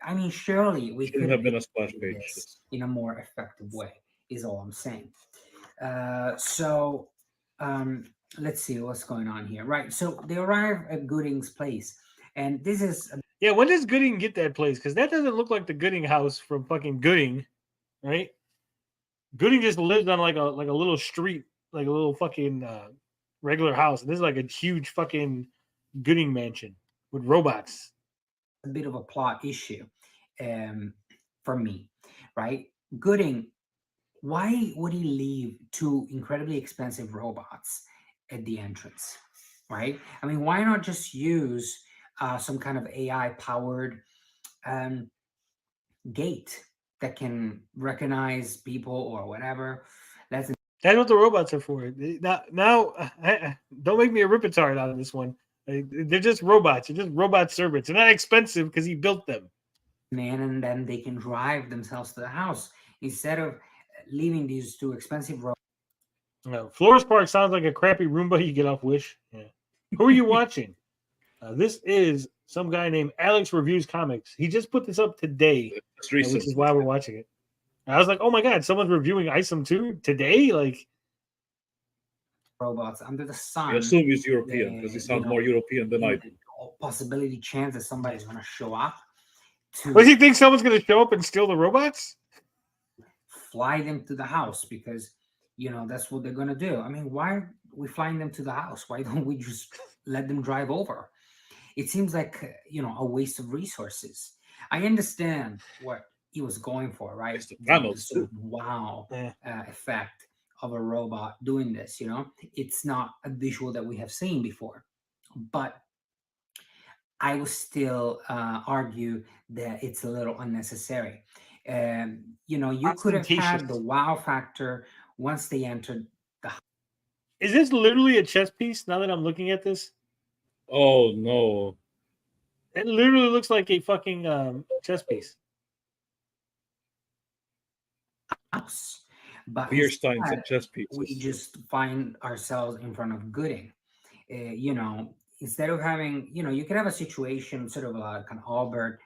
I mean, surely we could have been a splash page in a more effective way. Is all I'm saying. Let's see what's going on here. Right. So they arrive at Gooding's place, and this is yeah. When does Gooding get that place? Because that doesn't look like the Gooding house from fucking Gooding, right? Gooding just lives on like a little street, like a little fucking regular house. And this is like a huge fucking Gooding mansion with robots. A bit of a plot issue for me, right? Gooding, why would he leave two incredibly expensive robots at the entrance, right? I mean, why not just use some kind of AI-powered gate that can recognize people or whatever? That's what the robots are for. Now, don't make me a ripatard out of this one. They're just robots. They're just robot servants. They're not expensive because he built them. Man, and then they can drive themselves to the house instead of leaving these two expensive robots. No, Flores Park sounds like a crappy Roomba you get off Wish. Yeah. Who are you watching? This is some guy named Alex Reviews Comics. He just put this up today, which is why we're watching it. I was like, oh my god, someone's reviewing Isom 2 today? Like, robots under the sun. I assume he's European because he sounds more European than I do. Possibility chance that somebody's going to show up. Does he think someone's going to show up and steal the robots? Fly them to the house because, you know, that's what they're going to do. I mean, why are we flying them to the house? Why don't we just let them drive over? It seems like, you know, a waste of resources. I understand what he was going for, right? The sort of wow effect of a robot doing this, you know? It's not a visual that we have seen before. But I would still argue that it's a little unnecessary. You know, you could have had the wow factor once they entered the house. Is this literally a chess piece now that I'm looking at this? Oh, no. It literally looks like a fucking chess piece. But Beerstein's a chess piece. We just find ourselves in front of Gooding. You know, instead of having, you know, you could have a situation, sort of like an Alfred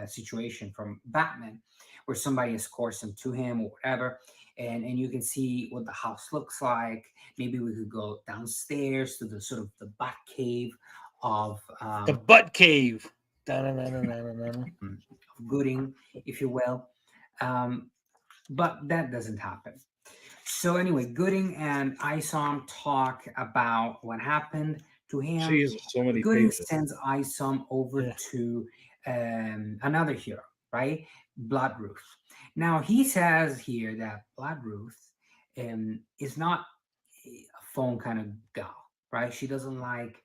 situation from Batman, where somebody escorts him to him or whatever, and you can see what the house looks like. Maybe we could go downstairs to the sort of the bat cave of the butt cave of Gooding, if you will. But that doesn't happen. So anyway, Gooding and Isom talk about what happened to him. Jesus, so many Gooding pages. sends Isom over to another hero, right? Bloodruth. Now he says here that Bloodruth is not a phone kind of gal, right? She doesn't like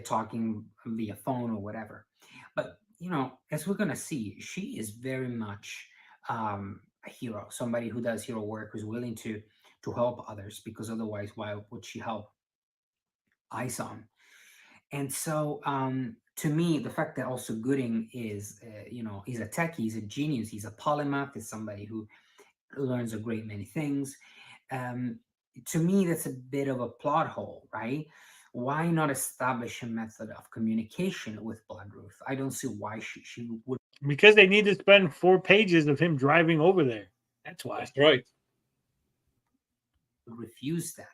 talking via phone or whatever. But you know, as we're gonna see, she is very much a hero, somebody who does hero work, who's willing to help others, because otherwise why would she help Isom? And so to me, the fact that also Gooding is you know, he's a techie, he's a genius, he's a polymath, he's somebody who learns a great many things, to me that's a bit of a plot hole, right? Why not establish a method of communication with Bloodruth? I don't see why she would. Because they need to spend 4 pages of him driving over there. That's why. That's right. Refuse that.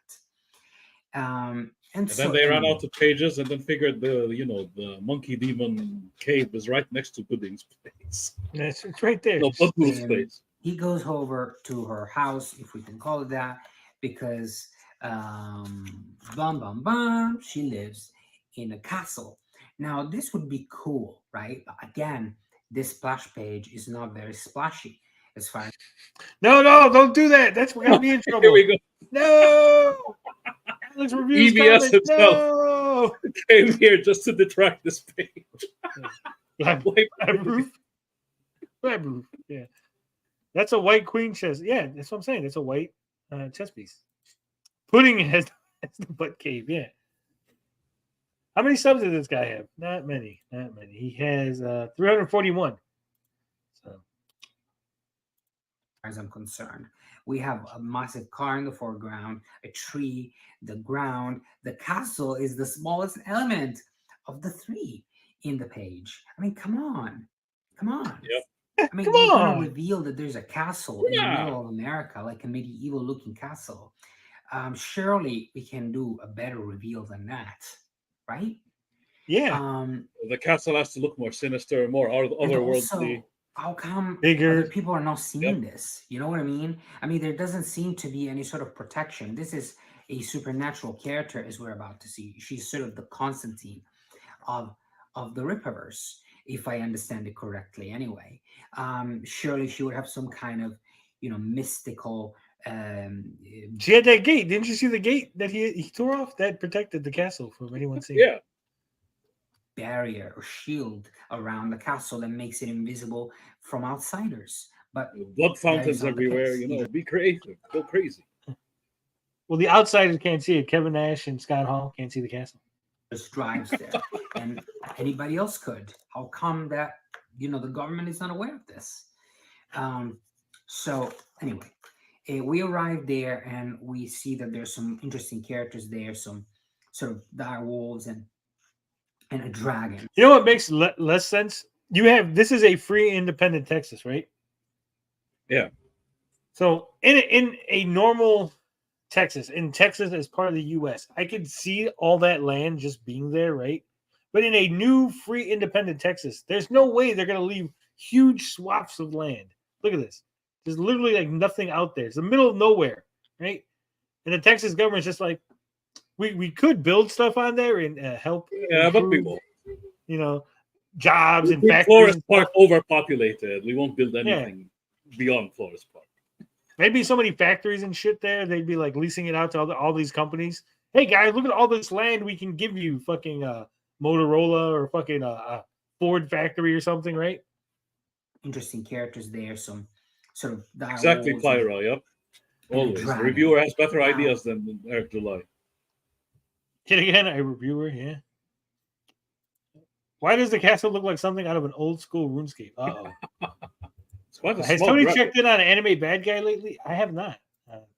And so then they ran anyway, out of pages, and then figured the monkey demon cave was right next to Pudding's place. Yes, it's right there. No, Bloodruth's place. he goes over to her house, if we can call it that, because she lives in a castle. Now this would be cool, right? But again, this splash page is not very splashy as far as. No, don't do that. That's what got me in trouble. Here we go. No. Alex reviews EBS comics. himself No. came here just to detract this page. Blab roof. Yeah. That's a white queen chess. Yeah, that's what I'm saying. That's a white chess piece. Pudding has the butt cave. Yeah. How many subs does this guy have? Not many. He has 341. So, as I'm concerned, we have a massive car in the foreground, a tree, the ground. The castle is the smallest element of the 3 in the page. I mean, come on. Yep. I mean, Come we're going on. to reveal that there's a castle in the middle of America, like a medieval-looking castle. Surely we can do a better reveal than that, right? Yeah. The castle has to look more sinister, more otherworldly. How come Bigger. other people are not seeing this? You know what I mean? I mean, there doesn't seem to be any sort of protection. This is a supernatural character, as we're about to see. She's sort of the Constantine of the Rippaverse, if I understand it correctly. Anyway, surely she would have some kind of, mystical. She had that gate. Didn't you see the gate that he tore off? That protected the castle from anyone seeing. Yeah. Barrier or shield around the castle that makes it invisible from outsiders. But blood fountains everywhere. Be creative, go crazy. Well, the outsiders can't see it. Kevin Nash and Scott Hall can't see the castle. Just drives there, and anybody else could. How come that the government is not aware of this? So anyway, we arrive there and we see that there's some interesting characters there, some sort of dire wolves and a dragon. You know what makes less sense? This is a free independent Texas, right? Yeah. So in a normal Texas as part of the U.S., I could see all that land just being there, right? But in a new free independent Texas, there's no way they're going to leave huge swaths of land. Look at this. There's literally like nothing out there. It's the middle of nowhere, right? And the Texas government's just like, we could build stuff on there and help. Yeah, but we won't. Jobs and factories. Flores Park overpopulated. We won't build anything beyond Flores Park. Maybe so many factories and shit there. They'd be like leasing it out to all these companies. Hey guys, look at all this land we can give you. Fucking Motorola or fucking Ford factory or something, right? Interesting characters there. Some sort of exactly, Pyro. Yep. Always. The reviewer has better ideas than Eric July. Yet again, a reviewer, yeah. Why does the castle look like something out of an old school RuneScape? Has Tony checked in on an anime bad guy lately? I have not,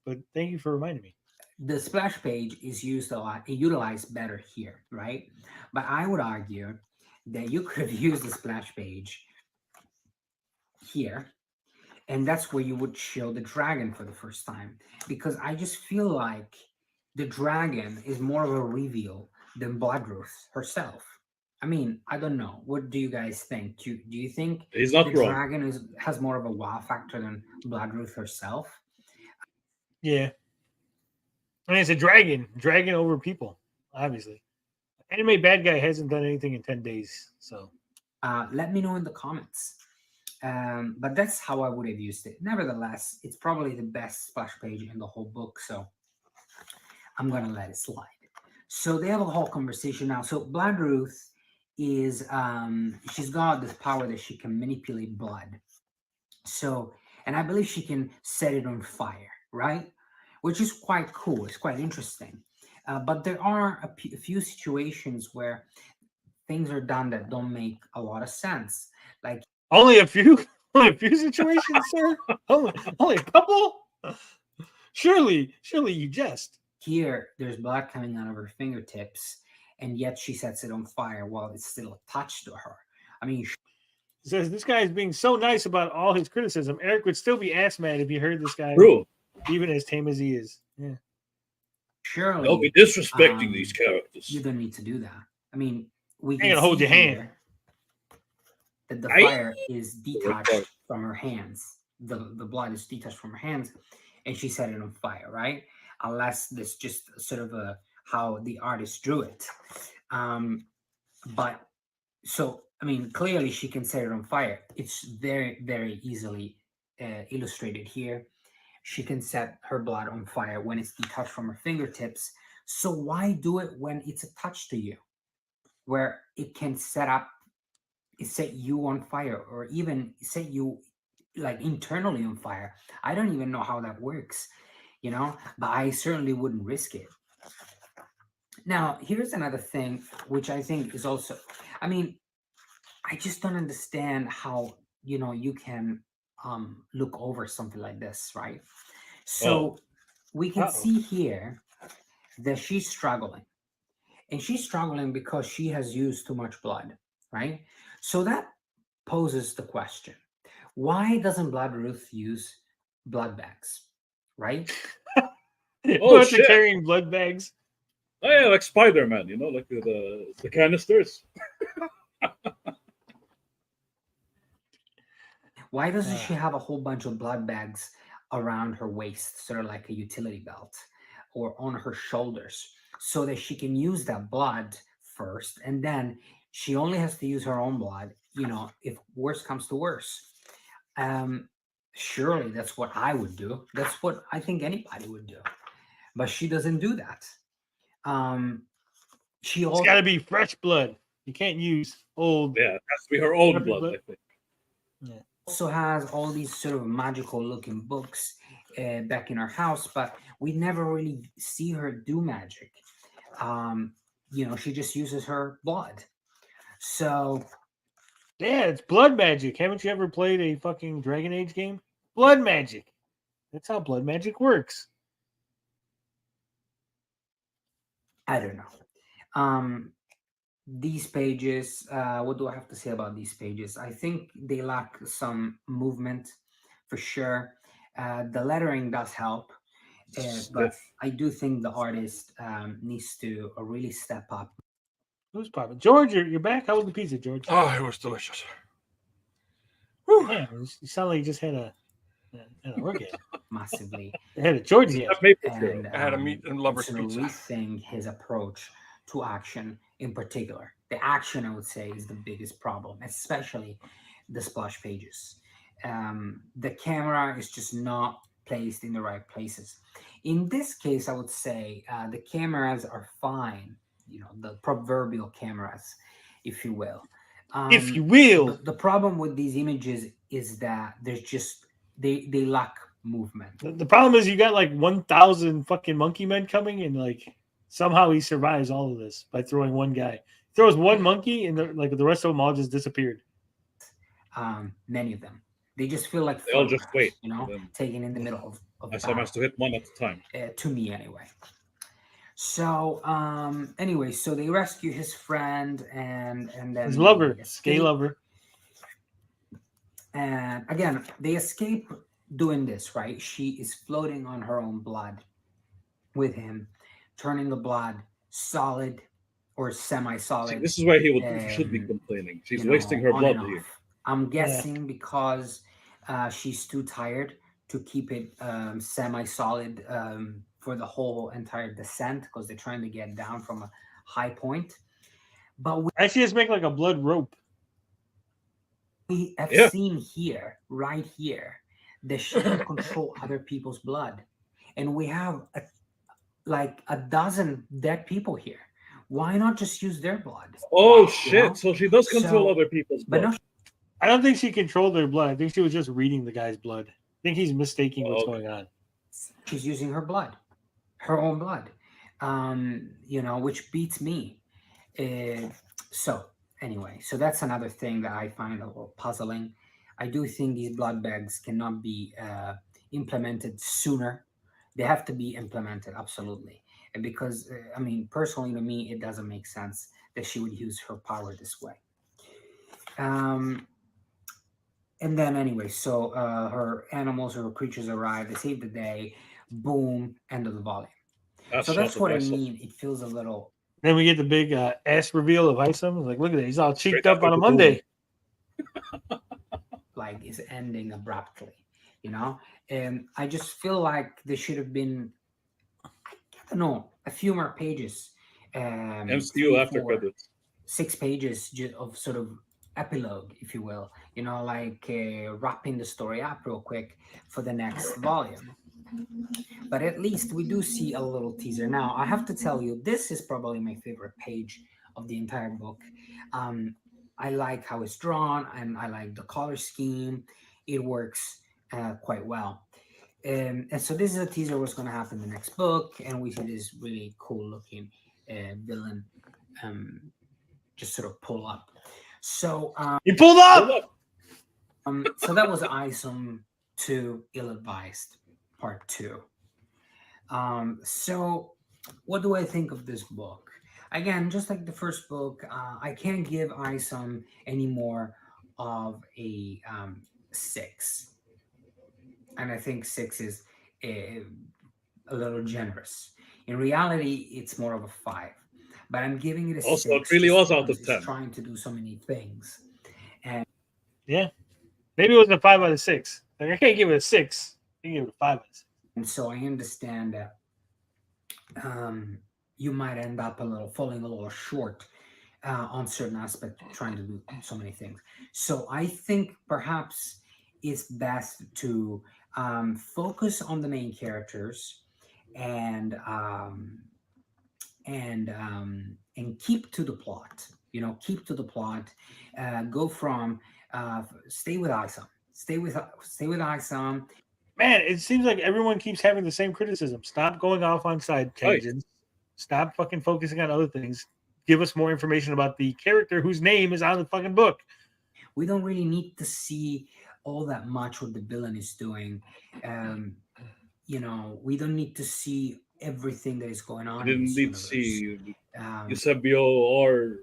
but thank you for reminding me. The splash page is used a lot, utilized better here, right? But I would argue that you could have used the splash page here, and that's where you would show the dragon for the first time, because I just feel like the dragon is more of a reveal than Bloodruth herself. I mean, I don't know. What do you guys think? Do you think he's not the wrong. Dragon has more of a wow factor than Bloodruth herself? Yeah. I mean, it's a dragon over people, obviously. Anime bad guy hasn't done anything in 10 days, so. Let me know in the comments. But that's how I would have used it. Nevertheless, it's probably the best splash page in the whole book, so I'm going to let it slide. So they have a whole conversation now. So Bloodruth is, she's got this power that she can manipulate blood. So, and I believe she can set it on fire, right? Which is quite cool. It's quite interesting. But there are a few situations where things are done that don't make a lot of sense. Like only a few situations, sir. Only a couple. Surely you jest. here there's blood coming out of her fingertips, and yet she sets it on fire while it's still attached to her. I mean, says this guy is being so nice about all his criticism. Eric would still be ass mad if he heard this guy, even as tame as he is. Yeah. Surely don't be disrespecting these characters. You don't need to do that. I mean, we can hold your hand. That the fire is detached from her hands. The blood is detached from her hands, and she set it on fire, right? Unless this just sort of how the artist drew it. But so, I mean, clearly she can set it on fire. It's very, very easily illustrated here. She can set her blood on fire when it's detached from her fingertips. So why do it when it's attached to you, where it can set you on fire, or even set you like internally on fire? I don't even know how that works, you know, but I certainly wouldn't risk it. Now, here's another thing, which I think is also, I mean, I just don't understand how, you know, you can look over something like this, right? So we can see here that she's struggling, and she's struggling because she has used too much blood, right? So that poses the question, why doesn't Blood Ruth use blood bags, right? Shit. Carrying blood bags. Oh yeah, like Spider-Man, you know, like the canisters. Why doesn't she have a whole bunch of blood bags around her waist, sort of like a utility belt, or on her shoulders, so that she can use that blood first, and then she only has to use her own blood, you know, if worse comes to worse. Surely that's what I would do. That's what I think anybody would do. But she doesn't do that. It's got to be fresh blood. You can't use old. Yeah, it has to be her own blood, I think. Yeah. Also has all these sort of magical looking books back in her house, but we never really see her do magic. You know, she just uses her blood. So yeah, it's blood magic. Haven't you ever played a fucking Dragon Age game? Blood magic. That's how blood magic works. I don't know. These pages, what do I have to say about these pages? I think they lack some movement for sure. The lettering does help, but I do think the artist needs to really step up. Who's popping? George, you're back. How was the pizza, George? Oh, it was delicious. Yeah, you sound like you just had an orgasm. Massively. I had a Georgia. And I had a meat and lovers sort of pizza. rethink his approach to action in particular. The action, I would say, is the biggest problem, especially the splash pages. The camera is just not placed in the right places. In this case, I would say the cameras are fine, you know, the proverbial cameras, if you will. If you will. The problem with these images is that there's just, they lack movement. The problem is you got like 1,000 fucking monkey men coming, and like somehow he survives all of this by throwing one guy. Throws one monkey, and the rest of them all just disappeared. Many of them, they just feel like they all just wait, you know, taken in the middle of I has to hit one at a time. To me, anyway. So, anyway, so they rescue his friend and then his lover, gay lover. And again, they escape doing this, right? She is floating on her own blood with him, turning the blood solid or semi-solid. See, this is where he should be complaining. She's wasting her blood here. I'm guessing because she's too tired to keep it semi-solid for the whole entire descent, because they're trying to get down from a high point. But actually, just make like a blood rope. We have seen here, right here, that she can control other people's blood, and we have like a dozen dead people here. Why not just use their blood? Oh shit! Know? So she does control other people's blood. But no, I don't think she controlled their blood. I think she was just reading the guy's blood. I think he's mistaking what's going on. She's using her blood, her own blood, you know, which beats me. So anyway, so that's another thing that I find a little puzzling. I do think these blood bags cannot be implemented sooner. They have to be implemented, absolutely. and because I mean, personally to me, it doesn't make sense that she would use her power this way. And then anyway, so her animals or her creatures arrive, they save the day, boom, end of the volume. So that's what I mean. It feels a little. Then we get the big ass reveal of Isom. Like, look at that, he's all cheeked up on a Monday. Like, is ending abruptly, you know? And I just feel like there should have been, I don't know, a few more pages. MCU after credits. 6 pages of sort of epilogue, if you will, you know, like wrapping the story up real quick for the next volume. But at least we do see a little teaser. Now, I have to tell you, this is probably my favorite page of the entire book. I like how it's drawn, and I like the color scheme. It works quite well. And so this is a teaser of what's going to happen in the next book, and we see this really cool looking villain just sort of pull up. So he pulled up. So that was Isom 2 Ill-Advised Part 2. So what do I think of this book? Again, just like the first book, I can't give Isom any more of a 6. And I think 6 is a little generous. In reality, it's more of a 5. But I'm giving it a 6. Also, it really was out of 10. It's trying to do so many things. And yeah, maybe it was a 5 out of 6. Like, I can't give it a 6. I can give it a 5 out of 6. And so I understand that you might end up falling a little short on certain aspects, trying to do so many things. So I think perhaps it's best to focus on the main characters and keep to the plot. You know, keep to the plot. Go from stay with Isom. Stay with Isom. Man, it seems like everyone keeps having the same criticism. Stop going off on side tangents. Stop fucking focusing on other things. Give us more information about the character whose name is on the fucking book. We don't really need to see all that much what the villain is doing. You know, we don't need to see everything that is going on. We didn't need to see Eusebio or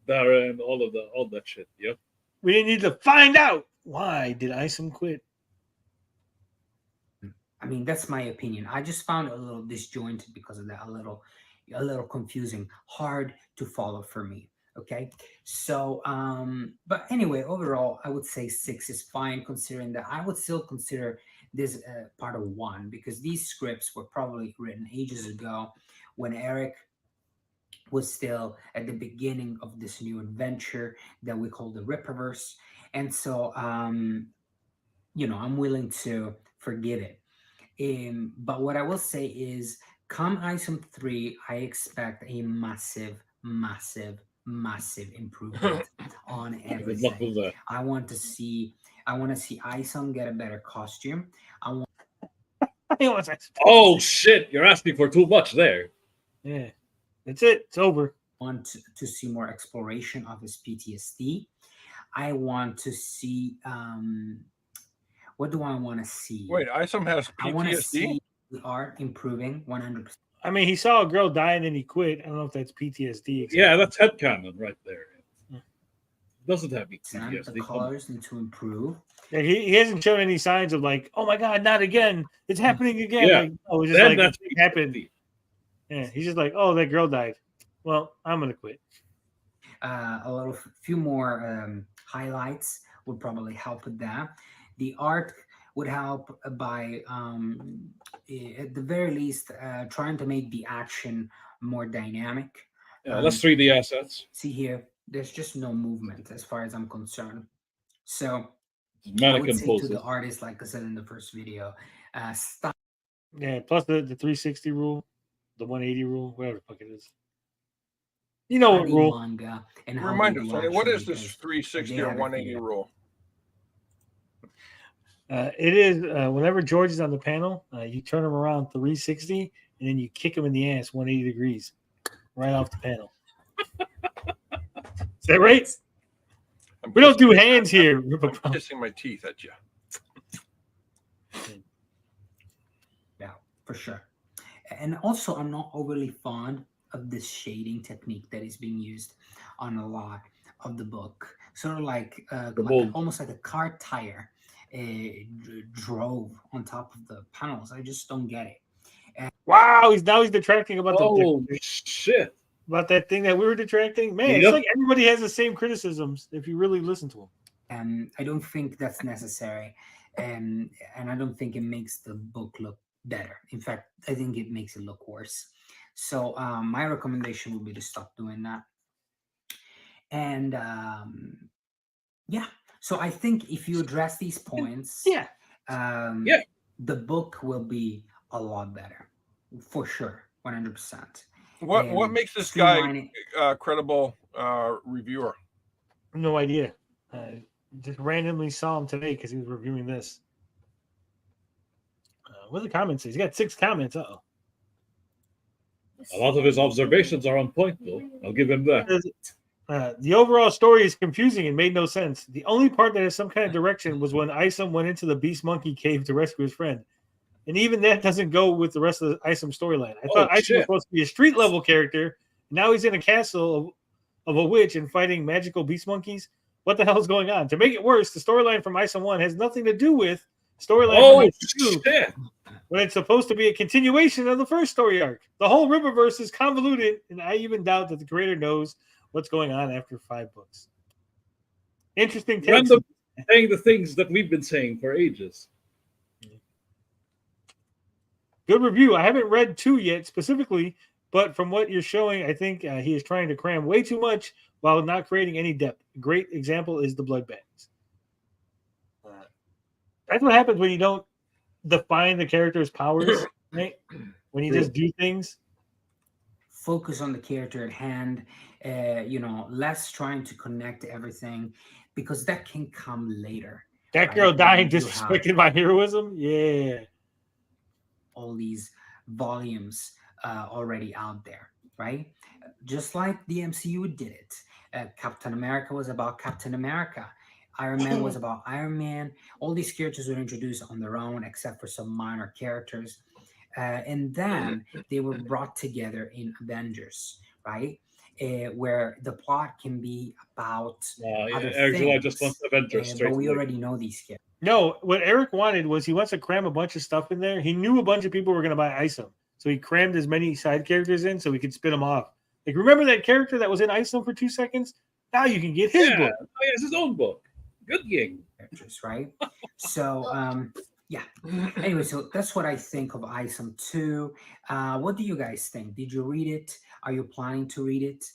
Darren, all that shit. Yep. We didn't need to find out why did Isom quit. I mean, that's my opinion. I just found it a little disjointed because of that, a little confusing, hard to follow for me. Okay, so but anyway, overall, I would say 6 is fine, considering that I would still consider this part of 1, because these scripts were probably written ages ago when Eric was still at the beginning of this new adventure that we call the Rippaverse, and so you know, I'm willing to forgive it. But what I will say is, come Isom 3, I expect a massive improvement on everything. I want to see Isom get a better costume. Oh shit! You're asking for too much there. Yeah, that's it. It's over. I want to see more exploration of his PTSD. I want to see. What do I want to see? Wait, Isom has PTSD? I want to see the art improving 100%. I mean, he saw a girl die and then he quit. I don't know if that's PTSD. Exactly. Yeah, that's headcanon right there. Doesn't have PTSD. The colors need to improve. Yeah, he hasn't shown any signs of like, oh my god, not again. It's happening again. Yeah. Like, oh, it's just then like it happened. Yeah, he's just like, oh, that girl died. Well, I'm gonna quit. A few more highlights would probably help with that. The art would help by, at the very least, trying to make the action more dynamic. Let's 3D assets. See here, there's just no movement as far as I'm concerned. So mannequin I would say poses. To the artist, like I said in the first video, stop. Yeah, plus the 360 rule, the 180 rule, whatever the fuck it is. You know what rule? Manga and remind us, what is this 360 or 180 rule? It is whenever George is on the panel, you turn him around 360 and then you kick him in the ass 180 degrees right off the panel. Is that right? We don't do hands here. I'm kissing my teeth at you. Yeah, for sure. And also, I'm not overly fond of this shading technique that is being used on a lot of the book. Sort of like almost like a car tire drove on top of the panels. I just don't get it. Wow, he's detracting about shit about that thing that we were detracting. Man, Yep. it's like everybody has the same criticisms if you really listen to them. I don't think that's necessary, and I don't think it makes the book look better. In fact, I think it makes it look worse. So my recommendation would be to stop doing that. And yeah, so I think if you address these points, the book will be a lot better, for sure, 100%. What makes this guy a credible reviewer? No idea. Just randomly saw him today because he was reviewing this. What are the comments? He's got 6 comments. Uh-oh. A lot of his observations are on point, though. I'll give him that. The overall story is confusing and made no sense. The only part that has some kind of direction was when Isom went into the Beast Monkey cave to rescue his friend. And even that doesn't go with the rest of the Isom storyline. I thought Isom was supposed to be a street level character. Now he's in a castle of a witch and fighting magical beast monkeys. What the hell is going on? To make it worse, the storyline from Isom 1 has nothing to do with storyline from Isom 2. When it's supposed to be a continuation of the first story arc. The whole Rippaverse is convoluted, and I even doubt that the creator knows what's going on after 5 books. Interesting take. Random saying the things that we've been saying for ages. Good review. I haven't read 2 yet specifically, but from what you're showing, I think he is trying to cram way too much while not creating any depth. A great example is the blood bags. That's what happens when you don't define the character's powers, right? When you just do things. Focus on the character at hand, less trying to connect everything, because that can come later. That girl dying disrespected my heroism? Yeah. All these volumes already out there, right? Just like the MCU did it. Captain America was about Captain America. Iron Man was about Iron Man. All these characters were introduced on their own, except for some minor characters. And then they were brought together in Avengers, right? Where the plot can be about other things. Just wants Avengers straight. But we already know these characters. No, what Eric wanted was he wants to cram a bunch of stuff in there. He knew a bunch of people were going to buy Isom. So he crammed as many side characters in so he could spin them off. Like, remember that character that was in Isom for 2 seconds? Now you can get his book. Oh, yeah, it's his own book. Good game. Right? So, yeah. Anyway, so that's what I think of Isom 2. What do you guys think? Did you read it? Are you planning to read it?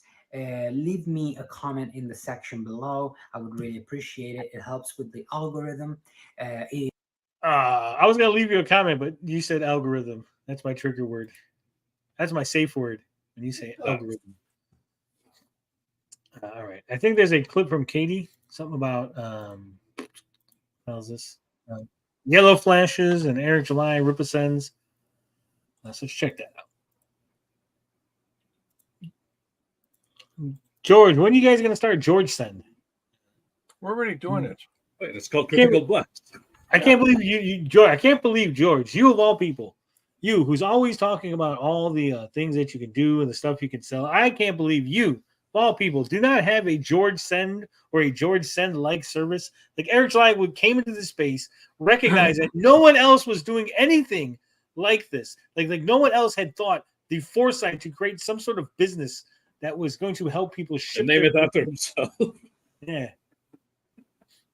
Leave me a comment in the section below. I would really appreciate it. It helps with the algorithm. I was going to leave you a comment, but you said algorithm. That's my trigger word. That's my safe word when you say algorithm. All right. I think there's a clip from Katie. Something about, how's this? Yellow Flashes and Eric July, Rippaverse. So let's check that out. George, when are you guys going to start George Send? We're already doing it. Wait, it's called Critical Blast. I can't believe you, George. I can't believe George. You of all people, you who's always talking about all the things that you can do and the stuff you can sell. I can't believe you. All people do not have a George Send or a George Send like service. Like Eric July came into this space, recognized that no one else was doing anything like this. Like no one else had thought the foresight to create some sort of business that was going to help people ship. And name it after himself. Yeah.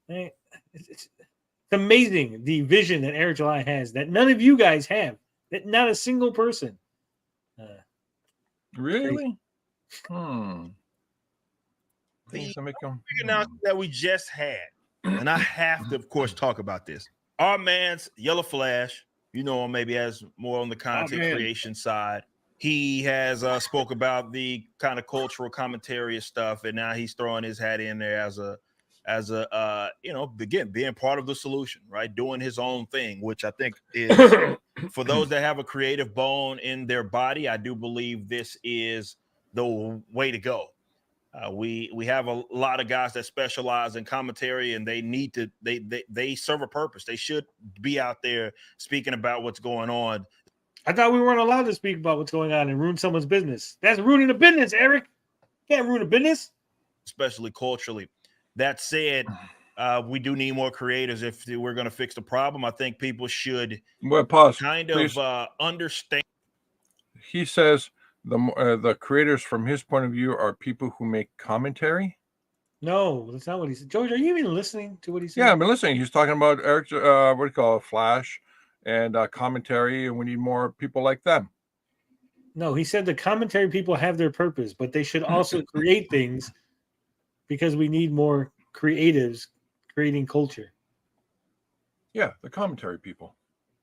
It's amazing the vision that Eric July has that none of you guys have. That not a single person. Really? The big announcement that we just had, and I have to, of course, talk about this. Our man's Yellow Flash, you know him maybe as more on the content creation side. He has spoke about the kind of cultural commentary and stuff, and now he's throwing his hat in there as a being part of the solution, right? Doing his own thing, which I think is for those that have a creative bone in their body. I do believe this is the way to go. We have a lot of guys that specialize in commentary, and they need to they serve a purpose. They should be out there speaking about what's going on. I thought we weren't allowed to speak about what's going on and ruin someone's business. That's ruining a business, Eric. Can't ruin a business. Especially culturally. That said, we do need more creators if we're going to fix the problem. I think people should kind of understand. He says the creators, from his point of view, are people who make commentary. No, that's not what he said. George, are you even listening to what he said? Yeah, I've been listening. He's talking about Eric, what do you call it, Flash, and commentary, and we need more people like them. No, he said the commentary people have their purpose, but they should also create things because we need more creatives creating culture. Yeah, the commentary people.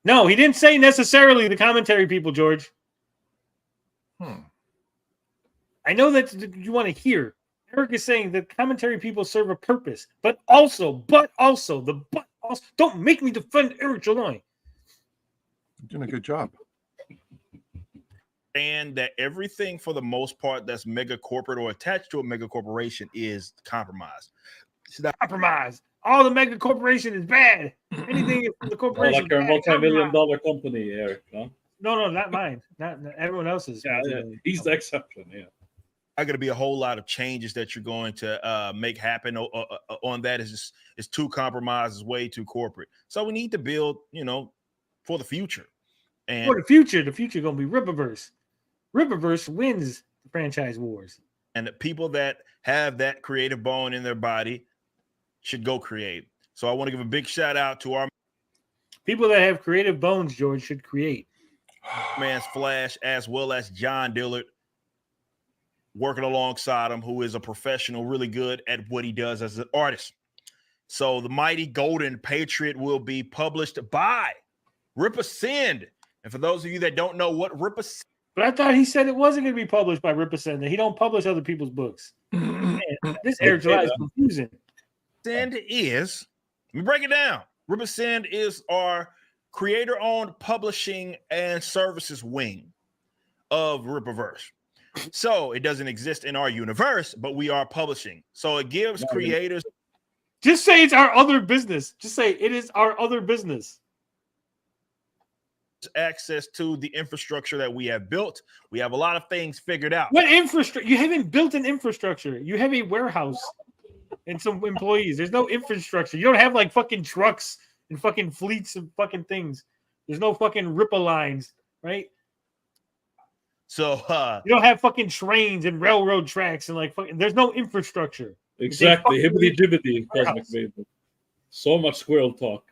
No, he didn't say necessarily the commentary people, George. I know that you want to hear. Eric is saying that commentary people serve a purpose, but also, don't make me defend Eric July. You're doing a good job. And that everything, for the most part, that's mega corporate or attached to a mega corporation is compromised. Compromise. All the mega corporation is bad. Anything is the corporation. Like your multi-million-dollar company, Eric. Huh? No, not mine. Not everyone else's. Yeah, he's the exception. Yeah. Not going to be a whole lot of changes that you're going to make happen on that. Is too compromised, is way too corporate. So we need to build, for the future. And for the future going to be Rippaverse. Rippaverse wins the franchise wars. And the people that have that creative bone in their body should go create. So I want to give a big shout out to our people that have creative bones, George, should create. Man's Flash, as well as John Dillard, working alongside him, who is a professional, really good at what he does as an artist. So the Mighty Golden Patriot will be published by Rippaverse. And for those of you that don't know what Rippaverse, but I thought he said it wasn't going to be published by Rippaverse, that he don't publish other people's books. Man, this Eric July is confusing. Send is, let me break it down. Rippaverse is our creator-owned publishing and services wing of Rippaverse. So it doesn't exist in our universe, but we are publishing. So it gives creators. Just say it's our other business. Just say it is our other business. Access to the infrastructure that we have built. We have a lot of things figured out. What infrastructure? You haven't built an infrastructure. You have a warehouse and some employees. There's no infrastructure. You don't have like fucking trucks and fucking fleets of fucking things. There's no fucking Rippa lines, right? So you don't have fucking trains and railroad tracks and like fucking. There's no infrastructure. Exactly. Hibbity jibbity, Cosmic Baby. So much squirrel talk.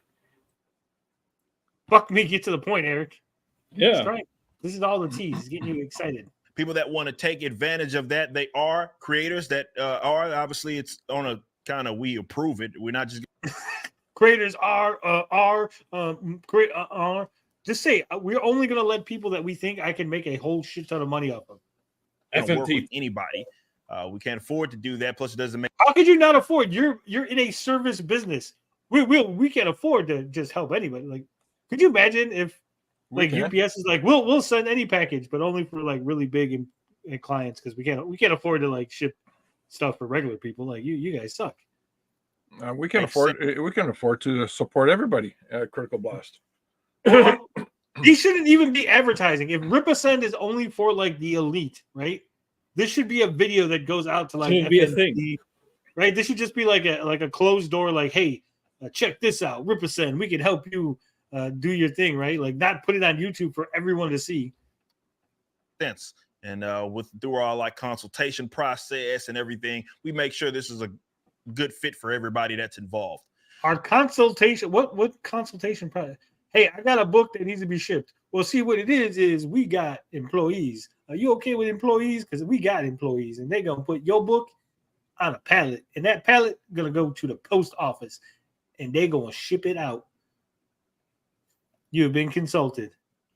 Fuck me, get to the point, Eric. Yeah. That's right. This is all the tease. It's getting you excited. People that want to take advantage of that, they are creators that are obviously it's on a kind of we approve it. We're not just creators are just say we're only gonna let people that we think I can make a whole shit ton of money off of. Work with anybody. We can't afford to do that. Plus, it doesn't make. How could you not afford? You're in a service business. We can't afford to just help anybody. Like, could you imagine if like UPS is like, we'll send any package, but only for like really big and clients because we can't afford to like ship stuff for regular people. Like you guys suck. We can afford to support everybody at Critical Blast. These shouldn't even be advertising. If Rippaverse is only for like the elite, right? This should be a video that goes out to like be a thing, right? This should just be like a closed door, like, hey, check this out, Rippaverse. We can help you do your thing, right? Like not put it on YouTube for everyone to see. Sense. And through our like consultation process and everything, we make sure this is a good fit for everybody that's involved. Our consultation, what consultation process? Hey, I got a book that needs to be shipped. Well, see what it is we got employees. Are you okay with employees? Because we got employees, and they're gonna put your book on a pallet, and that pallet gonna go to the post office, and they're gonna ship it out. You have been consulted.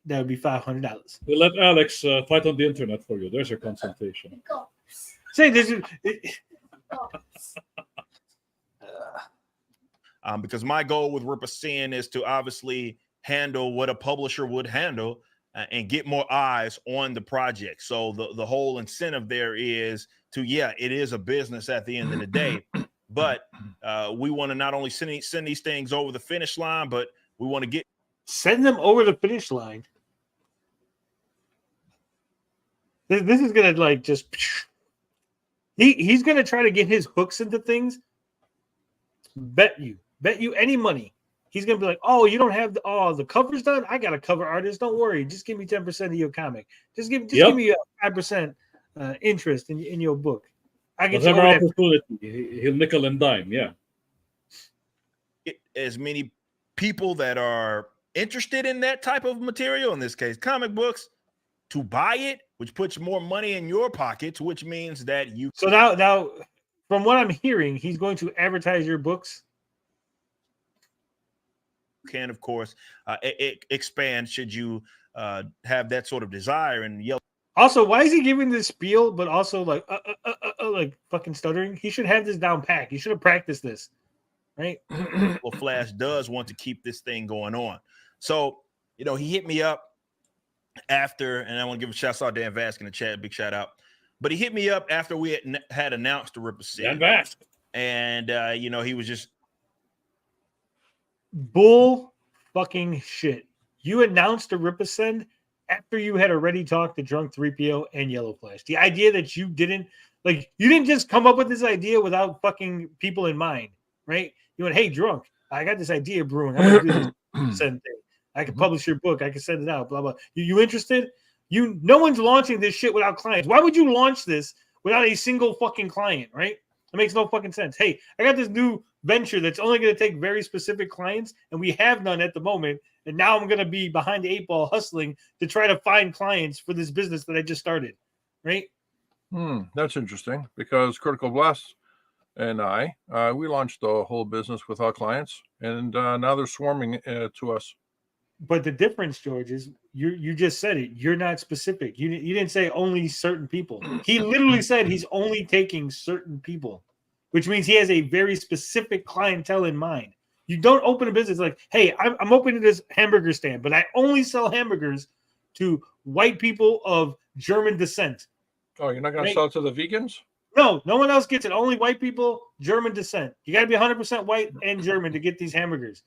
That would be $500. We'll let Alex fight on the internet for you. There's your consultation. Say this is. Because my goal with Rippaverse is to obviously handle what a publisher would handle and get more eyes on the project. So the whole incentive there is to, it is a business at the end of the day, but we want to not only send these things over the finish line, but we want to send them over the finish line. This is gonna like just he's gonna try to get his hooks into things. Bet you any money. He's gonna be like, oh, you don't have the covers done. I got a cover artist. Don't worry. Just give me 10% of your comic. Just give me a 5% interest in your book. I get whatever opportunity. He'll nickel and dime. Yeah. As many people that are interested in that type of material, in this case, comic books, to buy it, which puts more money in your pockets, which means that you. So now, from what I'm hearing, he's going to advertise your books. Can, of course, expand should you have that sort of desire. And yell. Also, why is he giving this spiel, but also like fucking stuttering? He should have this down pat. He should have practiced this, right? Well, Flash does want to keep this thing going on. So, he hit me up after, and I want to give a shout out to Dan Vask in the chat, big shout out. But he hit me up after we had announced the Rippaverse. Dan Vask. And, he was just. Bull fucking shit. You announced the Rippaverse after you had already talked to Drunk 3PO and Yellow Flash. The idea that you didn't just come up with this idea without fucking people in mind, right? You went, hey, Drunk, I got this idea brewing. I'm gonna do this thing. I can publish your book. I can send it out. Blah blah. You interested? No one's launching this shit without clients. Why would you launch this without a single fucking client? Right? It makes no fucking sense. Hey, I got this new venture that's only going to take very specific clients, and we have none at the moment. And now I'm going to be behind the 8 ball hustling to try to find clients for this business that I just started. Right? That's interesting because Critical Blast and I, we launched the whole business with our clients, and now they're swarming to us. But the difference, George, is you just said it. You're not specific. You didn't say only certain people. He literally said he's only taking certain people, which means he has a very specific clientele in mind. You don't open a business like, hey, I'm opening this hamburger stand, but I only sell hamburgers to white people of German descent. Oh, you're not going to sell it to the vegans? No one else gets it. Only white people, German descent. You got to be 100% white and German to get these hamburgers.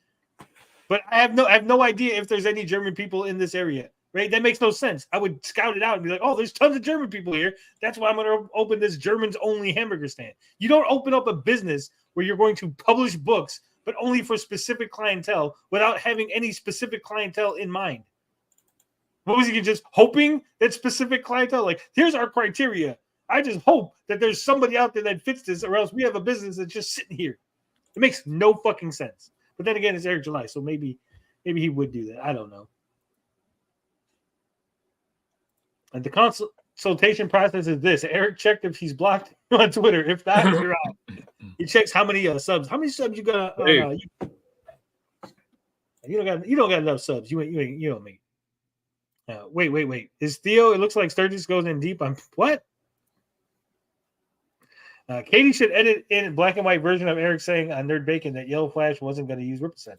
But I have no idea if there's any German people in this area, right? That makes no sense. I would scout it out and be like, oh, there's tons of German people here. That's why I'm going to open this Germans-only hamburger stand. You don't open up a business where you're going to publish books, but only for specific clientele without having any specific clientele in mind. What was he just hoping that specific clientele? Like, here's our criteria. I just hope that there's somebody out there that fits this, or else we have a business that's just sitting here. It makes no fucking sense. But then again, it's Eric July, so maybe he would do that. I don't know. And the consultation process is this: Eric checked if he's blocked on Twitter. If not, you're out. He checks how many subs. How many subs you got? You don't got enough subs. You don't make. Wait. Is Theo? It looks like Sturgis goes in deep on what? Katie should edit in a black and white version of Eric saying on Nerd Bacon that Yellow Flash wasn't going to use Rippaverse.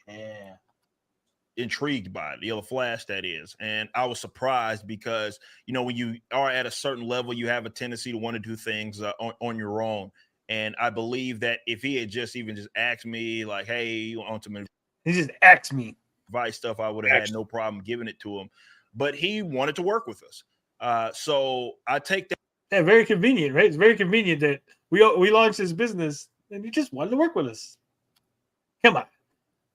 Yeah. Intrigued by it, Yellow Flash, that is. And I was surprised because, when you are at a certain level, you have a tendency to want to do things on your own. And I believe that if he had just asked me, like, hey, you want to he just asked me advice stuff, I would have had no problem giving it to him. But he wanted to work with us. So I take that. Yeah, very convenient, right? It's very convenient that we launched this business and you just wanted to work with us. Come on.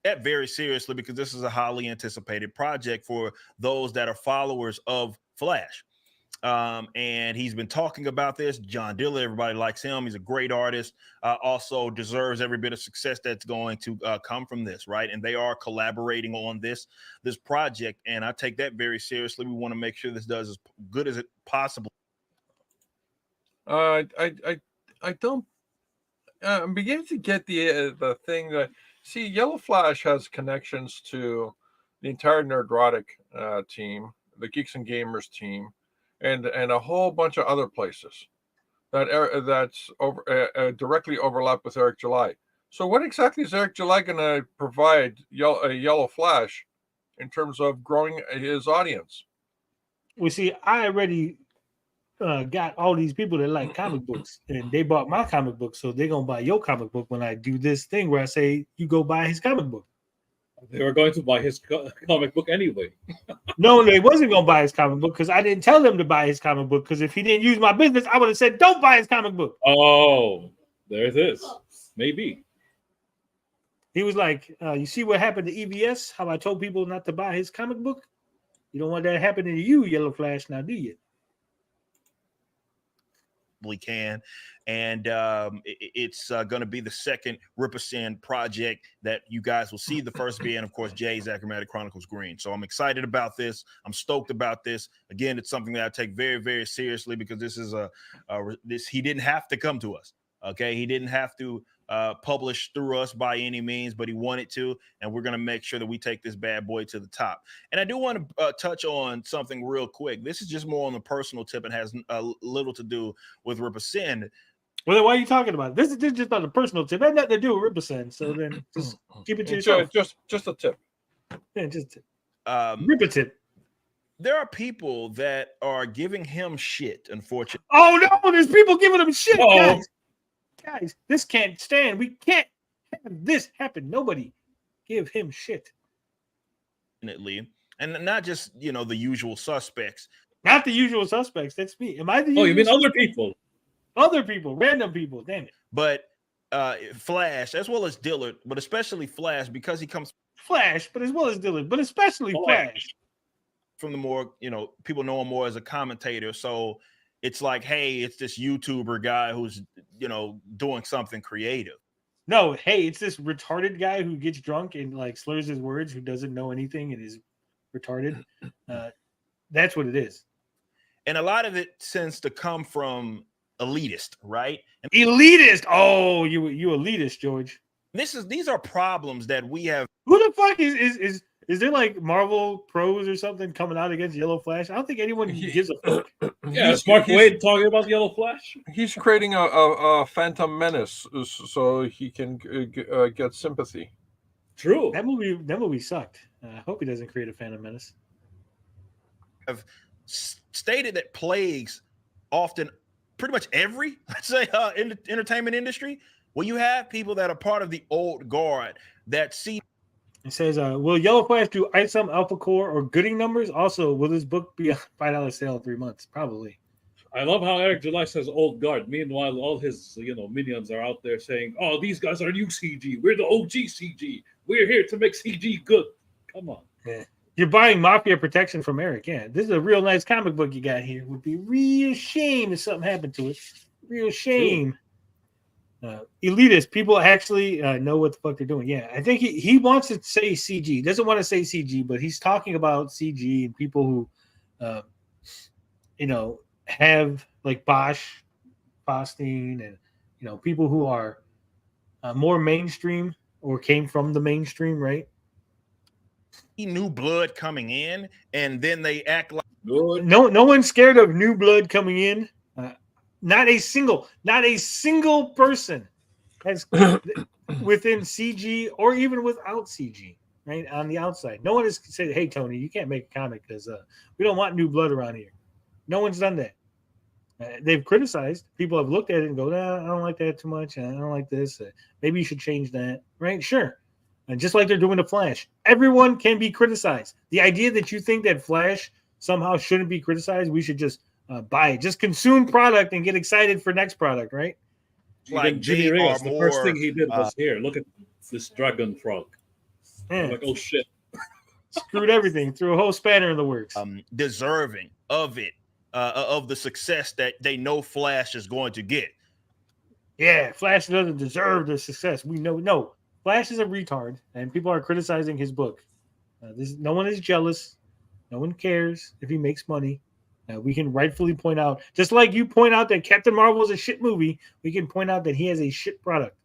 That very seriously because this is a highly anticipated project for those that are followers of Flash. And he's been talking about this. John Dillard, everybody likes him. He's a great artist. Also deserves every bit of success that's going to come from this, right? And they are collaborating on this project, and I take that very seriously. We want to make sure this does as good as it possibly. I don't. I'm beginning to get the thing that Yellow Flash has connections to the entire Nerdrotic team, the Geeks and Gamers team, and a whole bunch of other places that's directly overlap with Eric July. So what exactly is Eric July going to provide Yellow Flash in terms of growing his audience? Well, see, I already got all these people that like comic books, and they bought my comic book, so they're gonna buy your comic book when I do this thing where I say you go buy his comic book, They were going to buy his comic book anyway. No, they wasn't going to buy his comic book because I didn't tell them to buy his comic book, because if he didn't use my business, I would have said, don't buy his comic book. Oh, there it is. Maybe. He was like, you see what happened to EVS? How I told people not to buy his comic book? You don't want that happening to you, Yellow Flash, now do you? Can, and it's going to be the second Rippaverse project that you guys will see. The first being, of course, Jay's Achromatic Chronicles Green. So I'm excited about this. I'm stoked about this. Again, it's something that I take very, very seriously, because this is he didn't have to come to us. Okay, he didn't have to publish through us by any means, but he wanted to, and we're going to make sure that we take this bad boy to the top. And I do want to touch on something real quick. This is just more on the personal tip and has little to do with Rippaverse. Well, then why are you talking about it? This is just on a personal tip. It had nothing to do with Rippaverse. So then just keep it to yourself. Just a tip. Yeah, just Rippa tip. There are people that are giving him shit, unfortunately. Oh no, there's people giving him shit, guys, this can't stand. We can't have this happen. Nobody give him shit. And not just, the usual suspects. Not the usual suspects. That's me. Am I the usual you mean suspect? other people? Other people, random people. Damn it. But Flash, as well as Dillard, but especially Flash, because he comes Flash, but as well as Dillard, but especially Flash. From the more, people know him more as a commentator. So it's like, hey, it's this YouTuber guy who's, doing something creative. No, hey, it's this retarded guy who gets drunk and like slurs his words, who doesn't know anything and is retarded. That's what it is. And a lot of it tends to come from elitist, right? And elitist. Oh, you elitist, George. These are problems that we have. Who the fuck is there like Marvel pros or something coming out against Yellow Flash? I don't think anyone gives a fuck. Yeah, is Mark Wade talking about Yellow Flash? He's creating a Phantom Menace so he can get sympathy. True. That movie sucked. I hope he doesn't create a Phantom Menace. I've stated that plagues often pretty much every, let's say, in the entertainment industry, where you have people that are part of the old guard that see. It says, will Yellow Flash do ISOM, Alpha Core, or Gooding numbers? Also, will this book be a $5 sale in 3 months? Probably. I love how Eric July says old guard. Meanwhile, all his minions are out there saying, oh, these guys are new CG. We're the OG CG. We're here to make CG good. Come on. Yeah. You're buying Mafia protection from Eric. Yeah, this is a real nice comic book you got here. Would be real shame if something happened to it. Real shame. Elitist people actually know what the fuck they're doing. Yeah, I think he wants to say CG. He doesn't want to say CG, but he's talking about CG and people who, have like Bosch, Fosteen, and people who are more mainstream or came from the mainstream, right? New blood coming in, and then they act like no one's scared of new blood coming in. Not a single person has within CG or even without CG, right? On the outside, no one has said, "Hey, Tony, you can't make a comic because we don't want new blood around here." No one's done that. They've criticized. People have looked at it and go, "Nah, I don't like that too much. I don't like this. Maybe you should change that." Right? Sure. And just like they're doing the Flash, everyone can be criticized. The idea that you think that Flash somehow shouldn't be criticized, we should just buy it. Just consume product and get excited for next product, right? Like Jimmy Reyes, the first thing he did was here. Look at this dragon frog. Yeah. Like, oh shit. Screwed everything, threw a whole spanner in the works. Deserving of it, of the success that they know Flash is going to get. Yeah, Flash doesn't deserve the success. We know. No, Flash is a retard, and people are criticizing his book. No one is jealous. No one cares if he makes money. We can rightfully point out, just like you point out that Captain Marvel is a shit movie, we can point out that he has a shit product.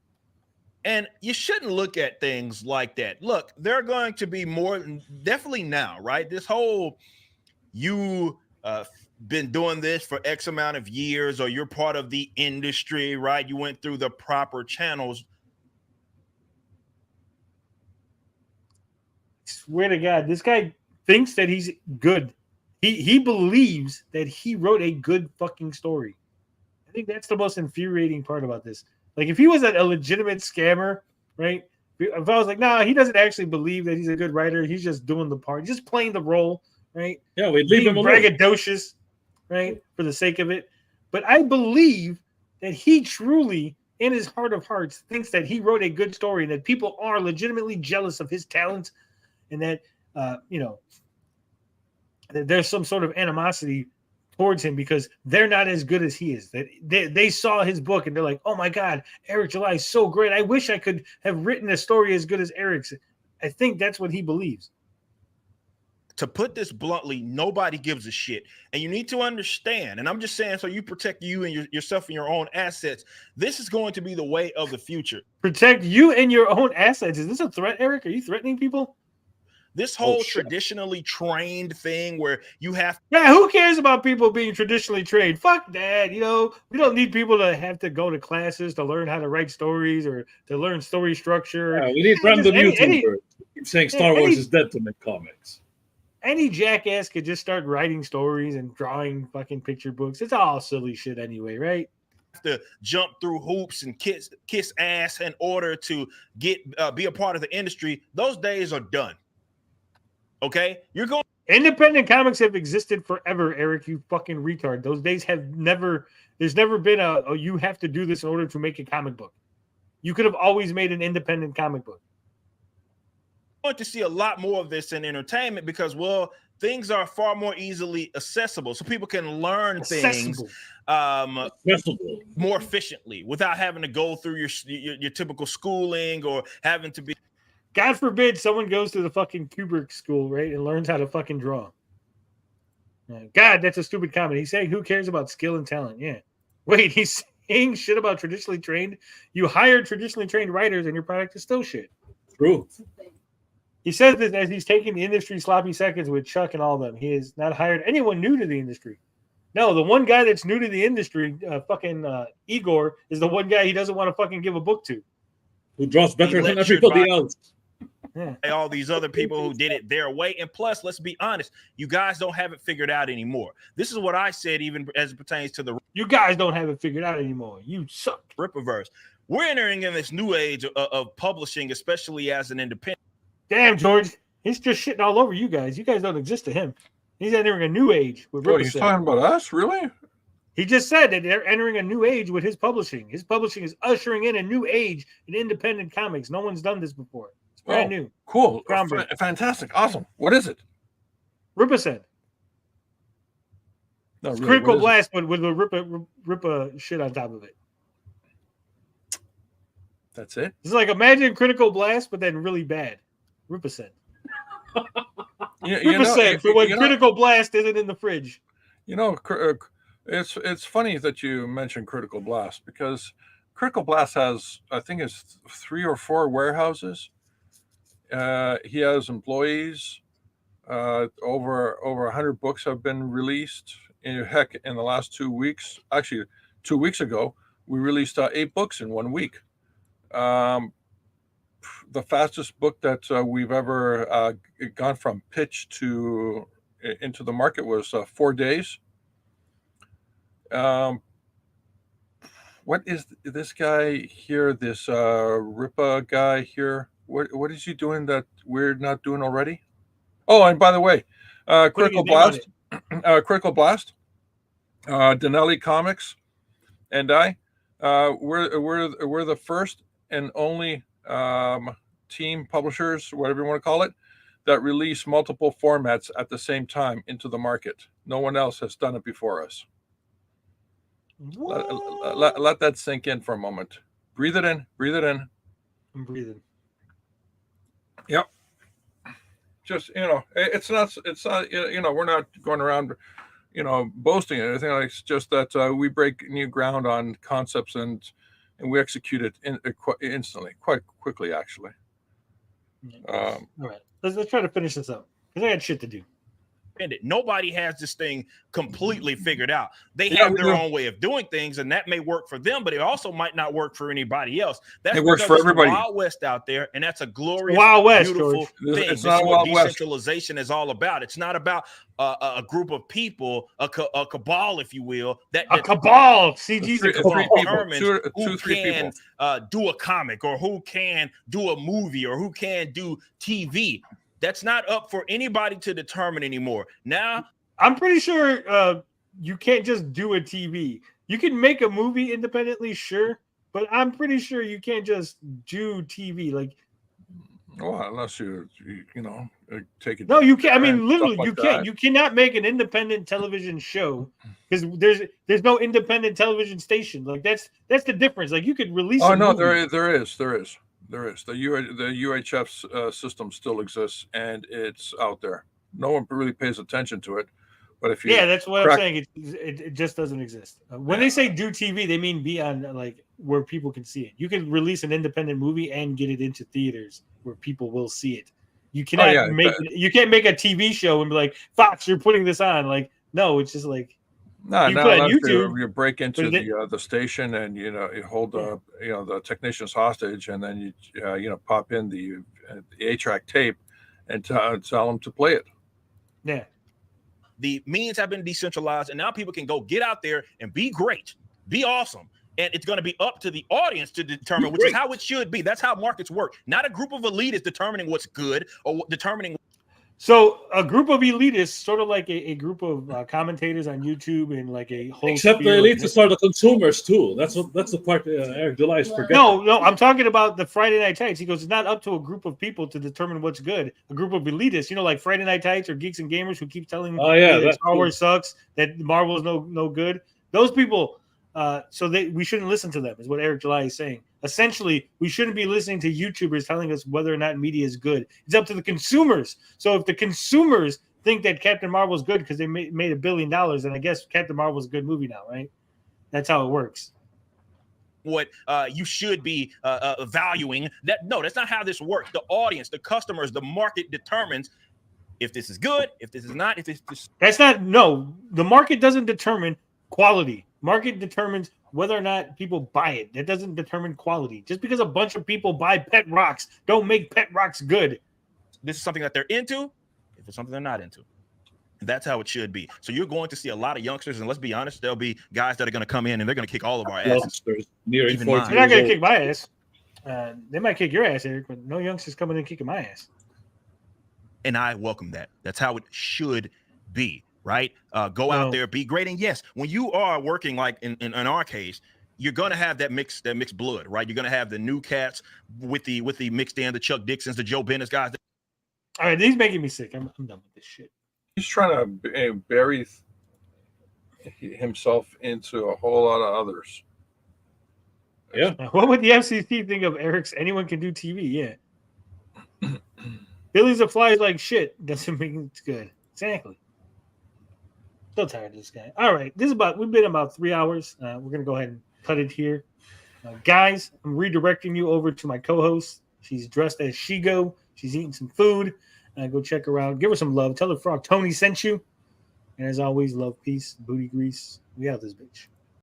And you shouldn't look at things like that. Look, there are going to be more, definitely now, right? This whole been doing this for X amount of years, or you're part of the industry, right? You went through the proper channels. Swear to God, this guy thinks that he's good. He believes that he wrote a good fucking story. I think that's the most infuriating part about this. Like, if he was a legitimate scammer, right? if I was like, nah, he doesn't actually believe that he's a good writer. He's just doing the part, just playing the role, right? Yeah, we'd leave him alone. Braggadocious, right, for the sake of it. But I believe that he truly, in his heart of hearts, thinks that he wrote a good story and that people are legitimately jealous of his talents, and that that there's some sort of animosity towards him because they're not as good as he is. That they saw his book and they're like, oh my God, Eric July is so great. I wish I could have written a story as good as Eric's. I think that's what he believes. To put this bluntly, nobody gives a shit. And you need to understand, and I'm just saying so you protect you and yourself and your own assets, this is going to be the way of the future. Protect you and your own assets. Is this a threat, Eric? Are you threatening people? This whole traditionally trained thing where you have... Yeah, who cares about people being traditionally trained? Fuck that. We don't need people to have to go to classes to learn how to write stories or to learn story structure. Yeah, we need random YouTubers keep saying Star Wars is dead to make comics. Any jackass could just start writing stories and drawing fucking picture books. It's all silly shit anyway, right? To jump through hoops and kiss ass in order to get be a part of the industry. Those days are done. Okay, you're going. Independent comics have existed forever, Eric. You fucking retard. Those days have never. There's never been you have to do this in order to make a comic book. You could have always made an independent comic book. Going to see a lot more of this in entertainment because, well, things are far more easily accessible, so people can learn things more efficiently without having to go through your typical schooling or having to be. God forbid someone goes to the fucking Kubrick school, right, and learns how to fucking draw. God, that's a stupid comment. He's saying, who cares about skill and talent? Yeah. Wait, he's saying shit about traditionally trained. You hired traditionally trained writers and your product is still shit. True. He says this as he's taking the industry sloppy seconds with Chuck and all of them. He has not hired anyone new to the industry. No, the one guy that's new to the industry, Igor, is the one guy he doesn't want to fucking give a book to. Who draws better than everybody else. Yeah. All these other people who did it their way. And plus, let's be honest, you guys don't have it figured out anymore. This is what I said, even as it pertains to the... You guys don't have it figured out anymore. You suck. Rippaverse. We're entering in this new age of publishing, especially as an independent. Damn, George. He's just shitting all over you guys. You guys don't exist to him. He's entering a new age. With he's talking about us? Really? He just said that they're entering a new age with his publishing. His publishing is ushering in a new age in independent comics. No one's done this before. It's brand new. Cool. Fantastic. Awesome. What is it? Rippaverse. No, it's really, Critical Blast, but with a Rippa shit on top of it. That's it? It's like imagine Critical Blast, but then really bad. Rippaverse. Rippaverse for when Critical Blast isn't in the fridge. It's funny that you mentioned Critical Blast because Critical Blast has, I think it's 3 or 4 warehouses. He has employees. Over 100 books have been released. Heck, in the last 2 weeks, actually 2 weeks ago, we released 8 books in 1 week. The fastest book that we've ever gone from pitch to into the market was 4 days. What is this guy here? This Rippa guy here? What is he doing that we're not doing already? Oh, and by the way, Critical Blast, Denelli Comics, and we're the first and only team publishers, whatever you want to call it, that release multiple formats at the same time into the market. No one else has done it before us. Let that sink in for a moment. Breathe it in. Breathe it in. I'm breathing. Yep. Just it's not. We're not going around, boasting or anything. It's just that we break new ground on concepts and we execute it instantly, quite quickly, actually. All right, let's try to finish this up because I got shit to do. independent. Nobody has this thing completely figured out. They have their own way of doing things, and that may work for them, but it also might not work for anybody else. It works for everybody. Wild West out there, and that's a glorious, Wild West, beautiful George. thing. It's This not is a what Wild West. decentralization is all about. It's not about a group of people, a cabal, if you will. A cabal. CG's a Three cabal. people. Who Three can people. do a comic, or who can do a movie, or who can do TV. That's not up for anybody to determine anymore. Now, I'm pretty sure you can't just do a TV. You can make a movie independently, sure, but I'm pretty sure you can't just do TV. Like, well, unless you take it. no, you can't. I mean, literally, like you can't. that. You cannot make an independent television show because there's no independent television station. Like that's the difference. Like you could release. Oh a no, movie. there is. The UHF system still exists, and it's out there. No one really pays attention to it. But if you that's what I'm saying. It just doesn't exist. When they say do TV, they mean be on like where people can see it. You can release an independent movie and get it into theaters where people will see it. You cannot you can't make a TV show and be like, Fox, you're putting this on. Like, no, it's just like put on YouTube. You break into the station and you hold the technicians hostage, and then you pop in the 8-track tape and tell them to play it. Yeah. The means have been decentralized, and now people can go get out there and be great, be awesome. And it's going to be up to the audience to determine, which is how it should be. That's how markets work. Not a group of elites determining what's good or determining. So a group of elitists, sort of like a group of commentators on YouTube and like a whole. Except the elitists are the consumers too. That's the part Eric July is forgetting. No, I'm talking about the Friday Night Tights. He goes, it's not up to a group of people to determine what's good. A group of elitists, like Friday Night Tights or Geeks and Gamers, who keep telling that Star Wars sucks, that Marvel is no good. Those people, we shouldn't listen to them, is what Eric July is saying. Essentially, we shouldn't be listening to YouTubers telling us whether or not media is good. It's up to the consumers. So if the consumers think that Captain Marvel is good because they made $1 billion, then I guess Captain Marvel is a good movie now, right? That's how it works. What you should be valuing. No, that's not how this works. The audience, the customers, the market determines if this is good, if this is not, if this. That's not, no. The market doesn't determine quality. Market determines whether or not people buy it. That doesn't determine quality. Just because a bunch of people buy pet rocks don't make pet rocks good. This is something that they're into. If it's something they're not into, and that's how it should be. So you're going to see a lot of youngsters, and let's be honest, there'll be guys that are going to come in and they're going to kick all of our asses. They're not going to kick my ass. They might kick your ass, Eric, but no youngsters coming in kicking my ass. And I welcome that. That's how it should be. Right? Go out there, be great. And yes, when you are working like in our case, you're gonna have that mixed blood, right? You're gonna have the new cats with the mixed in, the Chuck Dixons, the Joe Bennett's guys. All right, he's making me sick. I'm done with this shit. He's trying to bury himself into a whole lot of others. Yeah. What would the FCC think of Eric's anyone can do TV? Yeah. Billions of flies like shit doesn't mean it's good. Exactly. So tired of this guy. All right, we've been about 3 hours. We're gonna go ahead and cut it here, guys. I'm redirecting you over to my co-host. She's dressed as Shigo. She's eating some food. Go check her out. Give her some love. Tell her Frog Tony sent you. And as always, love, peace, booty grease. We out this bitch.